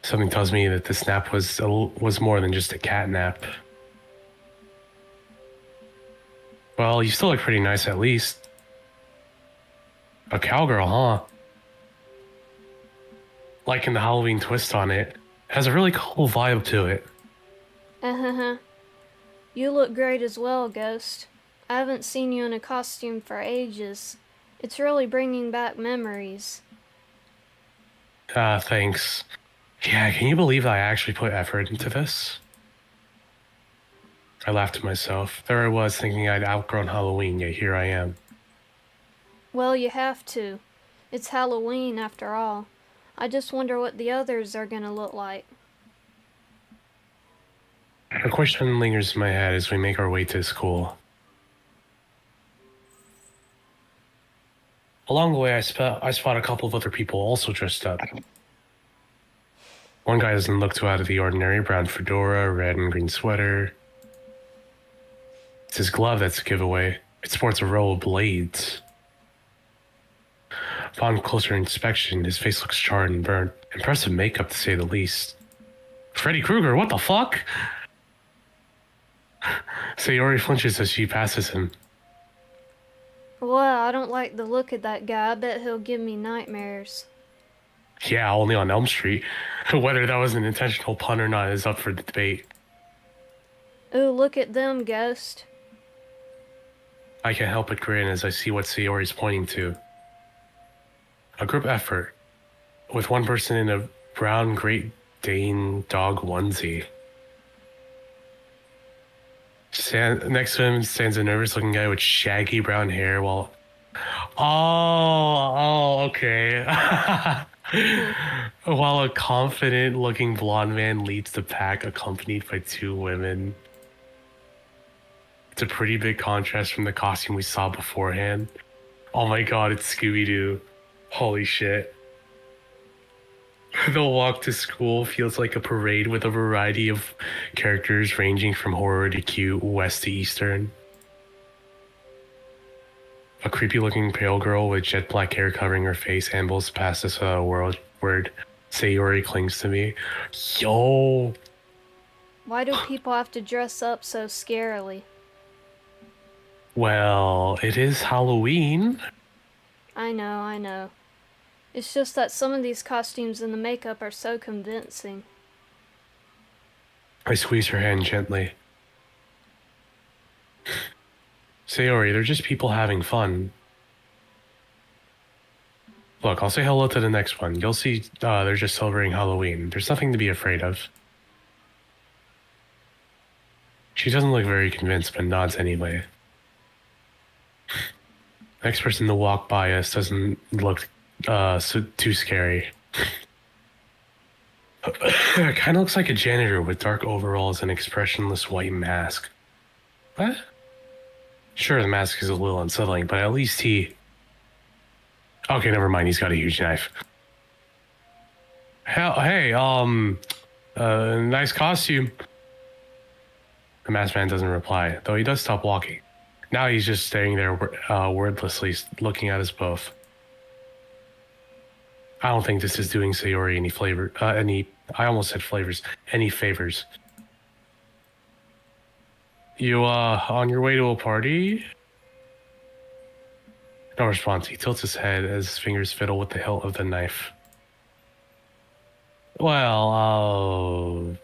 S3: Something tells me that this nap was more than just a cat nap. Well, you still look pretty nice at least. A cowgirl, huh? Liking the Halloween twist on it. Has a really cool vibe to it.
S1: You look great as well, Ghost. I haven't seen you in a costume for ages. It's really bringing back memories.
S3: Thanks. Yeah, can you believe I actually put effort into this? I laughed to myself. There I was thinking I'd outgrown Halloween, yet here I am.
S1: Well, you have to. It's Halloween after all. I just wonder what the others are gonna look like.
S3: A question lingers in my head as we make our way to school. Along the way, I spot a couple of other people also dressed up. One guy doesn't look too out of the ordinary. Brown fedora, red and green sweater. It's his glove that's a giveaway. It sports a row of blades. Upon closer inspection, his face looks charred and burnt. Impressive makeup, to say the least. Freddy Krueger, what the fuck? Sayori flinches as she passes him.
S1: Well, I don't like the look of that guy. I bet he'll give me nightmares.
S3: Yeah, only on Elm Street. Whether that was an intentional pun or not is up for debate.
S1: Ooh, look at them, Ghost.
S3: I can't help but grin as I see what Sayori's pointing to. A group effort, with one person in a brown Great Dane dog onesie. Next to him stands a nervous-looking guy with shaggy brown hair while... Oh, okay. While a confident-looking blonde man leads the pack accompanied by two women. It's a pretty big contrast from the costume we saw beforehand. Oh my god, it's Scooby-Doo. Holy shit. The walk to school feels like a parade with a variety of characters ranging from horror to cute, west to eastern. A creepy-looking pale girl with jet black hair covering her face ambles past us word Sayori clings to me. Yo!
S1: Why do people have to dress up so scarily?
S3: Well, it is Halloween.
S1: I know. It's just that some of these costumes and the makeup are so convincing.
S3: I squeeze her hand gently. Sayori, they're just people having fun. Look, I'll say hello to the next one. You'll see they're just celebrating Halloween. There's nothing to be afraid of. She doesn't look very convinced, but nods anyway. Next person to walk by us doesn't look too scary. Kind of looks like a janitor with dark overalls and expressionless white mask. What? Sure, the mask is a little unsettling, but at least he... Okay, never mind, he's got a huge knife. Hey, nice costume. The masked man doesn't reply, though he does stop walking. Now he's just staring there wordlessly, looking at us both. I don't think this is doing Sayori I almost said flavors, any favors. You, on your way to a party? No response. He tilts his head as his fingers fiddle with the hilt of the knife. Well,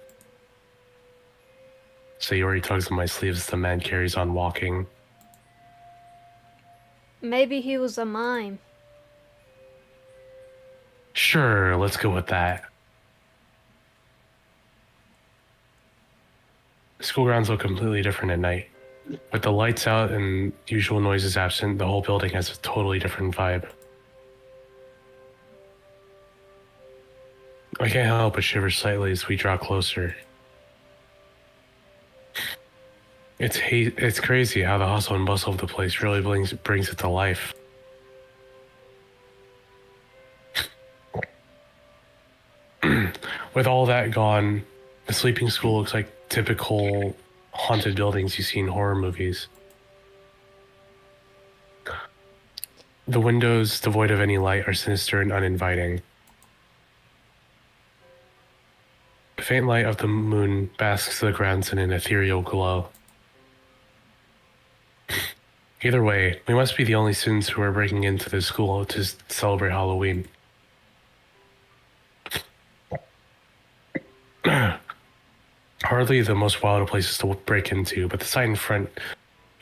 S3: Sayori tugs at my sleeve as the man carries on walking.
S1: Maybe he was a mime.
S3: Sure, let's go with that. School grounds look completely different at night. With the lights out and usual noises absent, the whole building has a totally different vibe. I can't help but shiver slightly as we draw closer. It's crazy how the hustle and bustle of the place really brings it to life. With all that gone, the sleeping school looks like typical haunted buildings you see in horror movies. The windows, devoid of any light, are sinister and uninviting. The faint light of the moon basks the grounds in an ethereal glow. Either way, we must be the only students who are breaking into the school to celebrate Halloween. Hardly the most wild of places to break into, but the sight in front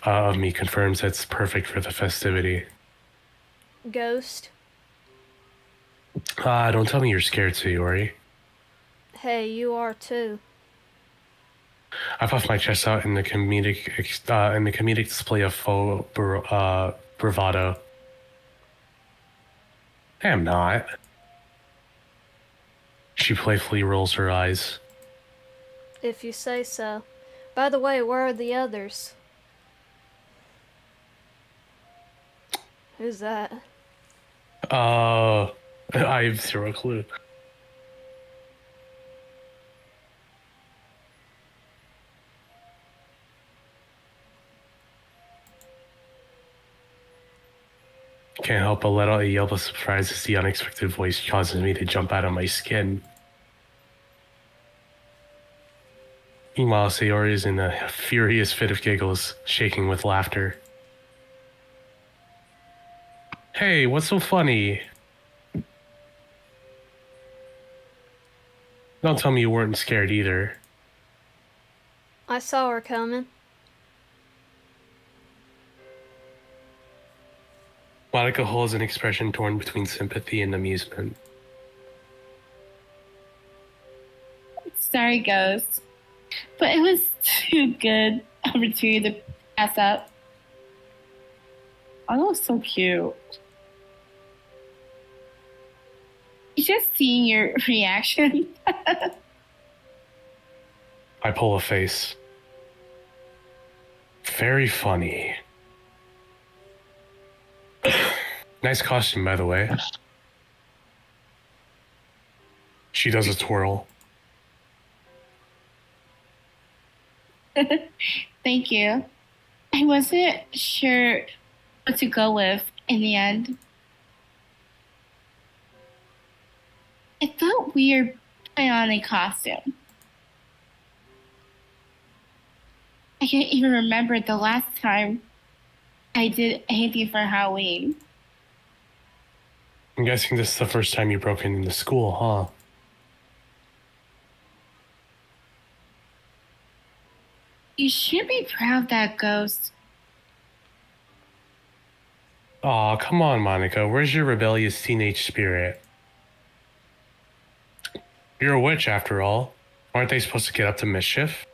S3: of me confirms that it's perfect for the festivity.
S1: Ghost?
S3: Don't tell me you're scared, Sayori.
S1: Hey, you are too.
S3: I puff my chest out in the comedic display of faux bravado. I am not. She playfully rolls her eyes.
S1: If you say so. By the way, where are the others? Who's that?
S3: I have zero clue. Can't help but let out a yelp of surprise as the unexpected voice causes me to jump out of my skin. Meanwhile, Sayori is in a furious fit of giggles, shaking with laughter. Hey, what's so funny? Don't tell me you weren't scared either.
S1: I saw her coming.
S3: Monica holds an expression torn between sympathy and amusement.
S5: Sorry, Ghost. But it was too good opportunity to pass up. Oh, that was so cute. Just seeing your reaction.
S3: I pull a face. Very funny. Nice costume, by the way. She does a twirl.
S5: Thank you. I wasn't sure what to go with in the end. It felt weird putting on a costume. I can't even remember the last time I did anything for Halloween.
S3: I'm guessing this is the first time you broke into school, huh?
S5: You should be proud of that, Ghost.
S3: Aw, come on, Monica. Where's your rebellious teenage spirit? You're a witch, after all. Aren't they supposed to get up to mischief?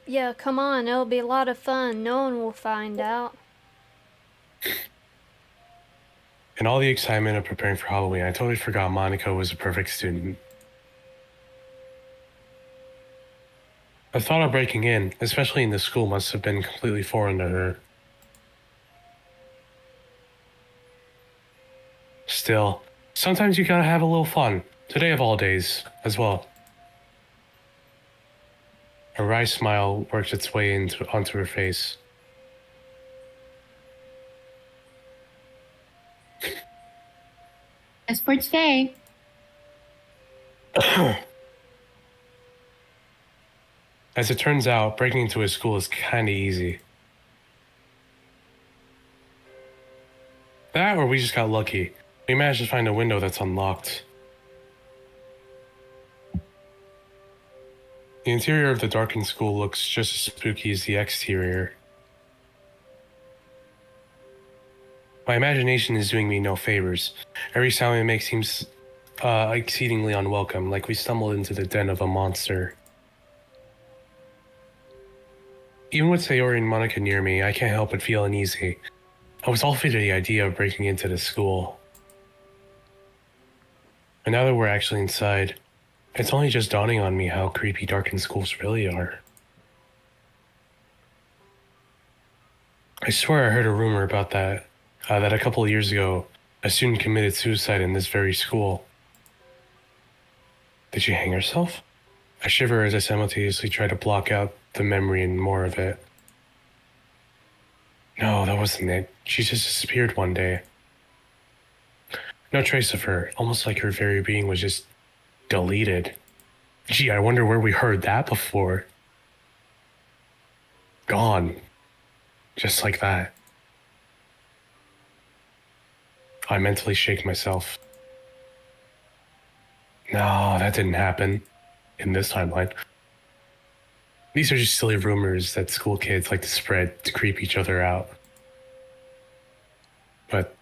S1: Yeah, come on, it'll be a lot of fun. No one will find out.
S3: In all the excitement of preparing for Halloween, I totally forgot Monica was a perfect student. The thought of breaking in, especially in the school, must have been completely foreign to her. Still, sometimes you gotta have a little fun. Today of all days, as well. A wry smile worked its way onto her face.
S5: As for today,
S3: As it turns out, breaking into a school is kinda easy. That or we just got lucky. We managed to find a window that's unlocked. The interior of the darkened school looks just as spooky as the exterior. My imagination is doing me no favors. Every sound we make seems exceedingly unwelcome, like we stumbled into the den of a monster. Even with Sayori and Monica near me, I can't help but feel uneasy. I was all for the idea of breaking into the school. And now that we're actually inside, it's only just dawning on me how creepy darkened schools really are. I swear I heard a rumor about that a couple of years ago, a student committed suicide in this very school. Did she hang herself? I shiver as I simultaneously try to block out the memory and more of it. No, that wasn't it. She just disappeared one day. No trace of her, almost like her very being was just deleted. Gee, I wonder where we heard that before. Gone. Just like that. I mentally shake myself. No, that didn't happen. In this timeline. These are just silly rumors that school kids like to spread to creep each other out. But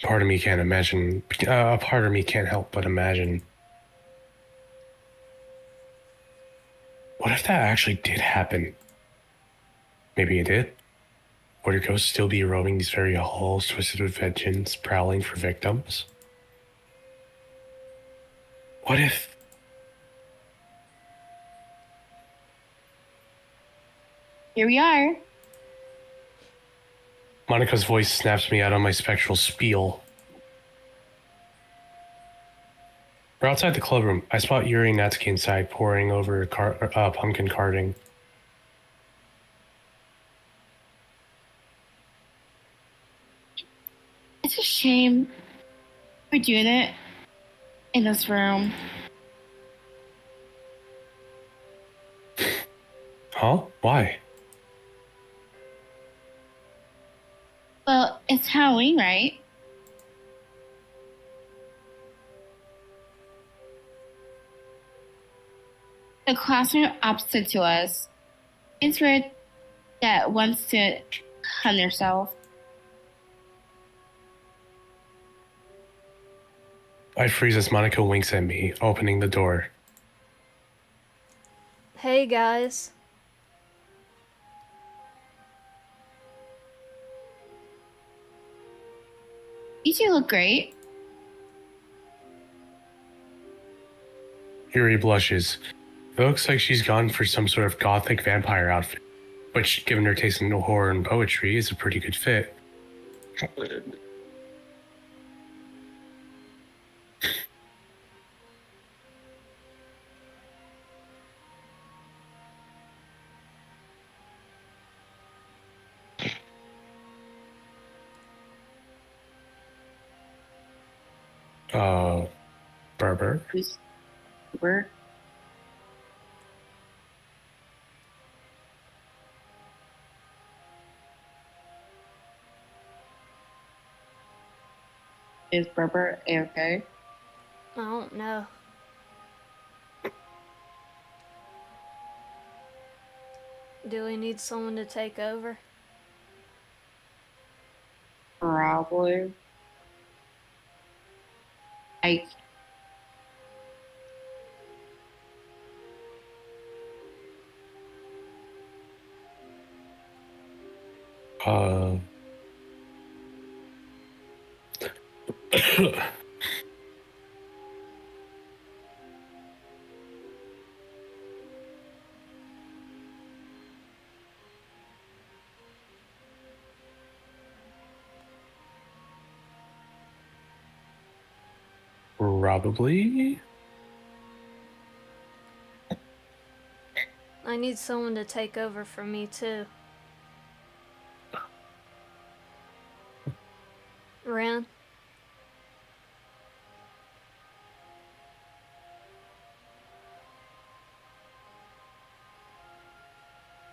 S3: part of me can't imagine, a part of me can't help but imagine. What if that actually did happen? Maybe it did. Would a ghost still be roaming these very halls twisted with vengeance, prowling for victims? What if...
S5: Here we are.
S3: Monica's voice snaps me out on my spectral spiel. We're outside the club room. I spot Yuri and Natsuki inside, poring over pumpkin carving.
S5: It's a shame we're doing it in this room.
S3: Huh? Why?
S5: Well, it's Halloween, right? The classroom opposite to us is where that wants to hang herself.
S3: I freeze as Monica winks at me, opening the door.
S1: Hey guys.
S5: You two look great.
S3: Yuri blushes. It looks like she's gone for some sort of gothic vampire outfit, which, given her taste in horror and poetry, is a pretty good fit. Barber?
S5: Who's Uber? Is Berber okay?
S1: I don't know. Do we need someone to take over?
S5: Probably.
S3: Probably?
S1: I need someone to take over for me too. Ren?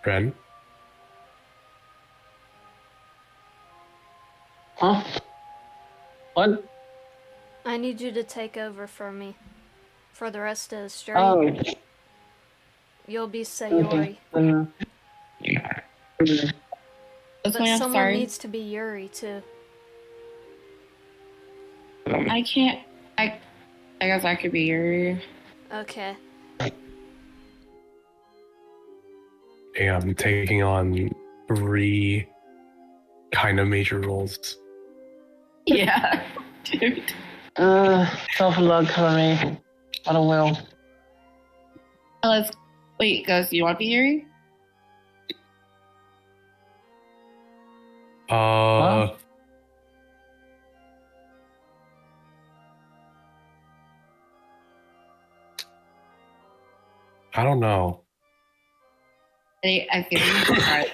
S3: Ren?
S7: Huh? What?
S1: I need you to take over for me. For the rest of the stream.
S7: Oh.
S1: You'll be Sayori. But someone needs to be Yuri too.
S5: I can't. I guess I could be your.
S1: Okay.
S3: Hey, I'm taking on 3 kind of major roles.
S5: Yeah, dude.
S7: Tough luck for me. But I will.
S5: Wait, Ghost, do you want the Yuri?
S7: Huh?
S3: I don't know.
S5: I feel like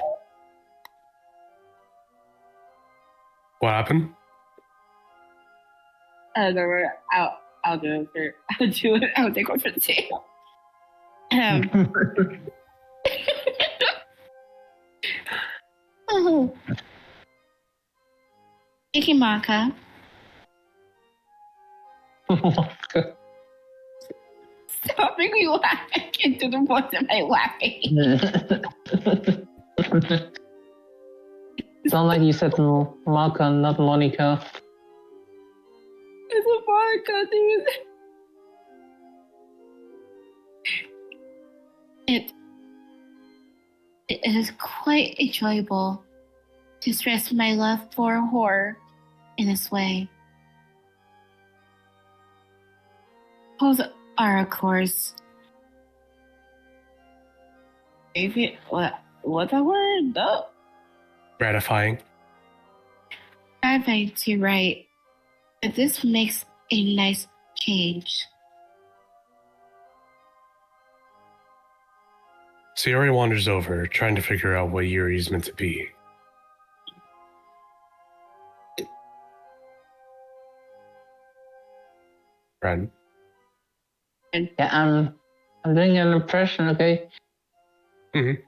S3: What happened?
S5: I'll do it for. I'll take one for the team. Oh. Ikimaka. Stop making me laugh. I can't do the voice of my laughing.
S7: Sound like you said Marka, not Monica.
S5: It's a Marka, dude. It is quite enjoyable to express my love for horror in this way. Those are, of course, maybe what's that word? No.
S3: Gratifying.
S5: Gratifying to write, but this makes a nice change.
S3: Sayori wanders over, trying to figure out what Yuri is meant to be. Friend?
S7: Yeah, I'm doing an impression, okay?
S3: Mm-hmm.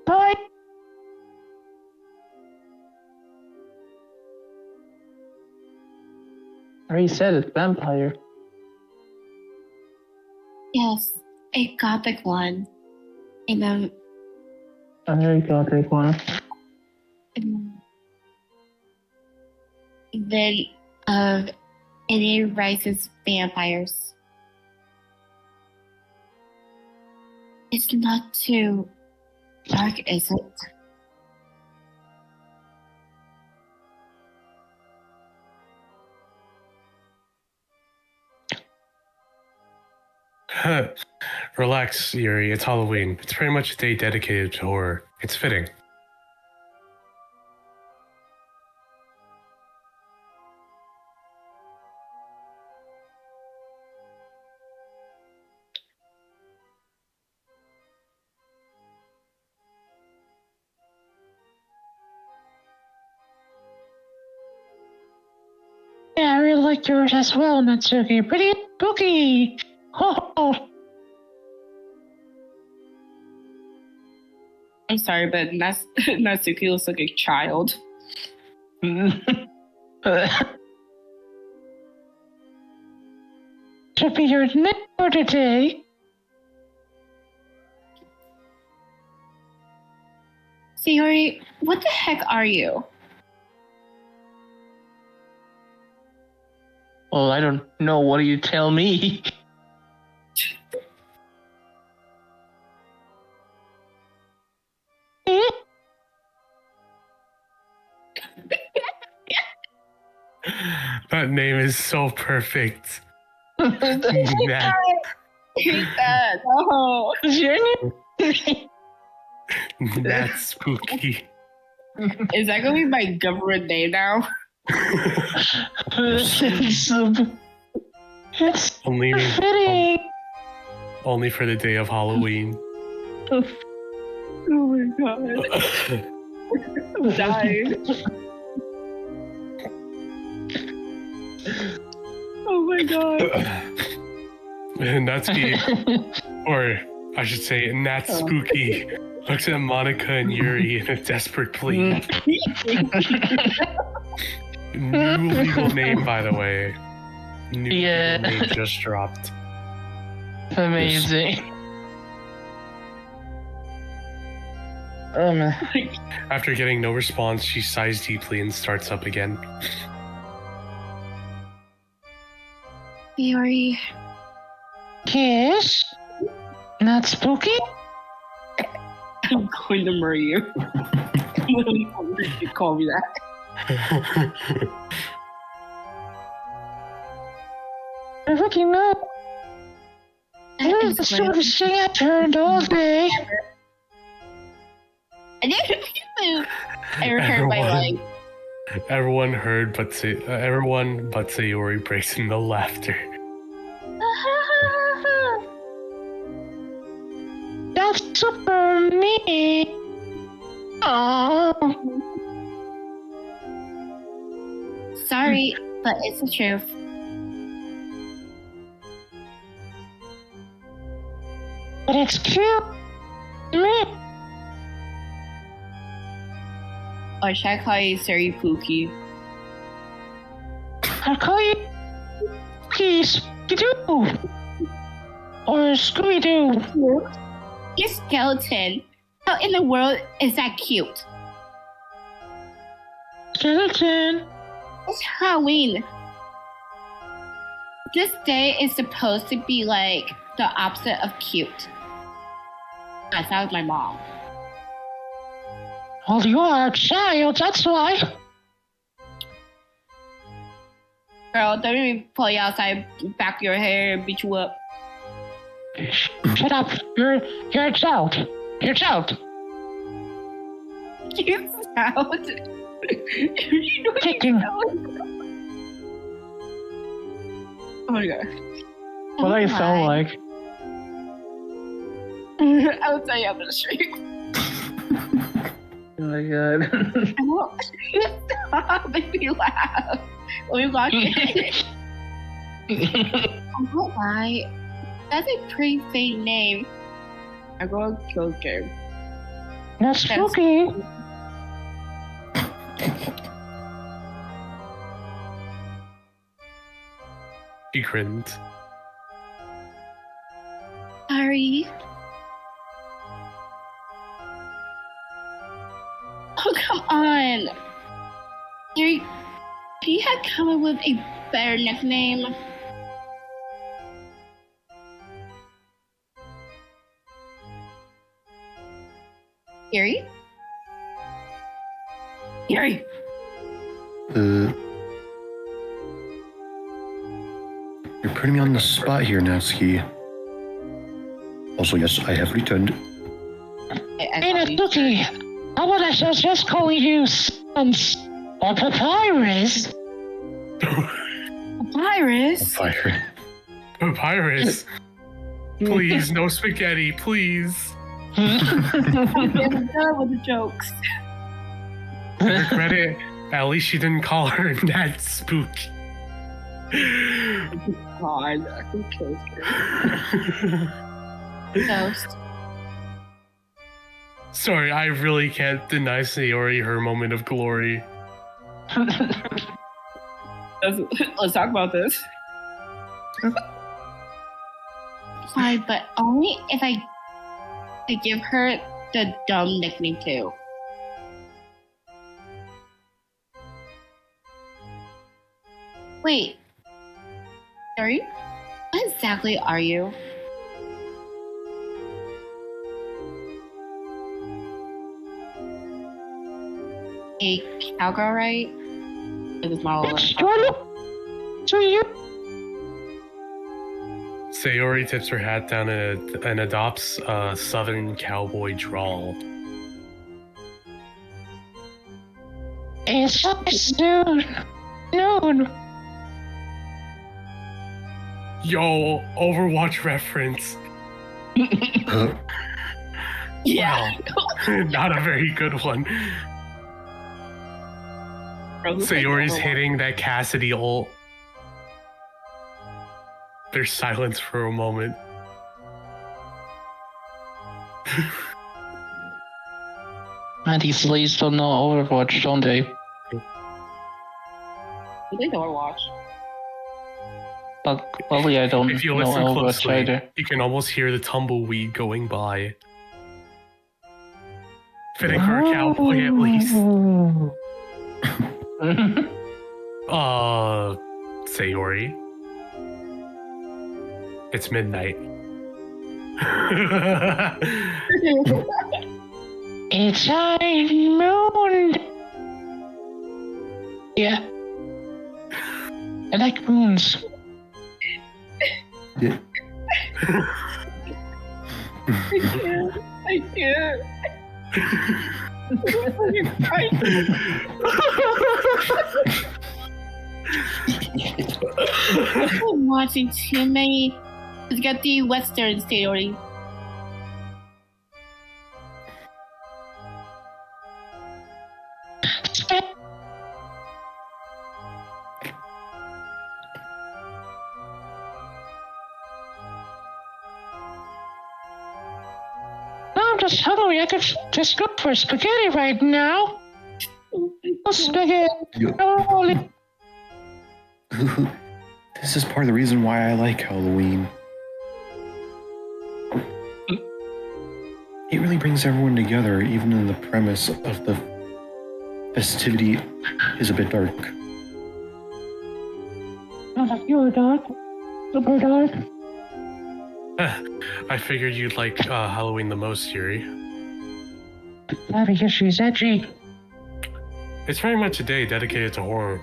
S7: Bye! I already said it, vampire.
S5: Yes, a gothic one. And
S7: I already got that one.
S5: then of any rises vampires. It's not too dark, is it?
S3: Relax, Yuri. It's Halloween. It's pretty much a day dedicated to horror. It's fitting.
S4: Yeah, I really like yours as well, Natsuki. Pretty spooky. Oh.
S5: I'm sorry, but Natsuki looks like a child.
S4: Should be your next for today.
S5: Sayori, what the heck are you?
S7: Well, I don't know. What do you tell me?
S3: That name is so perfect. Nat.
S5: Hate that. Oh.
S7: What's your name?
S3: That's spooky.
S5: Is that gonna be my government name now?
S4: It's
S3: Only
S4: fitting.
S3: only for the day of Halloween.
S5: Oh my god. I'm dying. Oh my god.
S3: Natsuki, or I should say Nat Spooky, looks at Monica and Yuri in a desperate plea. New legal name, by the way. New legal name just dropped.
S7: Amazing.
S3: After getting no response, she sighs deeply and starts up again.
S5: Sayori.
S4: Yes? Not spooky?
S5: I'm going to murder you.
S9: You call me that.
S4: I fucking know. This is the sort of thing I turned all day.
S5: I heard my leg.
S3: Everyone but Sayori breaks into laughter.
S4: That's super me. Oh.
S5: Sorry, but it's the truth.
S4: But it's cute. Me.
S5: Or should I call you Siri Pookie?
S4: I'll call you Scooby-Doo. Or Scooby-Doo.
S5: Your skeleton. How in the world is that cute?
S4: Skeleton.
S5: It's Halloween. This day is supposed to be like the opposite of cute. I sound like my mom.
S4: Well, you are a child, that's why.
S5: Girl, don't even pull you outside, back your hair, and beat you up.
S4: Shut up. You're a child. You're a child.
S5: You sound. You know
S4: Kicking.
S5: Oh my god.
S4: What do I sound like?
S5: I'll tell you after the stream.
S4: Oh my god.
S5: Stop, make me laugh. Let me block it. I won't lie. That's a pretty fake name. I'm going to kill the game.
S4: That's spooky.
S3: He grinned.
S5: Sorry. Oh, come on. You had come up with a better nickname. Yuri? Yuri!
S2: You're putting me on the spot here, Natsuki. Also, yes, I have returned.
S4: Hey, Natsuki, how about I just calling you Sans or Papyrus?
S5: Papyrus?
S2: Fire.
S3: Papyrus. Please, no spaghetti, please.
S5: I'm done with the jokes.
S3: I regret it. At least she didn't call her Nat Spook.
S9: God, who kills
S5: Ghost.
S3: Sorry, I really can't deny Sayori her moment of glory.
S9: Let's talk about this.
S5: Fine, but only if I give her the dumb nickname too. Wait. Sorry? What exactly are you? A cowgirl, right? This model.
S4: To you.
S3: Sayori tips her hat down and adopts a southern cowboy drawl.
S4: It's noon.
S3: Yo, Overwatch reference.
S5: Yeah.
S3: Wow. Not a very good one. Sayori's hitting that Cassidy ult. There's silence for a moment.
S7: Man, these ladies don't know Overwatch, don't they?
S9: They don't watch.
S7: But probably I don't
S3: If you
S7: know
S3: listen
S7: Overwatch
S3: closely,
S7: either.
S3: you can almost hear the tumbleweed going by. Fitting for a cowboy, at least. Sayori. It's midnight.
S7: It's a moon. Yeah. I like moons.
S2: Yeah.
S5: I can't. I'm watching too many. Let's get the Western Sayori.
S7: I'm just hungry. I could just go for spaghetti right now. Spaghetti.
S2: This is part of the reason why I like Halloween. It really brings everyone together, even in the premise of the festivity is a bit dark.
S7: You're dark. Super dark.
S3: I figured you'd like Halloween the most, Yuri.
S7: Not because she's edgy.
S3: It's very much a day dedicated to horror.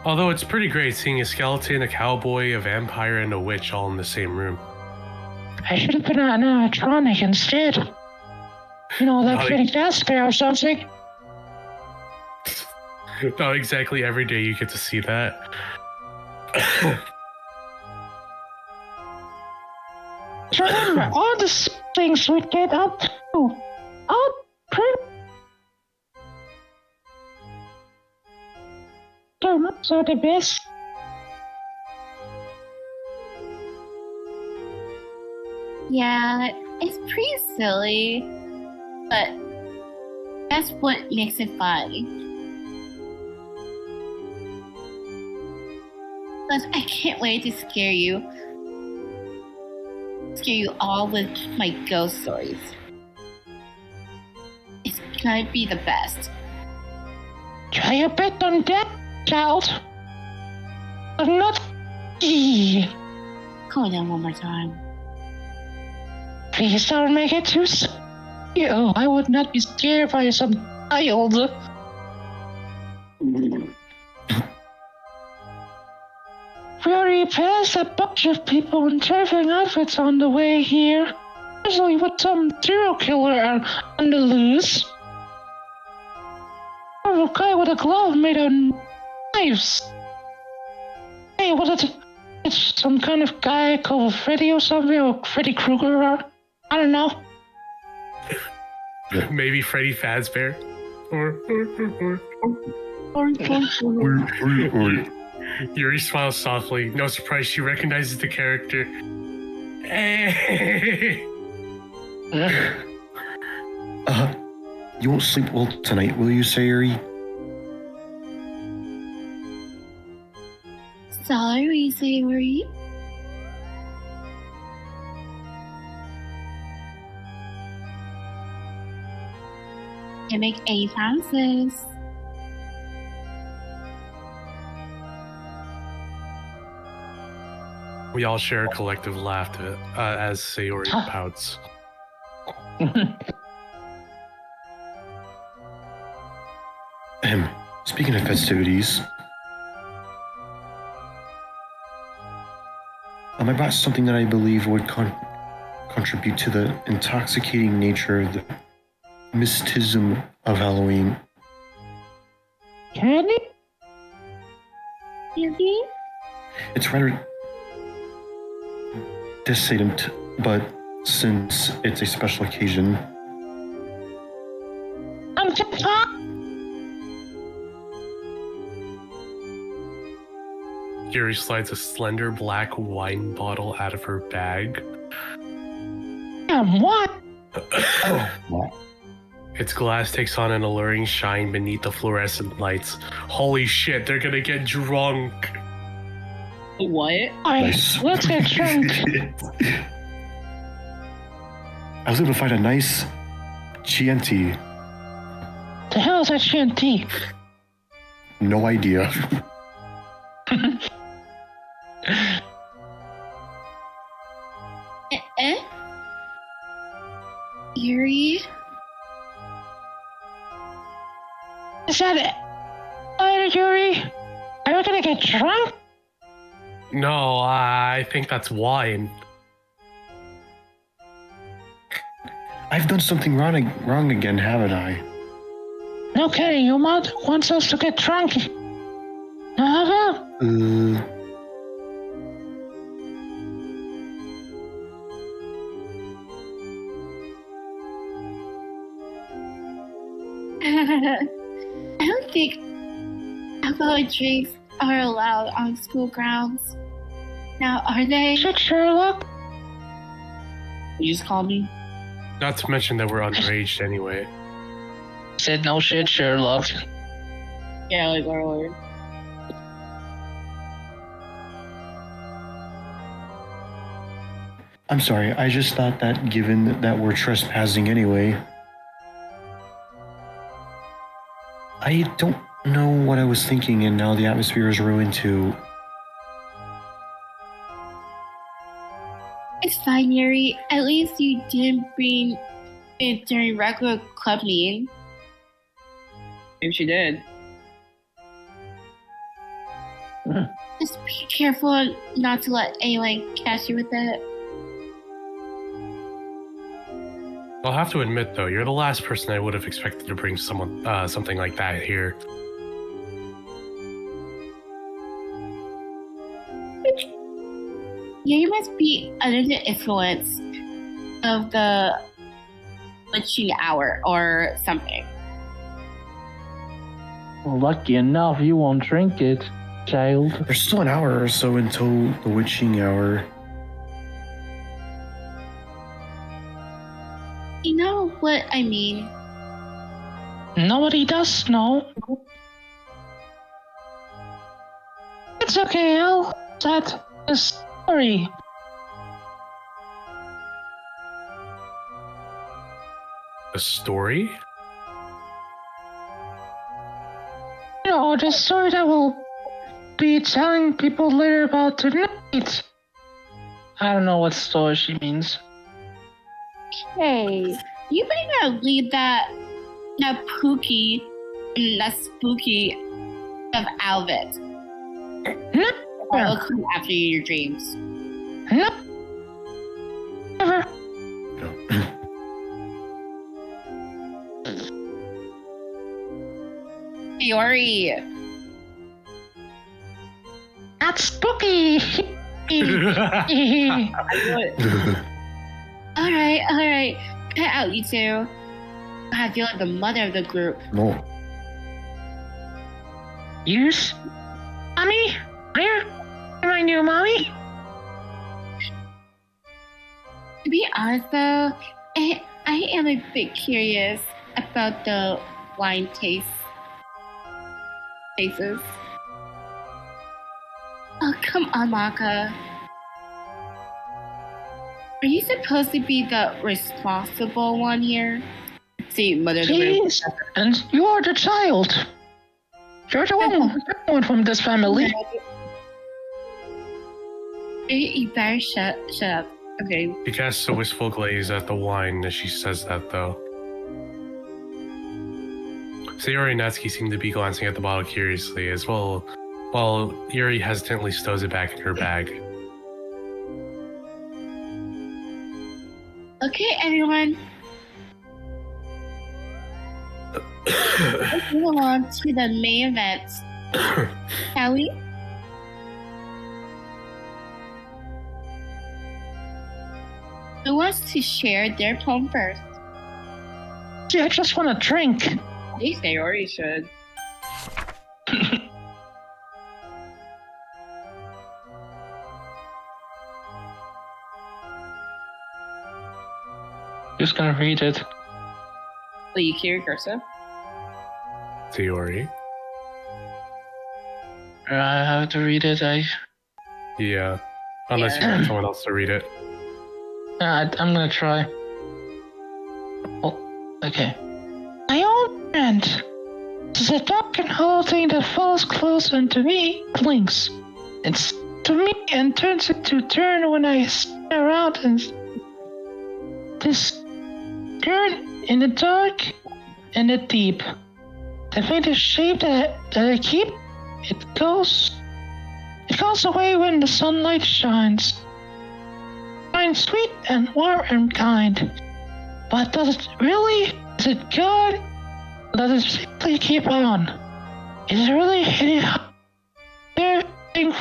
S3: Although it's pretty great seeing a skeleton, a cowboy, a vampire, and a witch all in the same room.
S7: I should have been an animatronic instead. You know, like Freddy Fazbear or something.
S3: Not exactly every day you get to see that.
S7: Remember, all the things we get up to. All pretty. They're not so the best.
S5: Yeah, it's pretty silly, but that's what makes it fun. Plus, I can't wait to scare you all with my ghost stories. It's gonna be the best.
S7: Try a bet on that, child. I'm not.
S5: Call down one more time.
S7: Please don't make it too scary. Oh, I would not be scared by some child. We already passed a bunch of people in terrifying outfits on the way here. Especially with some serial killer on the loose. Or a guy with a glove made of knives. Hey, what is it? It's some kind of guy called Freddy or something, or Freddy Krueger, or I don't know.
S3: Maybe Freddy Fazbear. Yuri smiles softly. No surprise, she recognizes the character.
S2: You won't sleep well tonight, will you, Sayori?
S5: Sorry, Sayori. I make 8 houses.
S3: We all share a collective laugh as Sayori pouts.
S2: Speaking of festivities, I brought something that I believe would contribute to the intoxicating nature of the mysticism of Halloween.
S7: Candy?
S5: Candy?
S2: It's rather decadent, but since it's a special occasion,
S7: I'm TikTok.
S3: Yuri slides a slender black wine bottle out of her bag.
S7: What?
S2: What?
S3: Its glass takes on an alluring shine beneath the fluorescent lights. Holy shit, they're gonna get drunk.
S9: What?
S2: Nice.
S7: Let's get drunk.
S2: I was able to find a nice Chianti.
S7: The hell is that Chianti?
S2: No idea.
S5: Yuri?
S7: Is that it? Yuri? Are we gonna get drunk?
S3: No, I think that's wine.
S2: I've done something wrong again, haven't I?
S7: No kidding, your mother wants us to get drunk.
S5: I don't think alcoholic drinks are allowed on school grounds. Now, are they?
S7: Shit, Sherlock.
S9: You just called me?
S3: Not to mention that we're underage anyway.
S7: Said no shit, Sherlock.
S9: Yeah, like earlier.
S2: I'm sorry, I just thought that given that we're trespassing anyway. I don't know what I was thinking, and now the atmosphere is ruined too.
S5: It's fine, Yuri. At least you didn't bring it during regular club meeting.
S9: Maybe she did.
S5: Just be careful not to let anyone catch you with it.
S3: I'll have to admit, though, you're the last person I would have expected to bring something like that here.
S5: Yeah, you must be under the influence of the witching hour or something.
S4: Well, lucky enough, you won't drink it, child.
S2: There's still an hour or so until the witching hour.
S5: You know what I mean?
S7: Nobody does know. It's okay, Al. That is story.
S3: A story?
S7: You know, the story that we'll be telling people later about tonight. I don't know what story she means.
S5: Hey, you better not leave that spooky stuff out of it.
S7: Nope.
S5: Or it'll come after you in your dreams.
S7: Nope. Never.
S5: Sayori.
S7: That's spooky.
S5: Alright. Cut out, you two. I feel like the mother of the group.
S2: No.
S7: Yours? Mommy? Where? My new mommy?
S5: To be honest though, I am a bit curious about the wine tastes. Oh, come on, Maka. Are you supposed to be the responsible one here? See, mother of the group.
S7: Jeez, and you're the child. You're the one from this family.
S5: You better shut up. Okay.
S3: She casts a wistful gaze at the wine as she says that, though. Sayori and Natsuki seem to be glancing at the bottle curiously as well, while Yuri hesitantly stows it back in her bag.
S5: Okay, everyone. Let's move on to the main event. Shall we? Who wants to share their poem first?
S7: Gee, I just want to drink.
S9: At least they already should.
S4: Just gonna read it.
S9: Will you carry cursive?
S3: Sayori?
S4: I have to read it.
S3: Yeah. Unless you want someone else to read it.
S4: I'm gonna try. Oh, okay.
S7: My old friend. This is a dark and hollow thing that falls close unto me, blinks. It's to me and turns into turn when I spin around and this turn in the dark and the deep. The faintest shape that I keep, it goes away when the sunlight shines. Shines sweet and warm and kind. But does it really? Is it good? Or does it simply keep on? Is it really hitting there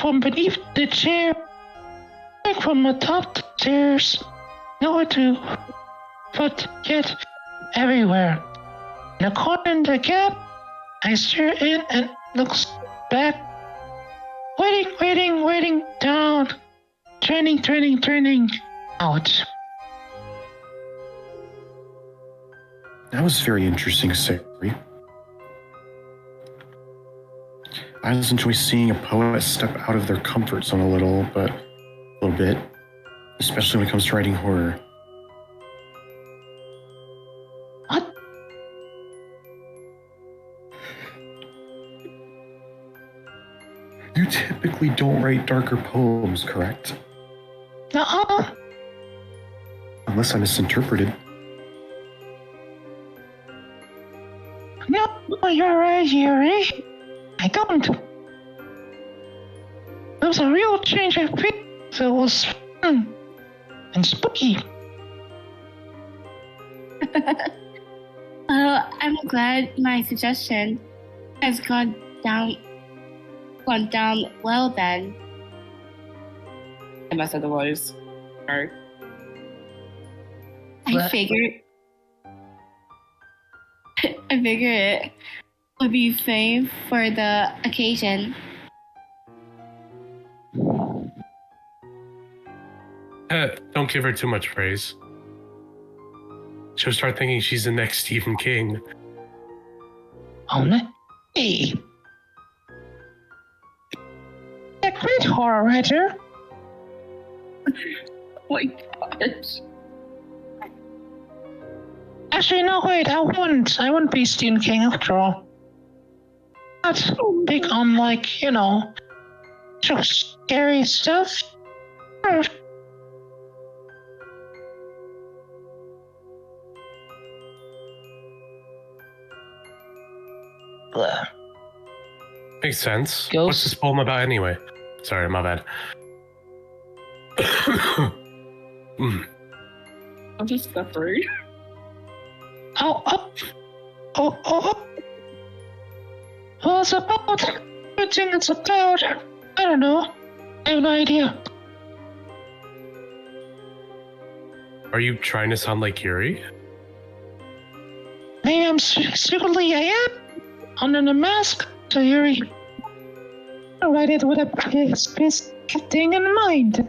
S7: from beneath the chair? From atop the stairs? Nowhere to but yet everywhere. In the corner in the gap, I stare in and looks back. Waiting down. Turning out.
S2: That was very interesting, Sayori. I always enjoy seeing a poet step out of their comfort zone a little bit, especially when it comes to writing horror.
S7: What?
S2: You typically don't write darker poems, correct?
S7: Nuh-uh.
S2: Unless I misinterpreted.
S7: No, you're right, Yuri. I don't. It was a real change of pace. It was fun and spooky.
S5: I'm glad my suggestion has gone down well then.
S9: I messed up the voice. Sorry.
S5: I figured it would be fame for the occasion.
S3: Don't give her too much praise. She'll start thinking she's the next Stephen King.
S7: Oh, no. Hey. A great horror writer.
S9: Oh my gosh.
S7: Actually, no, wait, I wouldn't be Stephen King after all. Not big on, just scary stuff. Blah.
S3: Makes sense.
S7: Ghost.
S3: What's this poem about anyway? Sorry, my bad.
S9: I'm just suffering.
S7: Oh. What's about? I think it's about. I don't know. I have no idea.
S3: Are you trying to sound like Yuri?
S7: Maybe secretly I am. Under the mask, so Yuri. I write it with a specific thing in mind.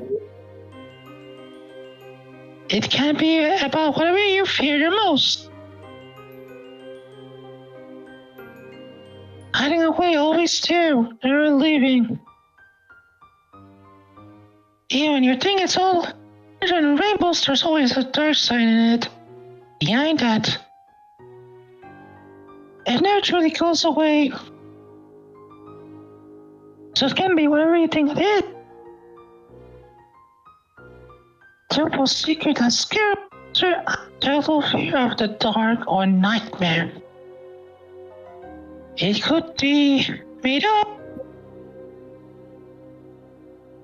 S7: It can be about whatever you fear the most. Hiding away always too, never leaving. Even when you think it's all and rainbows, there's always a dark side in it. Behind that, it never truly goes away. So it can be whatever you think it is. Terrible secret that scares you, terrible fear of the dark or nightmare. It could be made up,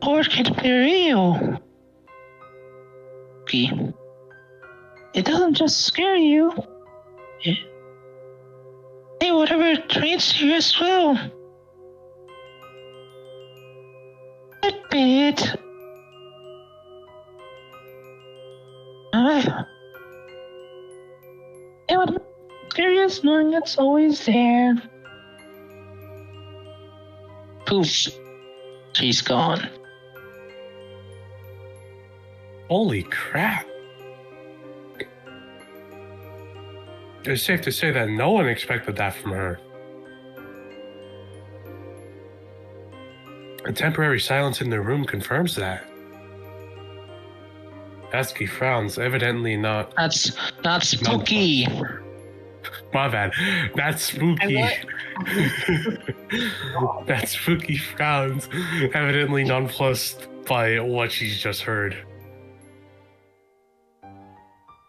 S7: or it could be real. Okay. It doesn't just scare you. Hey, whatever it treats you as well. A bit. And what scariest knowing it's always there. Poof. She's gone.
S3: Holy crap. It's safe to say that no one expected that from her. A temporary silence in the room confirms that. Asky frowns, evidently not.
S7: That's spooky.
S3: My bad. That's spooky.
S5: I
S3: That spooky frowns, evidently nonplussed by what she's just heard.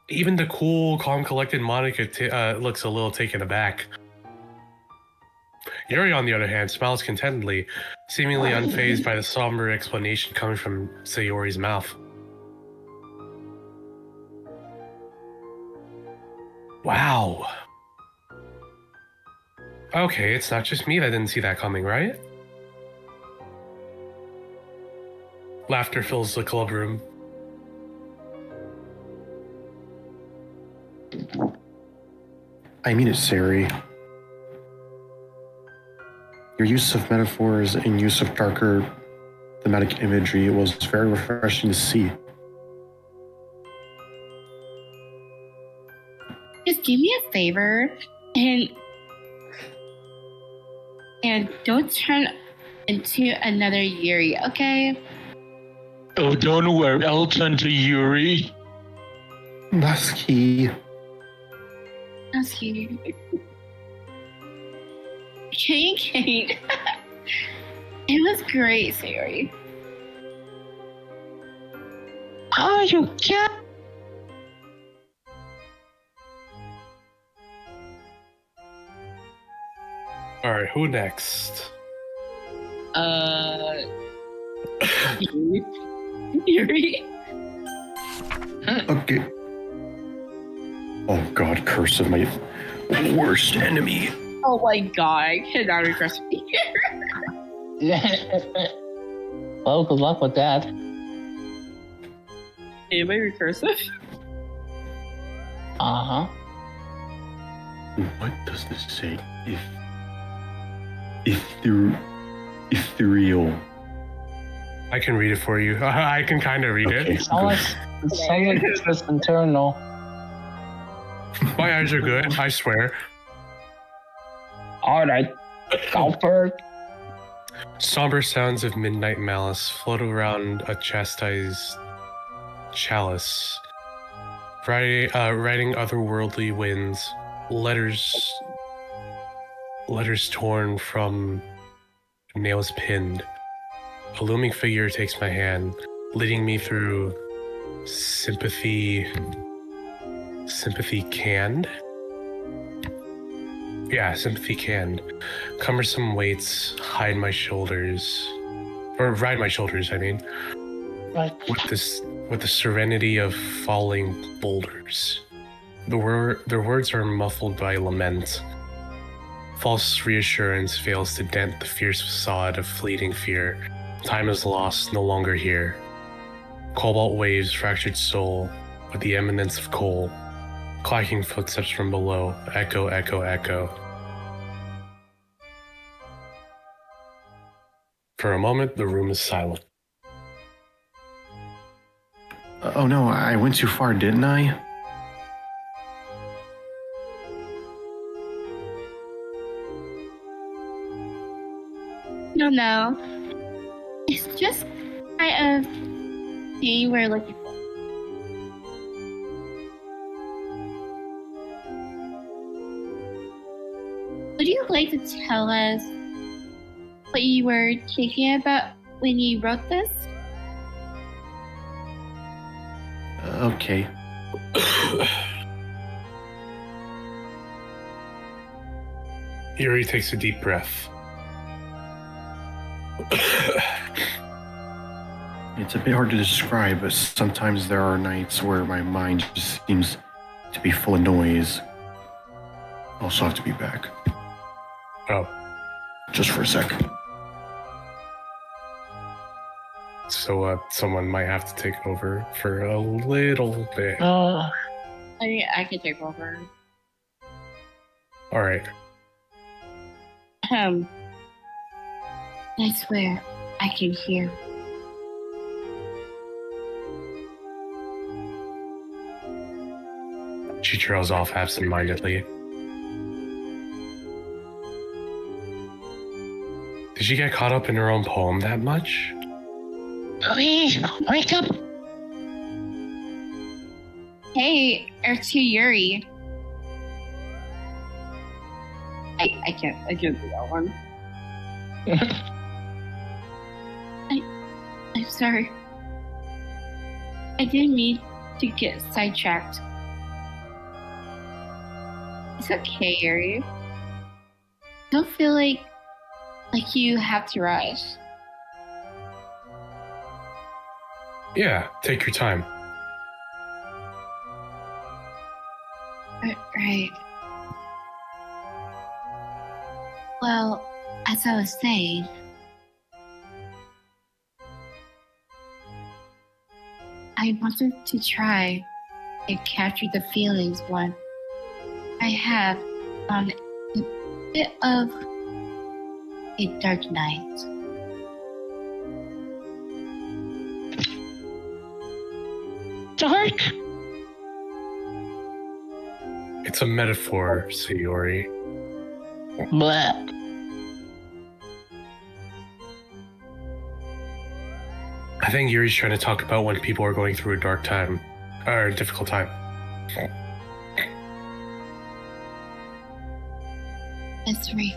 S3: Even the cool, calm, collected Monica looks a little taken aback. Yuri, on the other hand, smiles contentedly, seemingly unfazed by the somber explanation coming from Sayori's mouth. Wow. Okay, it's not just me that didn't see that coming, right? Laughter fills the club room.
S2: I mean it, Sayori. Your use of metaphors and use of darker thematic imagery was very refreshing to see.
S5: Just do me a favor and don't turn into another Yuri, okay?
S7: Oh, don't worry. I'll turn to Yuri.
S2: That's key.
S5: That's cute. Kate. It was great, Sayori.
S7: Oh, you cat.
S3: Alright, who next?
S5: Yuri.
S2: Okay. Oh god, curse of my worst enemy.
S5: Oh my god, I cannot regress me.
S4: Well, good luck with that.
S5: Anybody recursive?
S4: Uh-huh.
S2: What does this say? Ethereal.
S3: I can read it for you. I can kind of read
S2: Okay.
S3: it.
S4: Sound like it's just internal.
S3: My eyes are good, I swear.
S4: Alright. Go first.
S3: Somber sounds of midnight malice float around a chastised chalice. Riding otherworldly winds, letters torn from nails pinned. A looming figure takes my hand, leading me through sympathy canned? Yeah, sympathy canned. Cumbersome weights ride my shoulders, I mean.
S4: Right.
S3: With the serenity of falling boulders. Their words are muffled by lament. False reassurance fails to dent the fierce facade of fleeting fear. Time is lost, no longer here. Cobalt waves, fractured soul, with the eminence of coal. Clacking footsteps from below, echo, echo, echo. For a moment, the room is silent.
S2: Oh no, I went too far, didn't I?
S5: No. It's just kind of thing we're looking for. Would you like to tell us what you were thinking about when you wrote this?
S2: Okay.
S3: Yuri takes a deep breath.
S2: It's a bit hard to describe, but sometimes there are nights where my mind just seems to be full of noise. I'll also have to be back.
S3: Oh,
S2: Just for a sec.
S3: so someone might have to take over for a little bit.
S5: I mean, I can take over.
S3: All right.
S5: I swear, I can hear.
S3: She trails off absentmindedly. Did she get caught up in her own poem that much?
S7: Please, wake up.
S5: Hey, it's Yuri. I can't do that one. I'm sorry. I didn't mean to get sidetracked. It's okay, Yuri. Don't feel like you have to rush.
S3: Yeah, take your time.
S5: Right. Well, as I was saying, I wanted to try and capture the feelings one I have on a bit of a dark night.
S7: Dark?
S3: It's a metaphor, Sayori.
S7: Blah.
S3: I think Yuri's trying to talk about when people are going through a dark time, or a difficult time.
S5: That's right.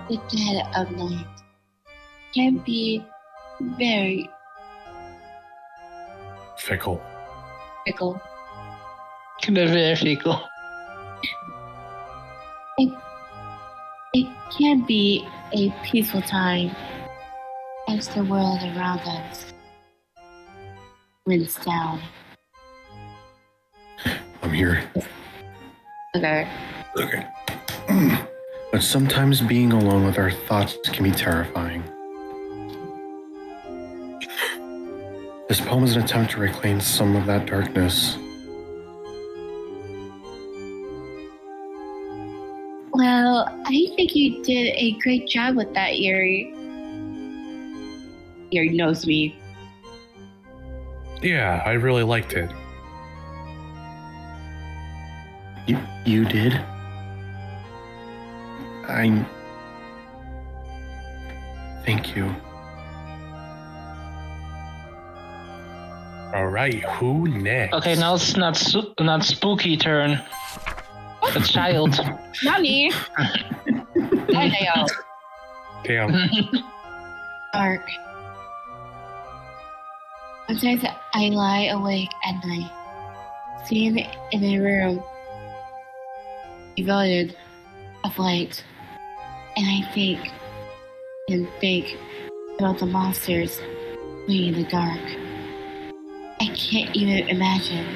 S5: The dead of night can be very
S3: Fickle.
S5: fickle.
S7: Very fickle.
S5: It can be a peaceful time as the world around us winds down.
S2: I'm here.
S5: Okay.
S2: Okay. But sometimes being alone with our thoughts can be terrifying. This poem is an attempt to reclaim some of that darkness.
S5: Well, I think you did a great job with that, Yuri. Yuri knows me.
S3: Yeah, I really liked it.
S2: You did? Thank you.
S3: All right, who next?
S7: Okay, now it's not spooky turn. A child.
S5: Not me. I know.
S3: Damn.
S5: Dark. Sometimes I lie awake at night, sitting in a room devoid of light, and I think about the monsters fleeing in the dark. I can't even imagine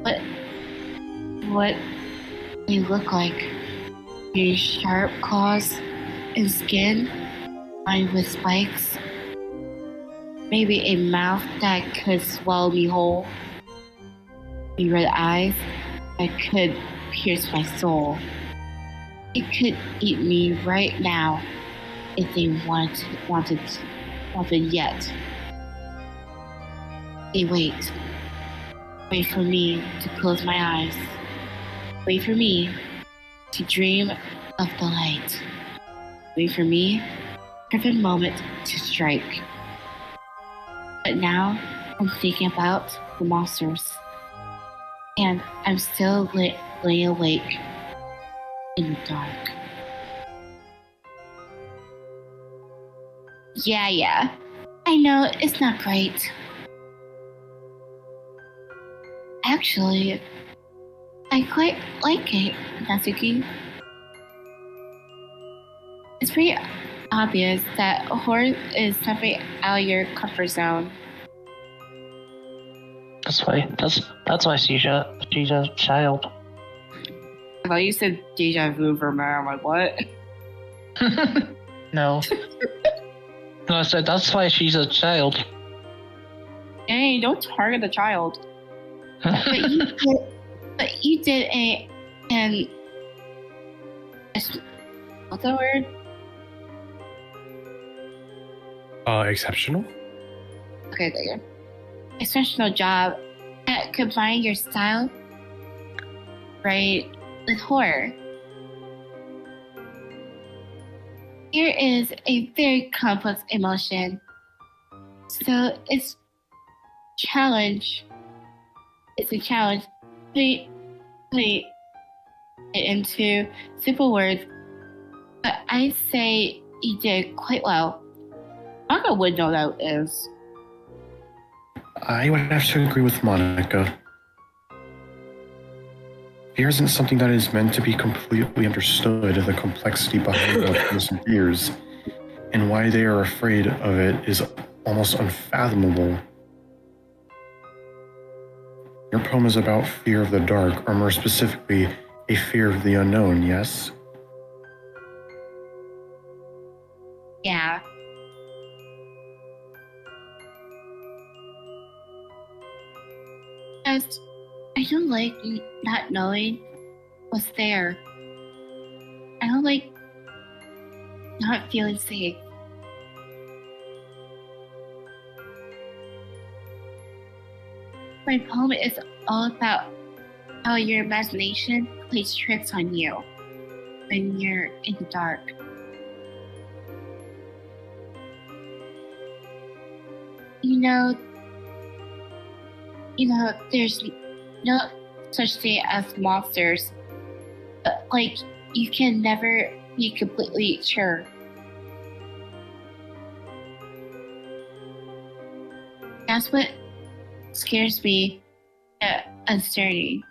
S5: what they look like. Very sharp claws and skin lined with spikes. Maybe a mouth that could swallow me whole. The red eyes that could pierce my soul. It could eat me right now if they wanted yet. They wait for me to close my eyes. Wait for me to dream of the light. Wait for me, perfect moment to strike. But now I'm thinking about the monsters, and I'm still laying awake in the dark. Yeah. I know it's not great. Actually, I quite like it, Natsuki. It's pretty obvious that horror is stepping out of your comfort zone.
S7: That's why she's a child.
S9: I thought you said deja vu for a minute. I'm like, what?
S7: No. No, I said that's why she's a child.
S9: Hey, don't target the child.
S5: But you did an what's that word?
S3: Exceptional?
S5: Okay, there you go. Exceptional job at combining your style, right, with horror. Here is a very complex emotion, so it's a challenge put it into simple words, but I say you did quite well. Monica would know that is.
S2: I would have to agree with Monica. Fear isn't something that is meant to be completely understood. The complexity behind what person fears and why they are afraid of it is almost unfathomable. Your poem is about fear of the dark, or more specifically, a fear of the unknown, yes?
S5: Yeah. Because I don't like not knowing what's there. I don't like not feeling safe. My poem is all about how your imagination plays tricks on you when you're in the dark. There's no such thing as monsters, but like you can never be completely sure. That's what scares me, uncertainty.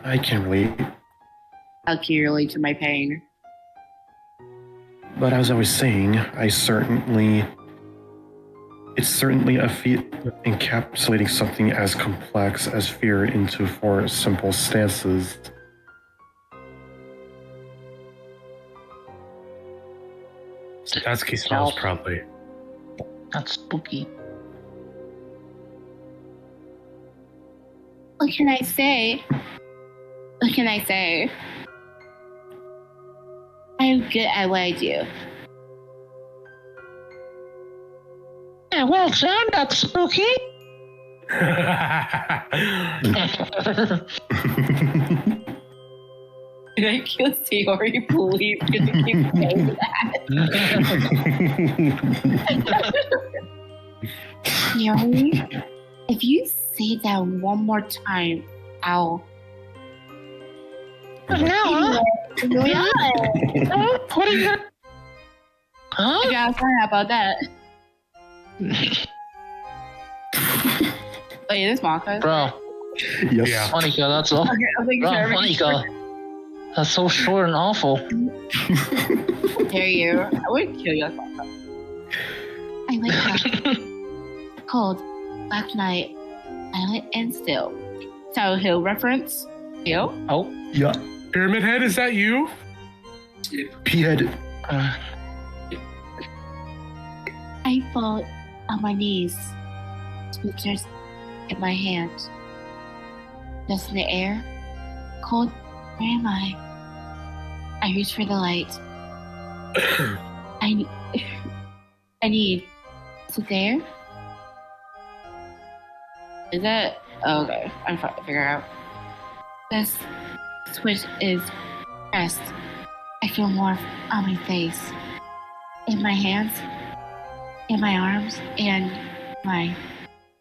S2: I can relate.
S9: How can you relate to my pain?
S2: But as I was saying, it's certainly a feat encapsulating something as complex as fear into four simple stances.
S3: Statsky smells probably.
S7: That's spooky.
S5: What can I say? I'm good at what I do.
S7: Yeah, well done, that's spooky.
S9: Can I kill Sayori, please? Because you keep saying that.
S5: Sayori, if you say that one more time, I'll.
S7: No, huh? What are you gonna... Huh?
S5: Yeah, I'm sorry about that.
S9: Wait, this Monica?
S7: Bro,
S2: Yes.
S3: Yeah.
S7: Monica, that's all.
S9: Okay, I'm thinking
S7: Bro, Monica, that's so short and awful.
S9: Dare you? I would kill you.
S5: I wake up. Cold, black night, silent and still.
S9: Silent Hill reference? You?
S7: Oh,
S2: Yeah.
S3: Pyramid Head, is that you?
S2: P-head.
S5: I fall on my knees, speakers in my hand. Dust in the air, cold, where am I? I reach for the light. I need. Is it there?
S9: Is that? Oh, okay. I'm trying to figure out.
S5: This switch is pressed. I feel warmth on my face, in my hands, in my arms, and I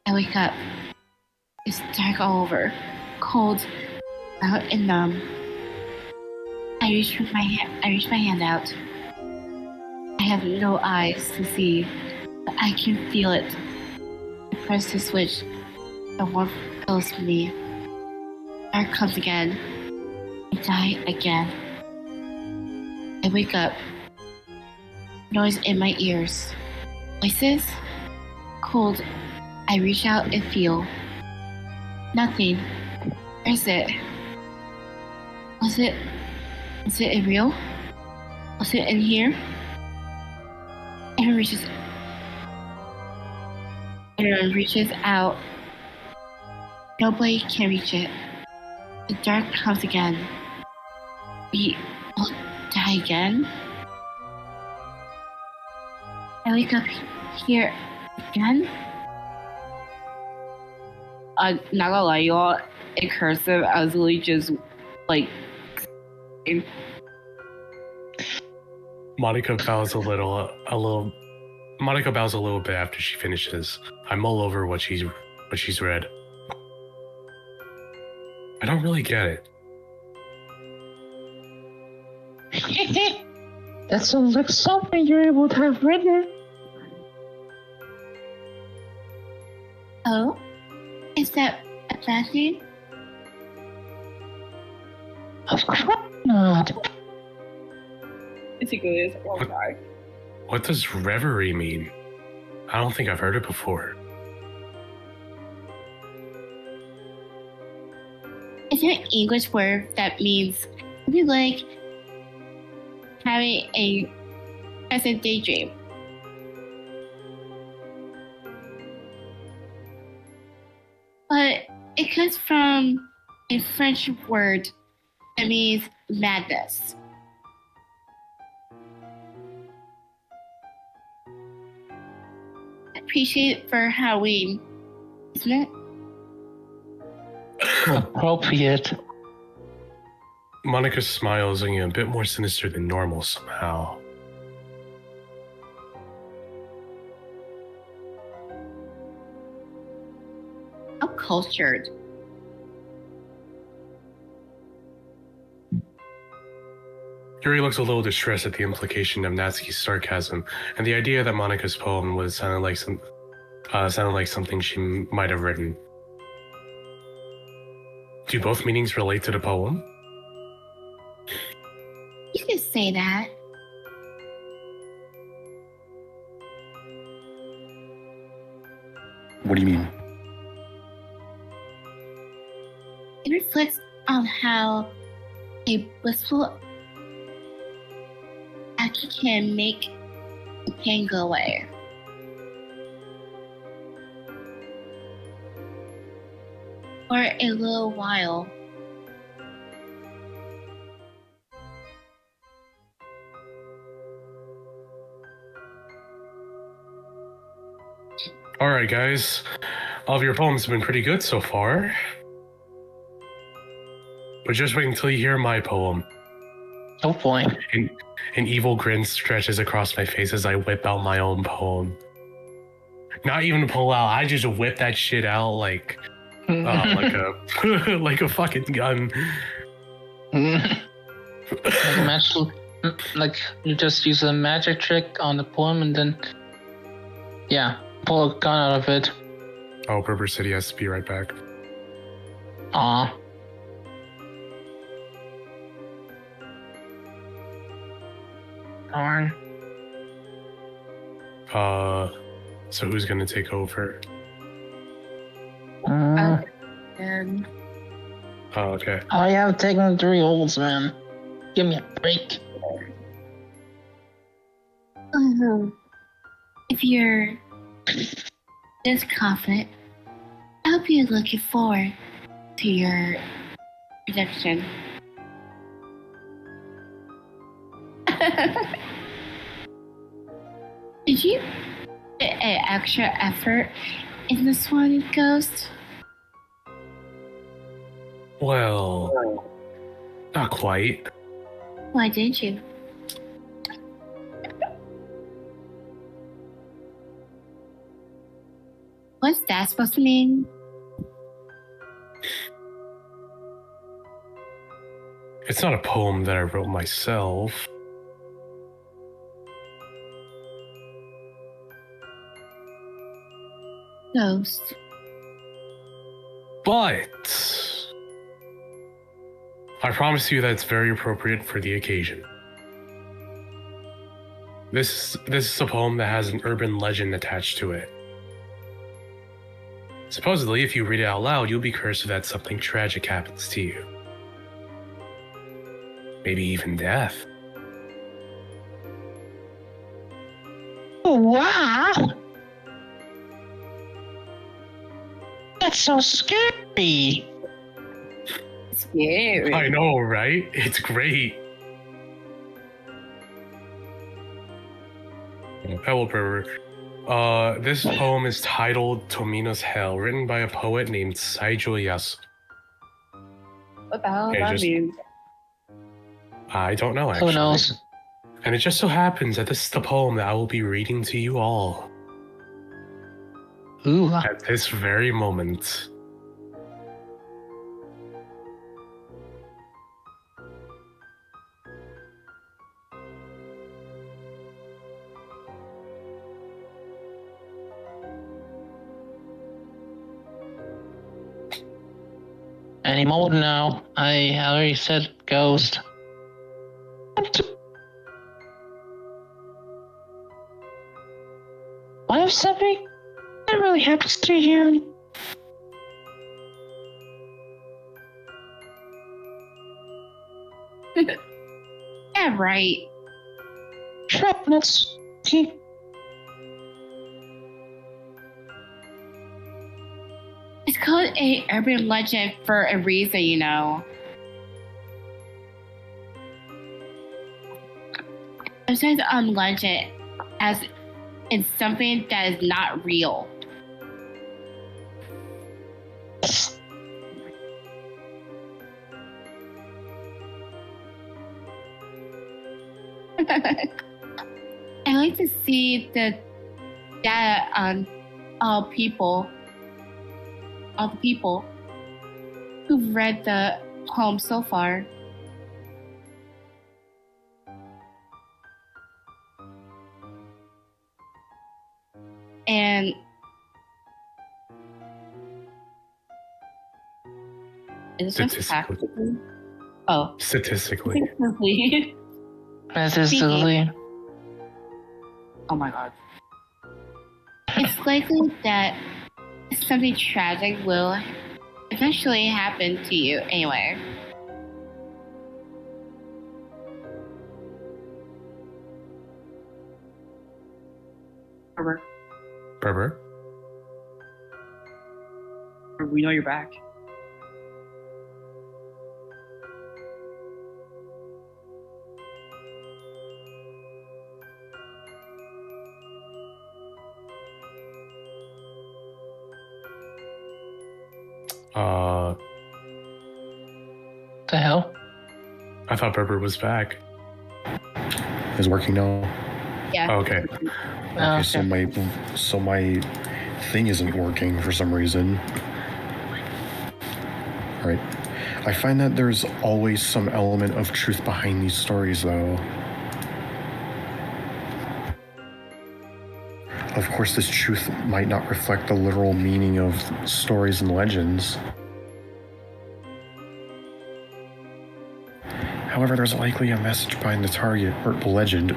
S5: wake up. It's dark all over, cold, out and numb. I reach my hand out. I have no eyes to see, but I can feel it. I press the switch. The warmth fills me. Dark comes again. I die again. I wake up. Noise in my ears. Voices? Cold. I reach out and feel. Nothing. Where is it? Was it real? Was it in here? Everyone reaches out. Nobody can reach it. The dark comes again. We will die again? I wake up here again?
S9: I'm not gonna lie, y'all. In cursive, I was literally just like.
S3: Monica bows a little. Monica bows a little bit after she finishes. I mull over what she's what she's read. I don't really get it.
S7: That sounds like something you're able to have written.
S5: Oh? Is that a bad thing?
S7: Of course not.
S9: Basically, it's oh my.
S3: What does reverie mean? I don't think I've heard it before.
S5: It's an English word that means something like having a pleasant daydream. But it comes from a French word that means madness. Appreciate for Halloween, isn't it?
S7: Appropriate.
S3: Monica's smile is looking a bit more sinister than normal somehow.
S5: How cultured.
S3: Yuri looks a little distressed at the implication of Natsuki's sarcasm, and the idea that Monica's poem was sounded like something she might have written. Do both meanings relate to the poem?
S5: You can say that.
S2: What do you mean?
S5: It reflects on how a blissful action can make the pain go away. For a little while.
S3: Alright guys, all of your poems have been pretty good so far. But just wait until you hear my poem.
S7: Oh boy.
S3: An evil grin stretches across my face as I whip out my own poem. Not even pull out, I just whip that shit out like like a fucking gun.
S7: Like you just use a magic trick on the poem and then, yeah, pull a gun out of it.
S3: Oh, Berber City has to be right back.
S7: Aw. Darn.
S3: So who's gonna take over?
S5: And
S3: Oh, okay.
S7: I have taken 3 holds, man. Give me a break.
S5: if you're this confident, I hope you're looking forward to your production. Did you put an extra effort in this one, Ghost?
S3: Well, not quite.
S5: Why didn't you? What's that supposed to mean?
S3: It's not a poem that I wrote myself.
S5: Ghost.
S3: But I promise you that it's very appropriate for the occasion. This is a poem that has an urban legend attached to it. Supposedly, if you read it out loud, you'll be cursed that something tragic happens to you. Maybe even death.
S7: Oh, wow! That's so scary!
S9: Scary.
S3: I know, right? It's great. Hello, Pervert. This poem is titled Tomina's Hell, written by a poet named Saijo Yasu.
S9: What the hell
S3: Okay,
S9: that
S3: just-
S9: means?
S3: I don't know, actually.
S7: Who knows?
S3: And it just so happens that this is the poem that I will be reading to you all.
S7: Ooh.
S3: at this very moment.
S7: Any moment now. I already said ghost. What if something that really happens to you?
S5: Yeah, right.
S7: Sure, let's keep.
S5: It's called a urban legend for a reason, you know. Sometimes legend as it's something that is not real. I like to see the data on all the people who've read the poem so far. And is it just practically? Oh.
S3: Statistically.
S7: Statistically.
S5: Oh my god. It's likely that something tragic will eventually happen to you anyway.
S3: Berber?
S9: We know you're back.
S7: The hell?
S3: I thought Berber was back.
S2: Is working now.
S5: Yeah.
S3: Oh, okay.
S2: Okay, so my thing isn't working for some reason. Alright. I find that there's always some element of truth behind these stories, though. Of course, this truth might not reflect the literal meaning of stories and legends. However, there's likely a message behind the target, or the legend.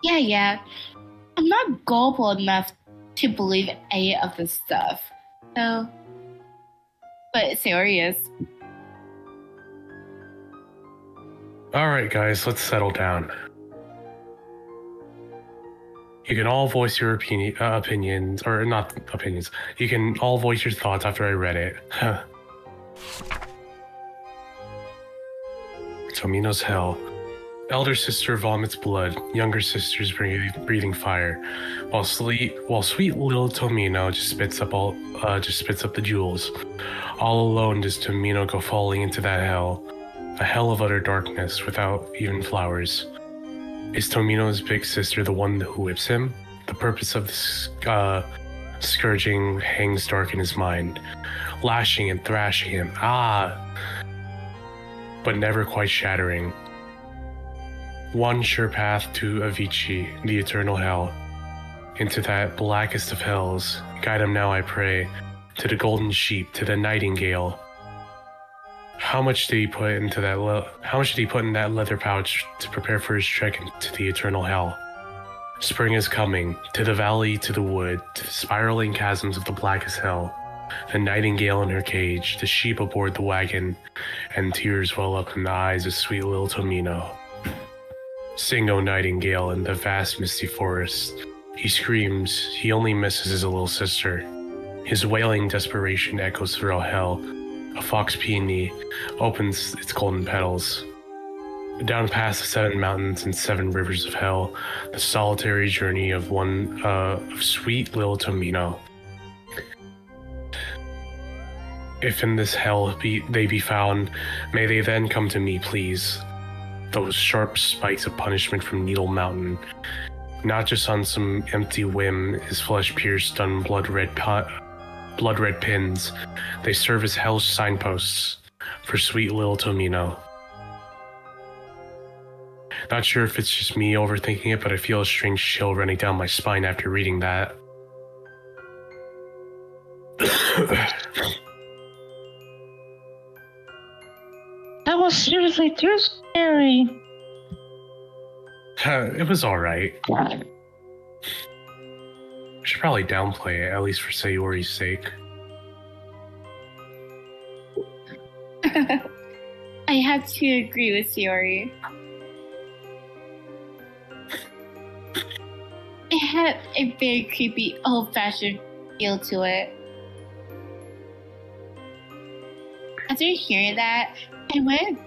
S5: Yeah. I'm not gullible enough to believe any of this stuff. So, but Sayori is.
S3: Alright, guys, let's settle down. You can all voice your opinions, or not opinions. You can all voice your thoughts after I read it. Tomino's Hell. Elder sister vomits blood. Younger sister's breathing fire. While sweet little Tomino just spits up the jewels. All alone does Tomino go falling into that hell. A hell of utter darkness without even flowers. Is Tomino's big sister the one who whips him? The purpose of this scourging hangs dark in his mind, lashing and thrashing him, but never quite shattering. One sure path to Avicii, the eternal hell, into that blackest of hells. Guide him now, I pray, to the golden sheep, to the nightingale. How much did he put in that leather pouch to prepare for his trek into the eternal hell? Spring is coming, to the valley, to the wood, to the spiraling chasms of the blackest hell. The nightingale in her cage, the sheep aboard the wagon, and tears well up in the eyes of sweet little Tomino. Sing, O nightingale, in the vast misty forest. He screams, he only misses his little sister. His wailing desperation echoes throughout hell. A fox peony opens its golden petals. Down past the 7 mountains and 7 rivers of hell, the solitary journey of sweet little Tomino. If in this hell they be found, may they then come to me, please. those sharp spikes of punishment from Needle Mountain. Not just on some empty whim, his flesh pierced on blood-red pins. They serve as hell's signposts for sweet little Tomino. Not sure if it's just me overthinking it, but I feel a strange chill running down my spine after reading that.
S7: That was seriously too scary.
S3: It was alright. I should probably downplay it, at least for Sayori's sake.
S5: I have to agree with Sayori. It had a very creepy, old-fashioned feel to it. After hearing that, I wouldn't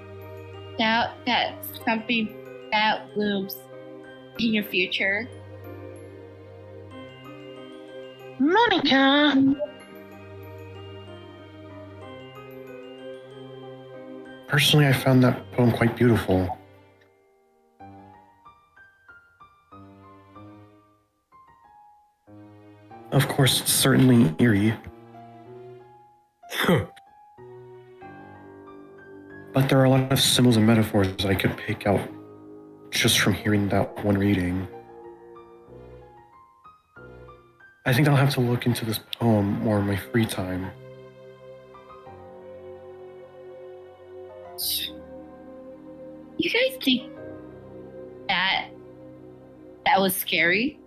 S5: doubt that something bad looms in your future.
S7: Monica!
S2: Personally, I found that poem quite beautiful. Of course, it's certainly eerie. But there are a lot of symbols and metaphors that I could pick out just from hearing that one reading. I think I'll have to look into this poem more in my free time.
S5: You guys think that was scary?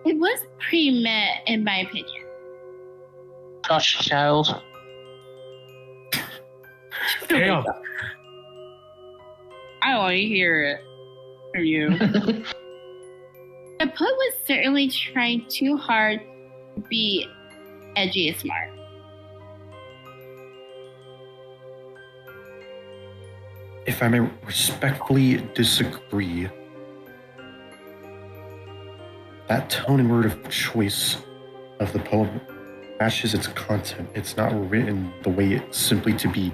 S5: It was pretty meh, in my opinion.
S7: Gosh, child.
S3: Damn.
S9: I want to hear it from you.
S5: The poet was certainly trying too hard to be edgy and smart.
S2: If I may respectfully disagree, that tone and word of choice of the poem matches its content. It's not written the way it's simply to be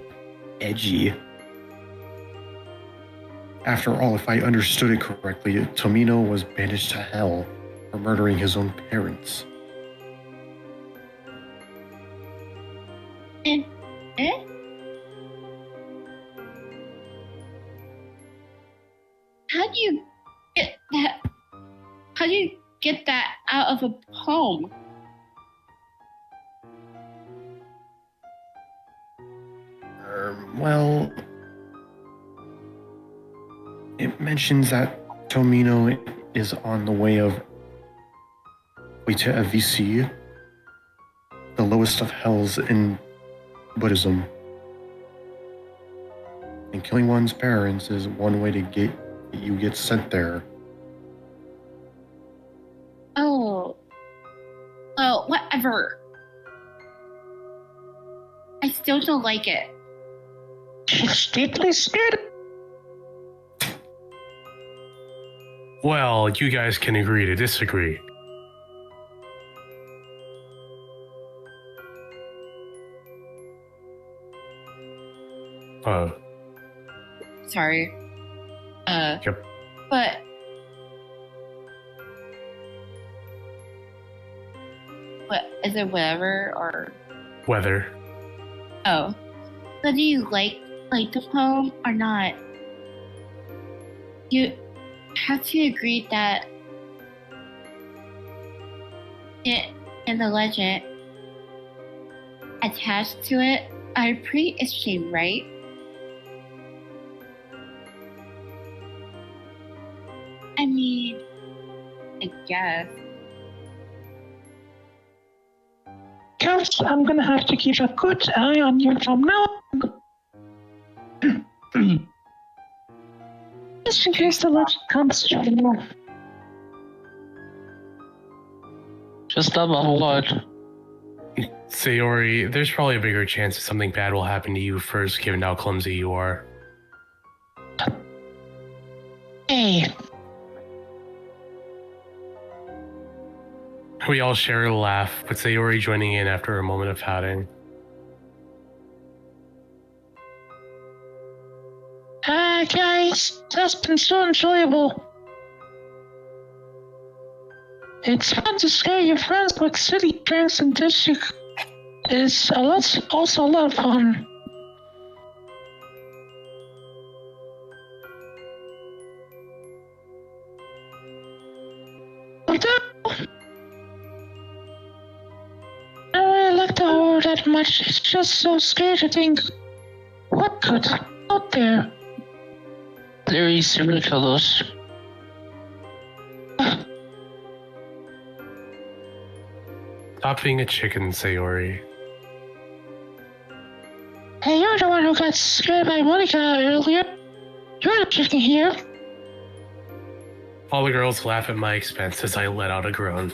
S2: edgy. After all, if I understood it correctly, Tomino was banished to hell for murdering his own parents.
S5: How do you get that? How do you get that out of a poem?
S2: Well, it mentions that Tomino is on the way to Avisi, the lowest of hells in Buddhism. And killing one's parents is one way to get sent there.
S5: Oh, whatever. I still don't like it.
S7: She's deeply scared.
S3: Well, you guys can agree to disagree.
S5: Sorry.
S3: Yep.
S5: But what is it? Whatever or
S3: Weather.
S5: oh? So do you like the poem or not? You have to agree that it and the legend attached to it are pretty interesting, right? I mean, I guess.
S7: Cats, I'm gonna have to keep a good eye on you from now on. Just in case the legend comes true. Just about what?
S3: Sayori, there's probably a bigger chance that something bad will happen to you first, given how clumsy you are.
S7: Hey,
S3: We all share a laugh, with Sayori joining in after a moment of pouting.
S7: Guys, that's been so enjoyable. It's fun to scare your friends with silly pranks and dishing. It's also a lot of fun. I don't really like the horror that much. It's just so scary to think what could out there. There is serial killers.
S3: Stop being a chicken, Sayori.
S7: Hey, you're the one who got scared by Monica earlier. You're the chicken here.
S3: All the girls laugh at my expense as I let out a groan.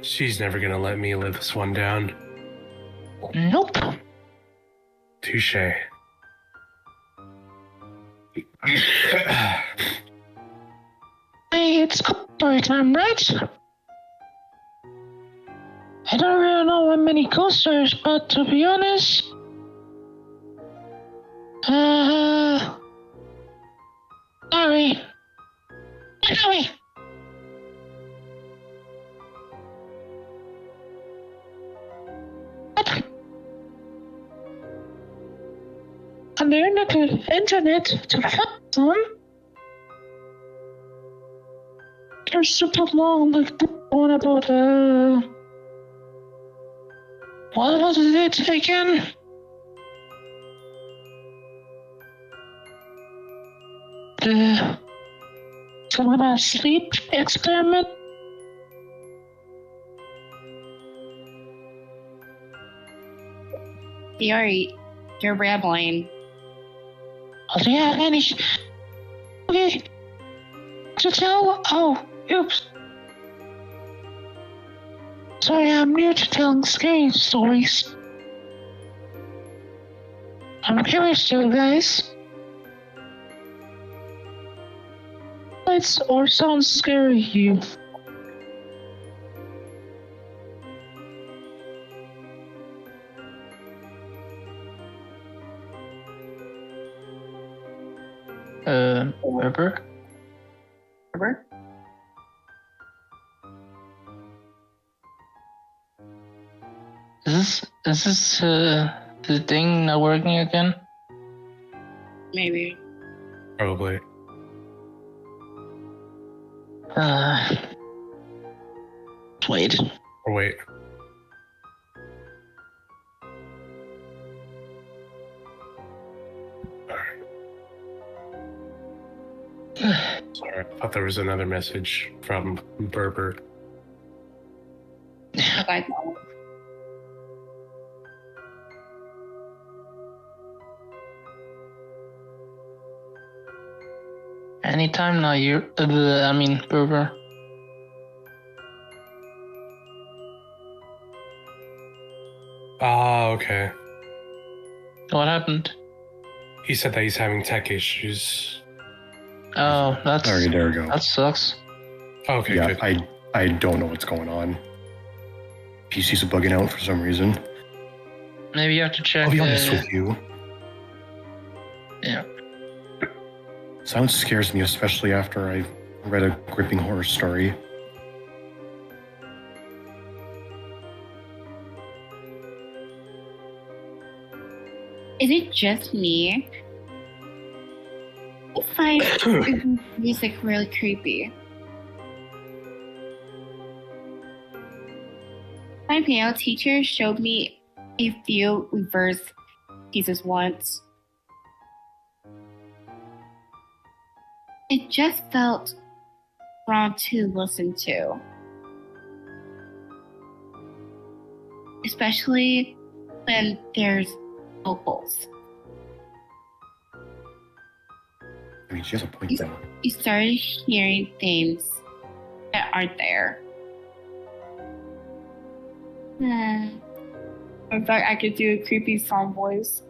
S3: She's never gonna let me live this one down.
S7: Nope.
S3: Touche.
S7: Hey, it's story time, right? I don't really know how many ghost stories, but to be honest, sorry. Sorry. What? On the internet to find some. They're super long, like the one about, what was it again? The some about sleep experiment?
S5: Sayori, you're rambling.
S7: Oh, do you have any okay to tell? Oh, oops. Sorry, I'm new to telling scary stories. I'm curious too, guys. Lights or sounds scary you? Weber?
S5: Remember?
S7: Is this the thing not working again?
S5: Maybe.
S3: Probably.
S7: Wait.
S3: Or wait. Sorry, I thought there was another message from Berber.
S5: Okay.
S7: Anytime now, Berber.
S3: Ah, okay.
S7: What happened?
S3: He said that he's having tech issues.
S7: Oh, that's
S2: Sorry, there we go.
S7: that sucks.
S3: Okay,
S2: Yeah,
S3: good.
S2: I don't know what's going on. PC's bugging out for some reason.
S7: Maybe you have to check.
S2: I'll be honest with you.
S7: Yeah.
S2: Silence scares me, especially after I read a gripping horror story.
S5: Is it just me? I find music really creepy. My piano teacher showed me a few reverse pieces once. It just felt wrong to listen to. Especially when there's vocals.
S2: I mean, she has a point though.
S5: You started hearing things that aren't there. In fact, I could do a creepy song voice.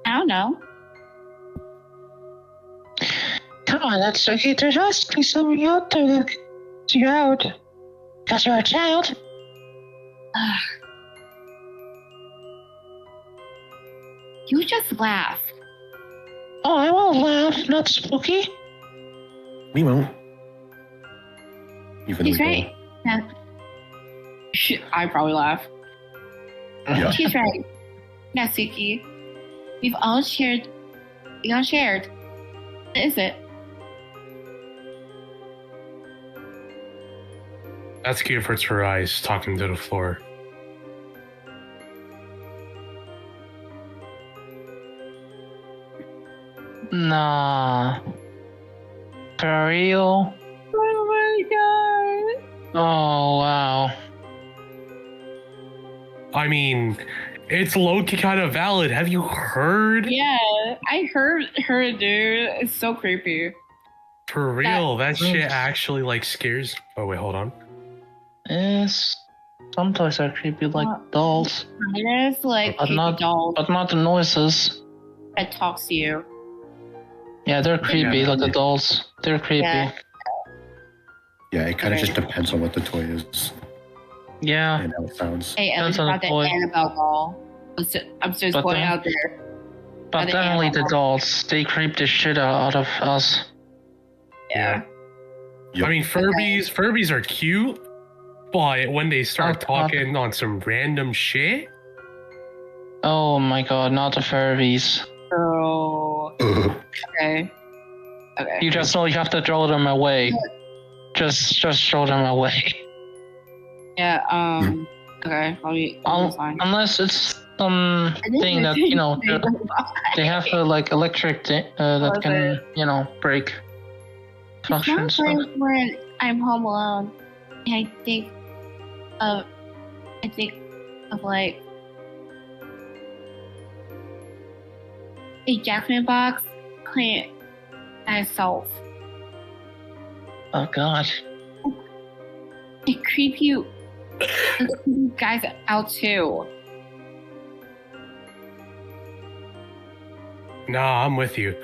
S5: I don't know.
S7: Oh, that's okay. There has to be something out there that gets you out. Because you're a child.
S5: You just laugh.
S7: Oh, I won't laugh. Not spooky.
S2: We won't. Even
S5: He's
S2: though-
S5: right. Yeah. I probably laugh.
S2: Yeah.
S5: She's right. Natsuki. We've all shared. We all shared. What is it?
S3: Natsuki averts her eyes, talking to the floor.
S7: Nah. For real?
S5: Oh my god.
S7: Oh, wow.
S3: I mean, it's low-key kind of valid. Have you heard?
S5: Yeah, I heard her, dude. It's so creepy.
S3: For real, that shit actually like scares. Oh wait, hold on.
S7: Yes. Some toys are creepy like dolls.
S5: It's like
S7: But
S5: creepy
S7: not,
S5: dolls
S7: but not the noises.
S5: that talks to you.
S7: Yeah, they're creepy like the dolls. They're creepy.
S5: Yeah.
S2: Yeah, it kind of
S5: Okay.
S2: just depends on what the toy is
S7: Yeah.
S2: and how it sounds.
S5: Hey, at least
S7: Depends on
S5: not
S7: the
S5: the
S7: toy.
S5: Annabelle doll. I'm just
S7: But
S5: pointing
S7: then-
S5: out there.
S7: But
S5: the
S7: definitely the
S5: animal.
S7: dolls. They creep the shit out of us.
S5: Yeah.
S3: I mean, Furbies are cute, but when they start
S7: Up.
S3: talking on some random shit,
S7: Oh my god, not the Furbies.
S5: Oh. Okay. Okay.
S7: You just know you have to throw them away. Just throw them away.
S5: Yeah. Okay. That's fine.
S7: Unless it's something that, you know, they have like electric that can, you know, break function
S5: It's
S7: stuff.
S5: not like when I'm home alone. And I think of like a Jackman box clean myself.
S7: Oh god.
S5: It creep you guys out too.
S3: nah, I'm with you.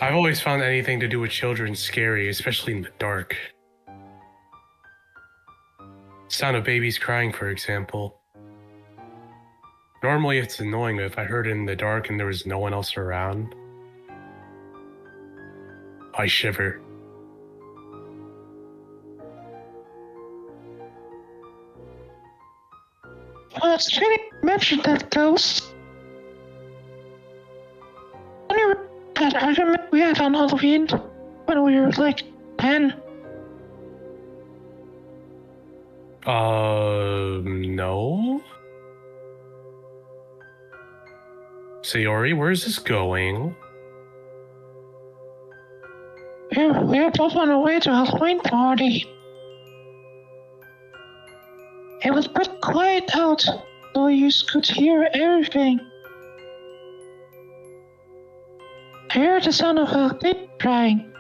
S3: I've always found anything to do with children scary, especially in the dark. Sound of babies crying, for example. Normally it's annoying, but if I heard it in the dark and there was no one else around, I shiver.
S7: Well, it's funny you mentioned that ghost. That argument we had on Halloween when we were like 10.
S3: No? Sayori, where's this going?
S7: We were both on our way to a Halloween party. It was pretty quiet out, so you could hear everything. I heard the sound of a baby crying.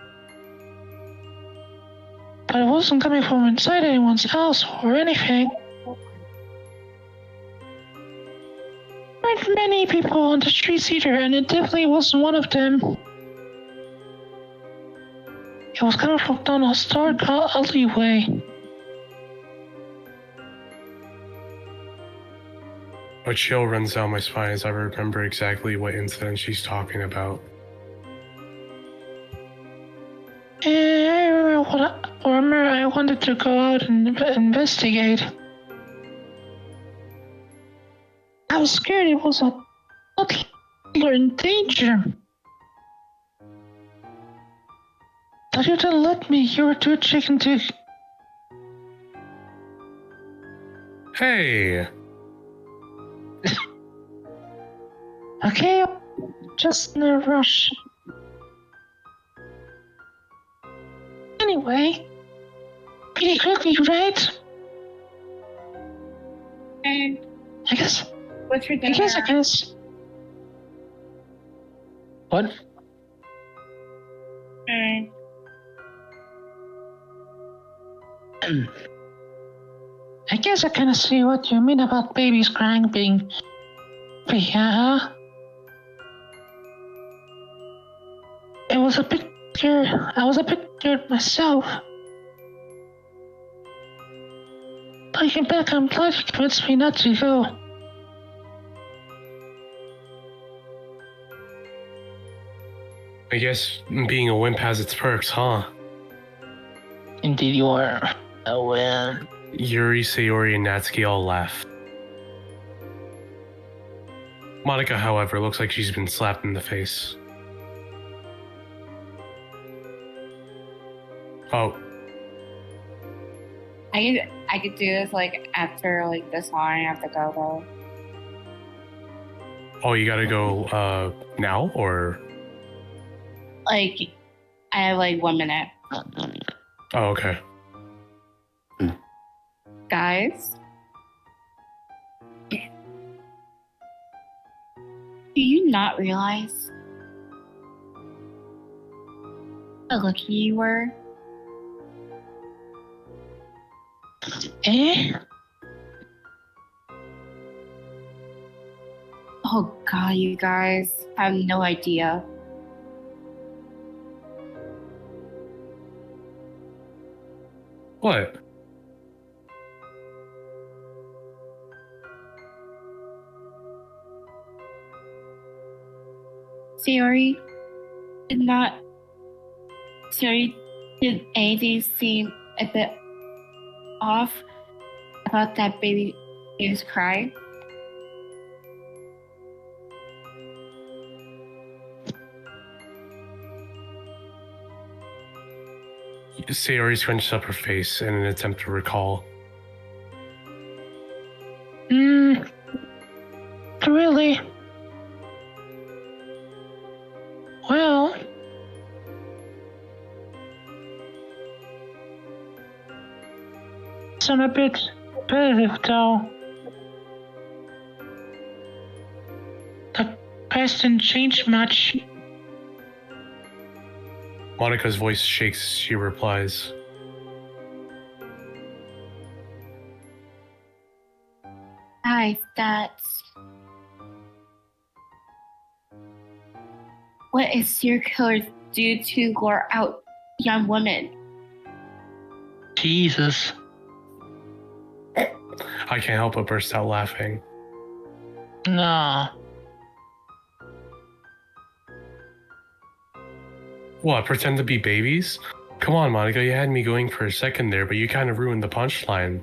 S7: But it wasn't coming from inside anyone's house or anything. There weren't many people on the streets either, and it definitely wasn't one of them. It was coming from down a dark alleyway.
S3: A chill runs down my spine as I remember exactly what incident she's talking about.
S7: I remember I wanted to go out and investigate. I was scared it was a toddler in danger. But you didn't let me. You were too chicken to.
S3: Hey!
S7: Okay, just in a rush. Anyway, pretty quickly, right?
S5: And
S7: I guess.
S5: what's for
S7: I
S5: dinner?
S7: guess. What?
S5: And
S7: I guess I kind of see what you mean about babies crying being. Yeah. It was a bit bit scared myself. Looking back, I'm glad you convinced me not to go.
S3: I guess being a wimp has its perks, huh?
S7: Indeed you are. A wimp.
S3: Yuri, Sayori, and Natsuki all laugh. Monica, however, looks like she's been slapped in the face. Oh,
S9: I could do this like after like the song. I have to go though.
S3: oh, you gotta go now, or?
S9: Like I have like 1 minute.
S3: Oh, okay.
S9: Guys, do you not realize how lucky you were?
S7: Eh?
S9: Oh god, you guys have no idea.
S3: What?
S9: Sayori did anything seem a bit off about that baby's cry?
S3: Sayori scrunched up her face in an attempt to recall.
S7: Really? Well... It's a bit repetitive, though. The past didn't change much.
S3: Monica's voice shakes as she replies.
S9: Guys, that's what is serial killers do to lure out young women.
S7: Jesus.
S3: I can't help but burst out laughing.
S7: No.
S3: What, pretend to be babies? Come on, Monica, you had me going for a second there, but you kind of ruined the punchline.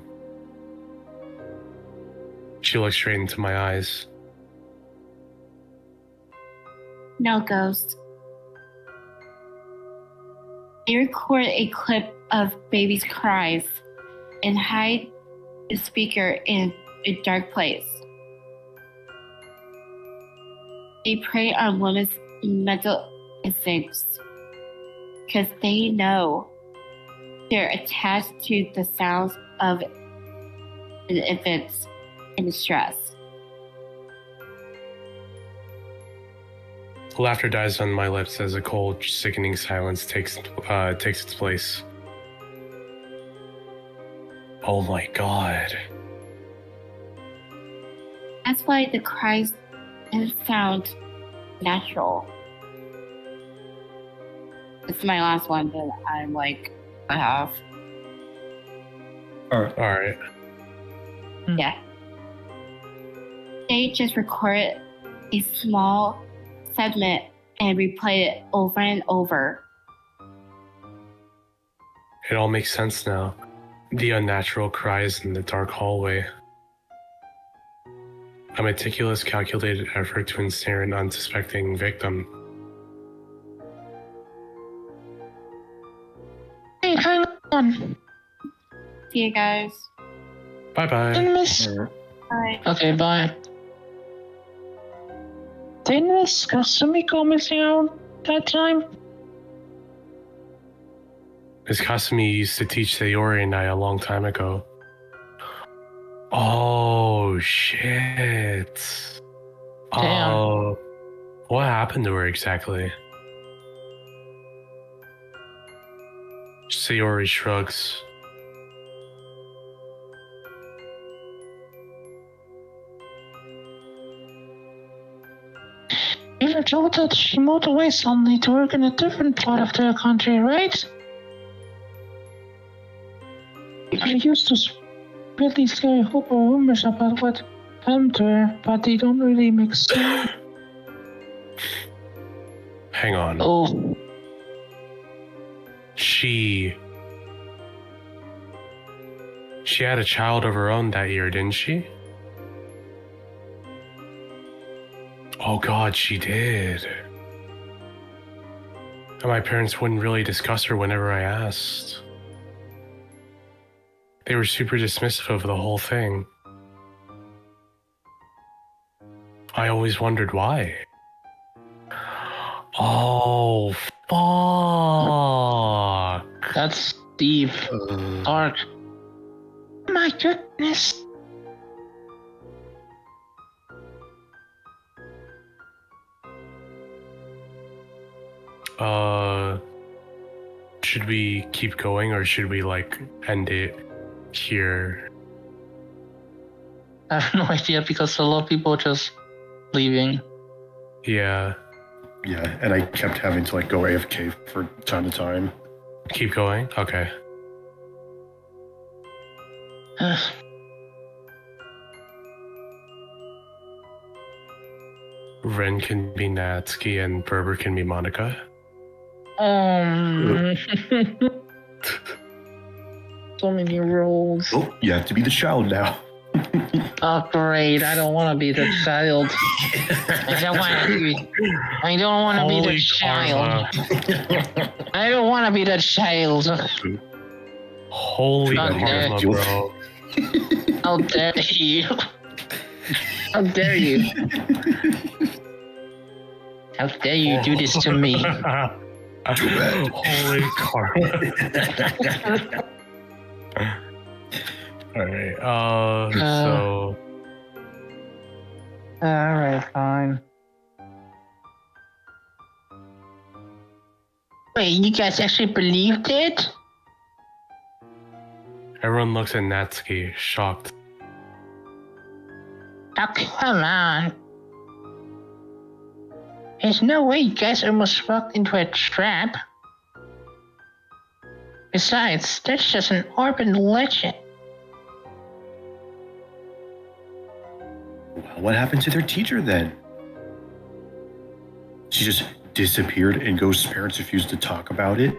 S3: She looked straight into my eyes.
S9: No, Ghost. They record a clip of baby's cries and hide the speaker in a dark place. They prey on women's mental instincts because they know they're attached to the sounds of an infant in distress.
S3: Laughter dies on my lips as a cold, sickening silence takes its place. Oh my god.
S9: That's why the cries didn't sound natural. This is my last one that I'm like, I have.
S3: Alright.
S9: Yeah. They just recorded a small segment and replayed it over and over.
S3: It all makes sense now. The unnatural cries in the dark hallway. A meticulous, calculated effort to ensnare an unsuspecting victim.
S7: Hey, hang on.
S9: See you guys.
S3: Bye-bye.
S7: Didn't Miss...
S9: Bye.
S7: Okay, bye. Didn't Miss Kasumi go missing out that time?
S3: Miss Kasumi used to teach Sayori and I a long time ago. Oh, shit.
S7: Damn.
S3: Oh, what happened to her exactly? Sayori shrugs.
S7: We were told that she moved away suddenly to work in a different part of the country, right? I used to spread these scary hope or rumors about what happened to her, but they don't really make sense.
S3: Hang on.
S7: Oh,
S3: She had a child of her own that year, didn't she? Oh God, she did. And my parents wouldn't really discuss her whenever I asked. They were super dismissive of the whole thing. I always wondered why. Oh, fuck.
S7: that's deep, dark. My goodness.
S3: Should we keep going or should we like end it here?
S7: I have no idea because a lot of people just leaving.
S3: Yeah,
S2: Yeah, and I kept having to like go AFK for time to time.
S3: keep going? Okay. Ren can be Natsuki and Berber can be Monica.
S7: So many rules.
S2: Oh, you have to be the child now.
S7: Oh, great. I don't want to be the child. I don't want to be the
S3: Holy
S7: child.
S3: karma.
S7: I don't want to be the child.
S3: Holy
S7: Okay.
S3: karma, bro.
S7: How dare you? How dare you? How dare you do this to me?
S3: Holy karma. Alright, so
S7: Alright, fine. Wait, you guys actually believed it?
S3: everyone looks at Natsuki, shocked.
S7: Oh, come on. There's no way you guys almost walked into a trap. Besides, that's just an urban legend.
S2: Well, what happened to their teacher then? She just disappeared and Ghost's parents refused to talk about it?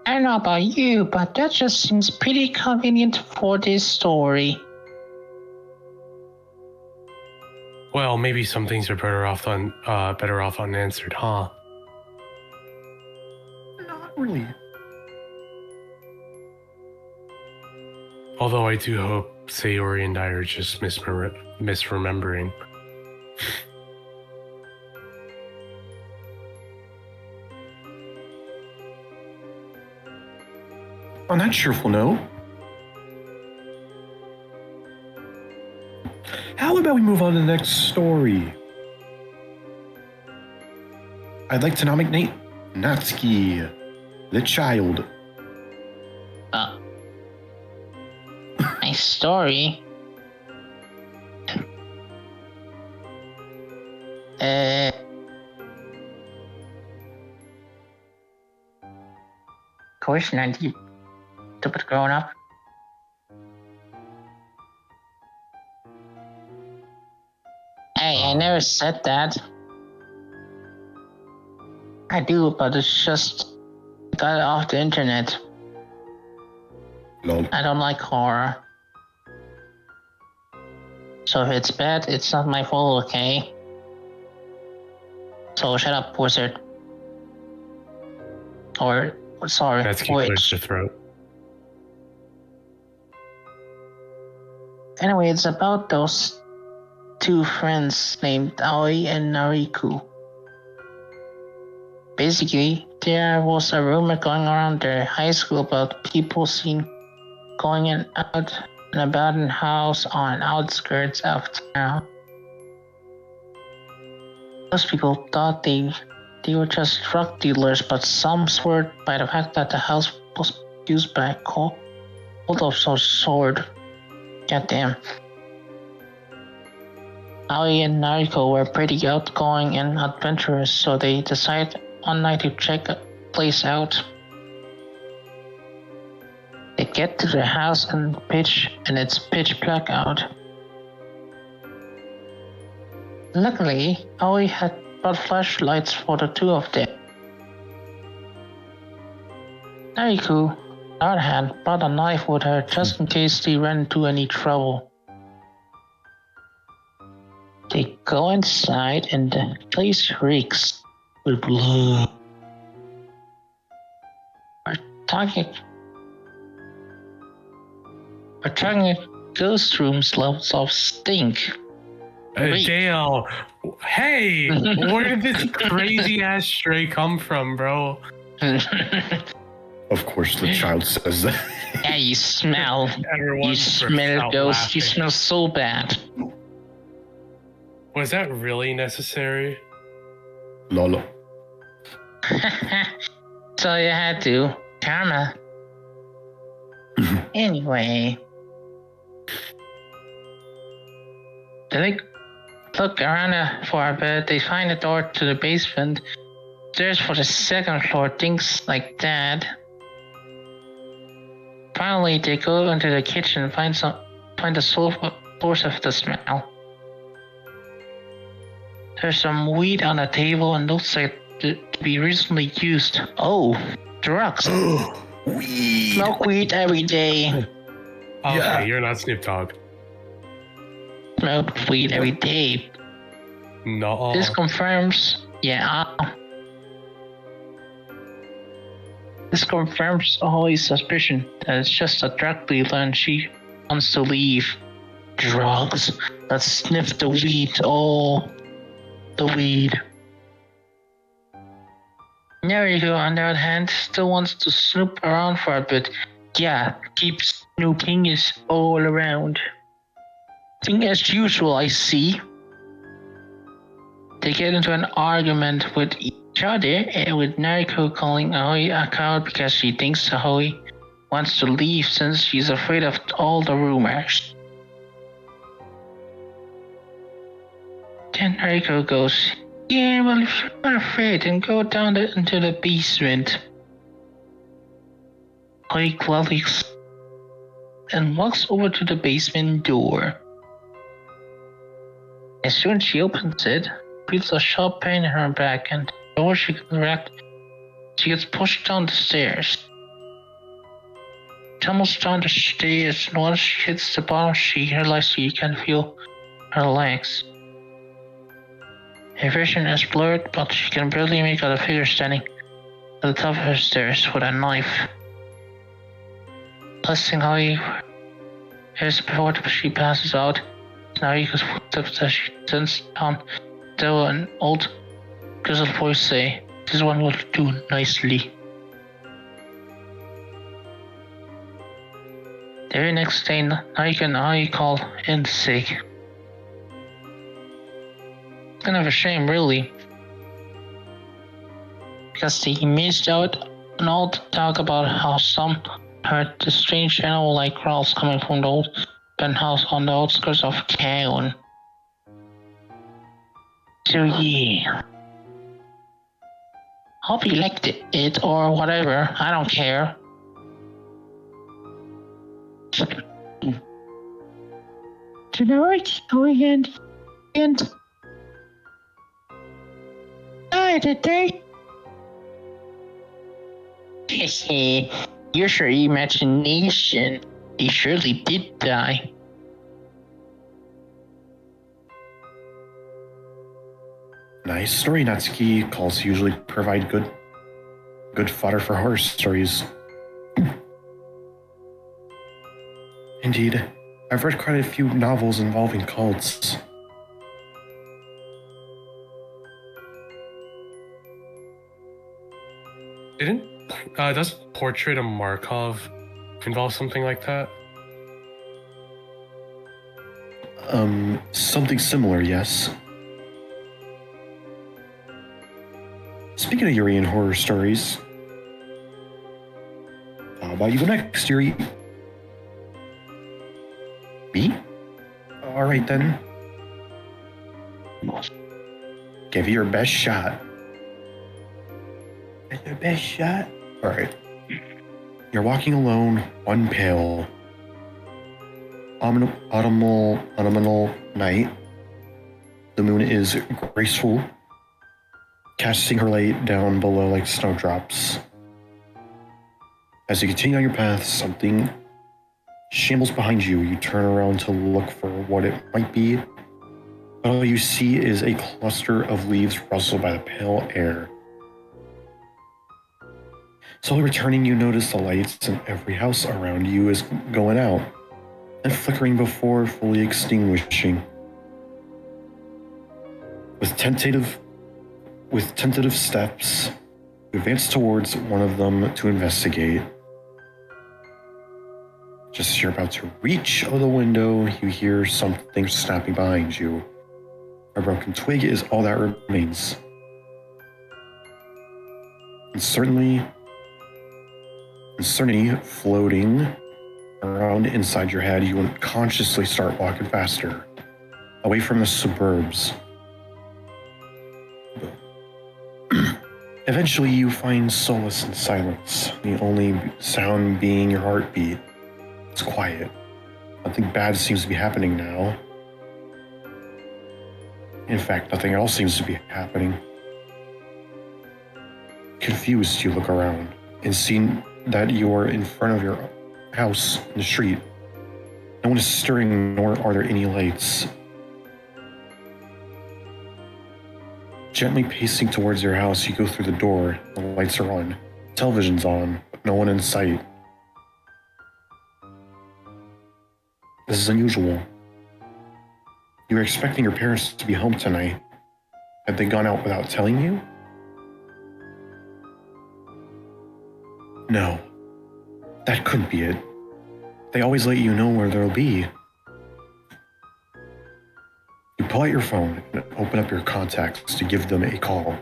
S7: I don't know about you, but that just seems pretty convenient for this story.
S3: Well, maybe some things are better off unanswered, huh?
S2: Not really.
S3: Although I do hope Sayori and I are just misremembering.
S2: On that cheerful note, how about we move on to the next story? I'd like to nominate Natsuki, the child.
S7: My story? Question, I you stupid grown up. Hey, I never said that. I do, but it's just got it off the internet.
S2: Lol.
S7: I don't like horror. So if it's bad, it's not my fault, okay? So shut up, wizard. Or, sorry,
S3: Natsuki clears
S7: witch.
S3: her throat.
S7: Anyway, it's about those two friends named Aoi and Nariku. Basically, there was a rumor going around their high school about people seen going in out and about in house on outskirts of town. Most people thought they were just drug dealers, but some swore by the fact that the house was used by a cult of some sort. Goddamn. Aoi and Nariko were pretty outgoing and adventurous, so they decided one night to check the place out. They get to the house and it's pitch black out. Luckily, Aoi had brought flashlights for the two of them. Nariko, on the other hand, brought a knife with her just in case they ran into any trouble. They go inside and the place reeks with blood. We're talking ghost rooms lots of stink.
S3: Dale, hey, where did this crazy ass stray come from, bro?
S2: Of course, the child says that.
S7: Yeah, you smell. You smell ghosts. You smell so bad.
S3: Was that really necessary?
S2: Lolo.
S7: So you had to. Karma. Anyway. They look around for a bit. They find a door to the basement. Stairs for the second floor. Things like that. Finally, they go into the kitchen and find the source of the smell. There's some weed on the table and looks like to be recently used. Oh, drugs.
S2: Weed.
S7: Smoke weed every day.
S3: Okay,
S2: Yeah.
S3: you're not Snoop Dogg.
S7: Smoke weed every day.
S3: No.
S7: This confirms, This confirms Holly's suspicion that it's just a drug dealer and she wants to leave. Drugs. Let's sniff the weed. Oh, the weed. Nariko, on the other hand, still wants to snoop around for a bit. Yeah, keep snooping is all around. Thing as usual, I see. They get into an argument with each other, with Nariko calling Aoi a coward because she thinks Aoi wants to leave since she's afraid of all the rumors. Then Nariko goes, yeah, well, if you're not afraid, then go down into the basement. Aoi clicks and walks over to the basement door. As soon as she opens it, feels a sharp pain in her back, and before she can react, she gets pushed down the stairs. She tumbles down the stairs, and once she hits the bottom, she realizes she can feel her legs. Her vision is blurred, but she can barely make out a figure standing at the top of her stairs with a knife. Last thing Aoi hears before she passes out, Nariko's footsteps as she sends down. There will an old grizzled voice say, "This one will do nicely." The very next day, Nariko and Aoi call in sick. It's kind of a shame, really, because they missed out on all the talk about how some heard the strange animal-like growls coming from the old penthouse on the outskirts of town. So yeah, hope you liked it or whatever. I don't care. Tonight, going and die today. Use your imagination. He surely did die.
S2: Nice story, Natsuki. Calls usually provide good fodder for horror stories. Indeed, I've read quite a few novels involving cults.
S3: Doesn't Portrait of Markov involve something like that?
S2: Something similar, yes. Speaking of Yuri and horror stories, how about you go next, Yuri? Me? Alright then. Give it your best shot. That's your best shot? Alright. You're walking alone, one pale, autumnal night. The moon is graceful, casting her light down below like snowdrops. As you continue on your path, something shambles behind you. You turn around to look for what it might be, but all you see is a cluster of leaves rustled by the pale air. Slowly returning, you notice the lights in every house around you is going out and flickering before fully extinguishing. With tentative steps, you advance towards one of them to investigate. Just as you're about to reach the window, you hear something snapping behind you. A broken twig is all that remains. Uncertainty floating around inside your head, you unconsciously start walking faster, away from the suburbs. Eventually, you find solace in silence, the only sound being your heartbeat. It's quiet. Nothing bad seems to be happening now. In fact, nothing else seems to be happening. Confused, you look around and see that you are in front of your house in the street. No one is stirring, nor are there any lights. Gently pacing towards your house, you go through the door. The lights are on. Television's on, but no one in sight. This is unusual. You were expecting your parents to be home tonight. Had they gone out without telling you? No, that couldn't be it. They always let you know where they'll be. You pull out your phone and open up your contacts to give them a call.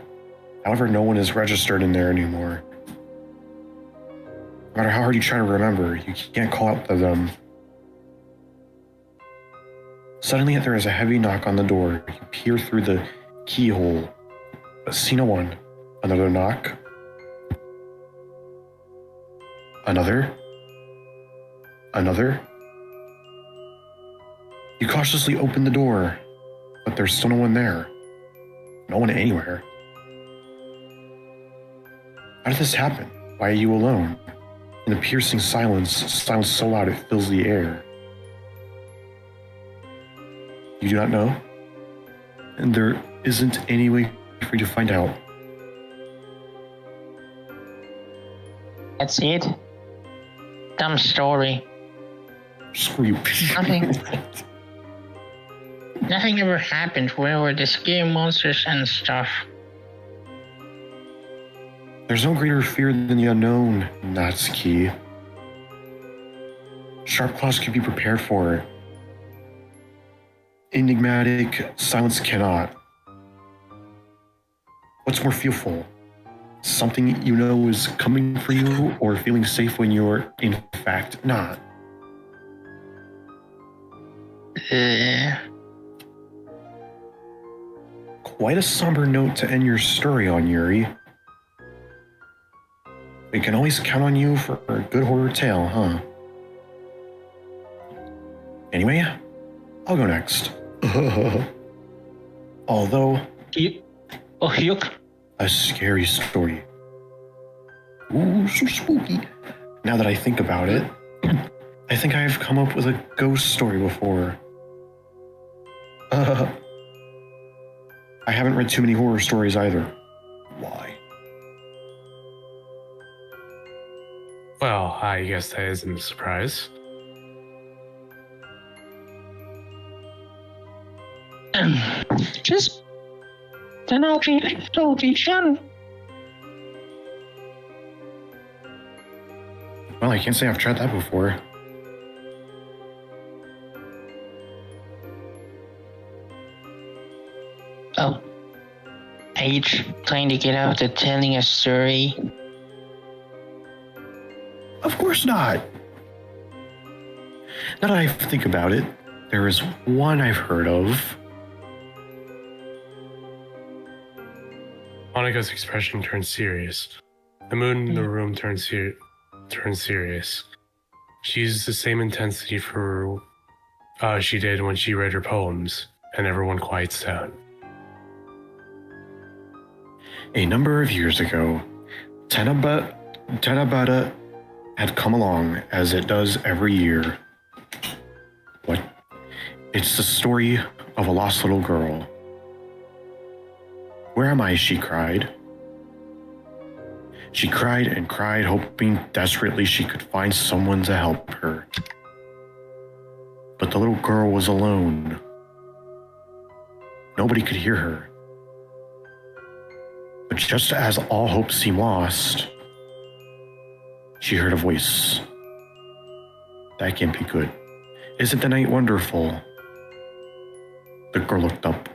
S2: However, no one is registered in there anymore. No matter how hard you try to remember, you can't call out to them. Suddenly, there is a heavy knock on the door. You peer through the keyhole, but see no one. Another knock. Another. You cautiously open the door, but there's still no one there. No one anywhere. How did this happen? Why are you alone? In the piercing silence so loud it fills the air. You do not know? And there isn't any way for you to find out.
S7: That's it? Dumb story.
S2: Screw you.
S7: Nothing ever happened. Where were the scary monsters and stuff?
S2: There's no greater fear than the unknown. That's key. Sharp claws can be prepared for it. Enigmatic silence cannot. What's more fearful? Something you know is coming for you, or feeling safe when you're in fact not? Quite a somber note to end your story on, Yuri. We can always count on you for a good horror tale, huh? Anyway, I'll go next. Although, a scary story. Ooh, so spooky. Now that I think about it, I think I've come up with a ghost story before. I haven't read too many horror stories either. Why?
S3: Well, I guess that isn't a surprise.
S7: Just then I'll be done.
S2: Well, I can't say I've tried that before.
S7: Oh, are you trying to get out of telling a story?
S2: Of course not. Now that I think about it, there is one I've heard of.
S3: Monica's expression turned serious. The mood in the room turned serious. She used the same intensity for she did when she read her poems, and everyone quiets down.
S2: A number of years ago, Tanabata had come along as it does every year. What? It's the story of a lost little girl. Where am I? She cried. She cried and cried, hoping desperately she could find someone to help her. But the little girl was alone. Nobody could hear her. But just as all hope seemed lost, she heard a voice. That can't be good. Isn't the night wonderful? The girl looked up.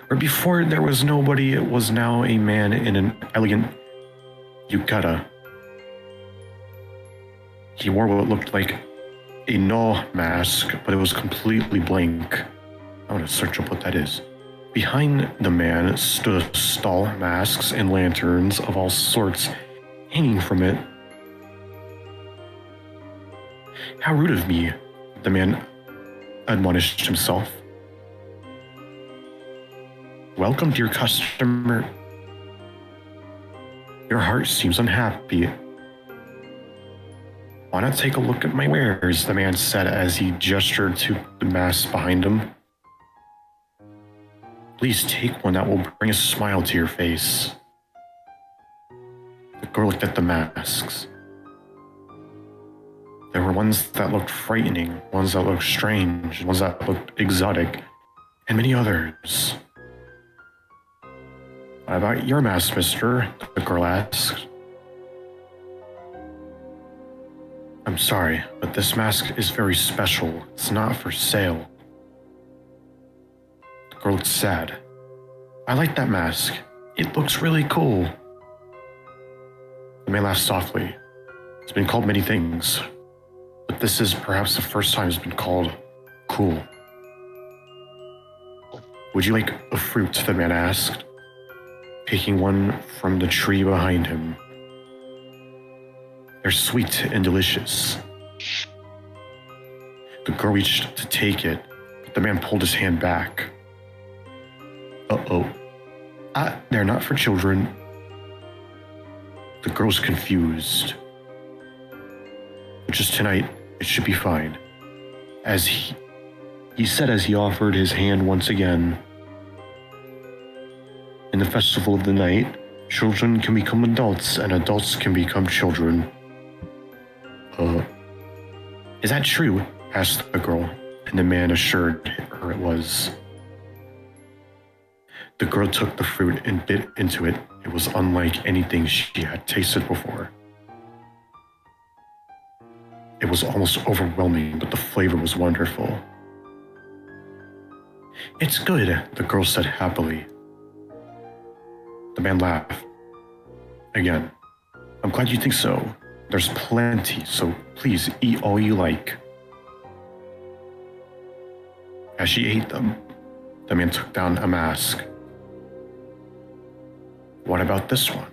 S2: Where before there was nobody, it was now a man in an elegant yukata. He wore what looked like a no mask, but it was completely blank. I want to search up what that is. Behind the man stood a stall, masks and lanterns of all sorts hanging from it. How rude of me, the man admonished himself. Welcome, dear customer. Your heart seems unhappy. Why not take a look at my wares? The man said as he gestured to the mask behind him. Please take one that will bring a smile to your face. The girl looked at the masks. There were ones that looked frightening, ones that looked strange, ones that looked exotic, and many others. What about your mask, mister? The girl asked. I'm sorry, but this mask is very special. It's not for sale. The girl looked sad. I like that mask. It looks really cool. The man laughed softly. It's been called many things, but this is perhaps the first time it's been called cool. Would you like a fruit? The man asked, picking one from the tree behind him. They're sweet and delicious. The girl reached to take it, but the man pulled his hand back. Uh-oh. They're not for children. The girl's confused. But just tonight, it should be fine. As he said as he offered his hand once again. In the festival of the night, children can become adults and adults can become children. Is that true? Asked the girl, and the man assured her it was. The girl took the fruit and bit into it. It was unlike anything she had tasted before. It was almost overwhelming, but the flavor was wonderful. It's good, the girl said happily. The man laughed. Again, I'm glad you think so. There's plenty, so please eat all you like. As she ate them, the man took down a mask. What about this one?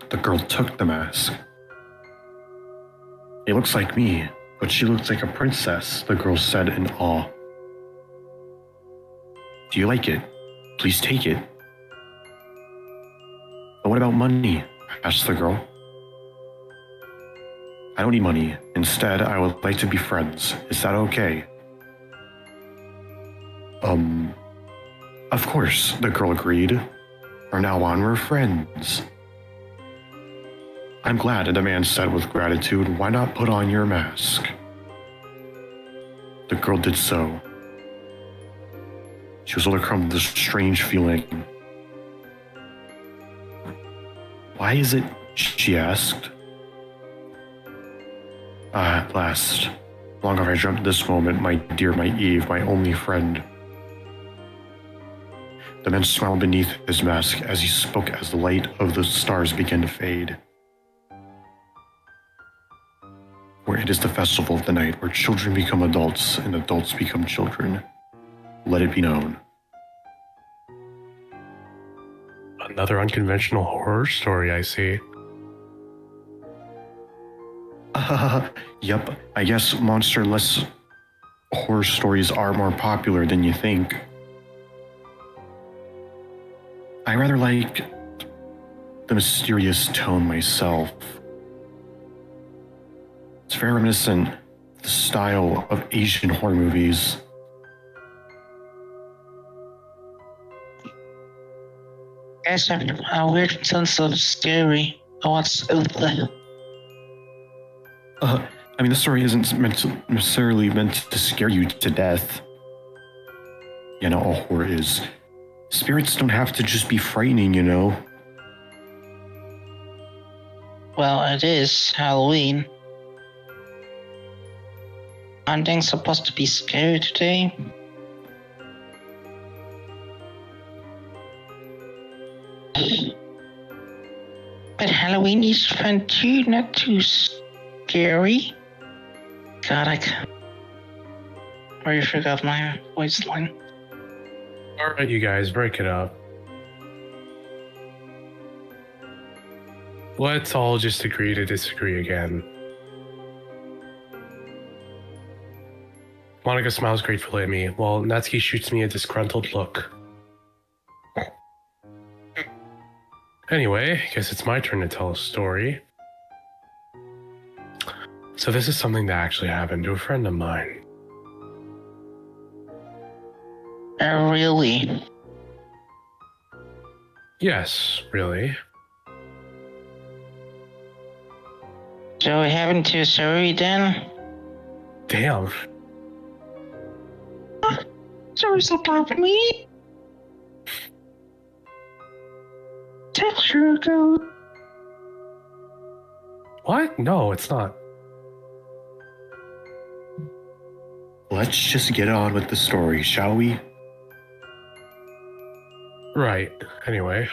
S2: The girl took the mask. It looks like me, but she looks like a princess, the girl said in awe. Do you like it? Please take it. But what about money? Asked the girl. I don't need money. Instead, I would like to be friends. Is that okay? Of course, the girl agreed. From now on, we're friends. I'm glad, the man said with gratitude. Why not put on your mask? The girl did so. She was overcome with this strange feeling. Why is it? She asked. At last. Long have I dreamt this moment, my dear, my Eve, my only friend. The man smiled beneath his mask as he spoke as the light of the stars began to fade. Where it is the festival of the night, where children become adults and adults become children. Let it be known.
S3: Another unconventional horror story, I see.
S2: Yep. I guess monster-less horror stories are more popular than you think. I rather like the mysterious tone myself. It's very reminiscent of the style of Asian horror movies.
S7: Guys have a weird sense of scary. What's out there?
S2: I mean, the story isn't necessarily meant to scare you to death. You know, all horror is. Spirits don't have to just be frightening, you know.
S7: Well, it is Halloween. Aren't things supposed to be scary today? But Halloween is fun too, not too scary. God, I already forgot my voice line.
S3: Alright, you guys, break it up. Let's all just agree to disagree again. Monica smiles gratefully at me, while Natsuki shoots me a disgruntled look. Anyway, I guess it's my turn to tell a story. So this is something that actually happened to a friend of mine.
S7: Really?
S3: Yes, really.
S7: So what happened to Sayori then?
S3: Damn.
S7: Sayori's above me? Tell her go.
S3: What? No, it's not.
S2: Let's just get on with the story, shall we?
S3: Right. Anyway.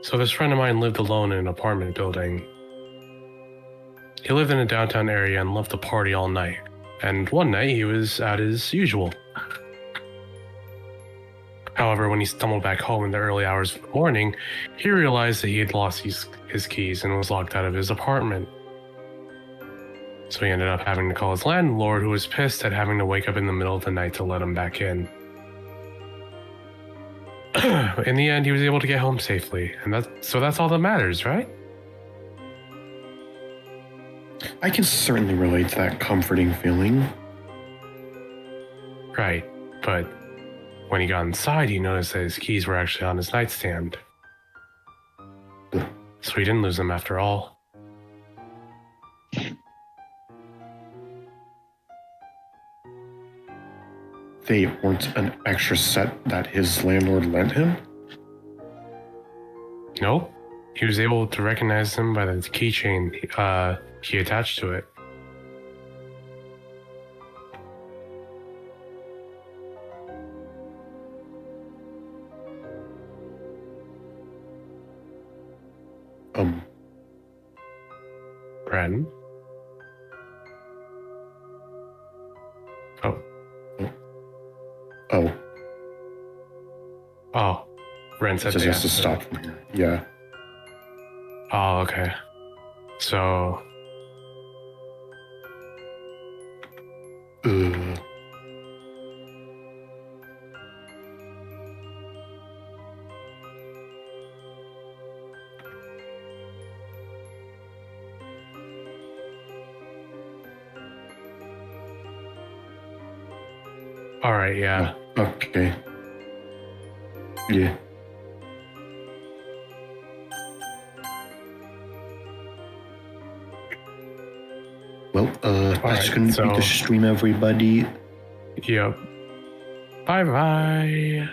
S3: So this friend of mine lived alone in an apartment building. He lived in a downtown area and loved to party all night. And one night he was out as usual. However, when he stumbled back home in the early hours of the morning, he realized that he had lost his keys and was locked out of his apartment. So he ended up having to call his landlord, who was pissed at having to wake up in the middle of the night to let him back in. In the end, he was able to get home safely, and that's all that matters, right?
S2: I can certainly relate to that comforting feeling.
S3: Right, but when he got inside, he noticed that his keys were actually on his nightstand. So he didn't lose them after all.
S2: They weren't an extra set that his landlord lent him?
S3: Nope. He was able to recognize them by the keychain he attached to it. Ren? Oh, Ren said
S2: Says
S3: they
S2: he has to
S3: have
S2: stop from here. Yeah.
S3: Oh, okay. So, all right, yeah.
S2: Okay. Yeah. Well, that's
S3: right,
S2: gonna be the
S3: so-
S2: stream, everybody.
S3: Yep. Bye-bye.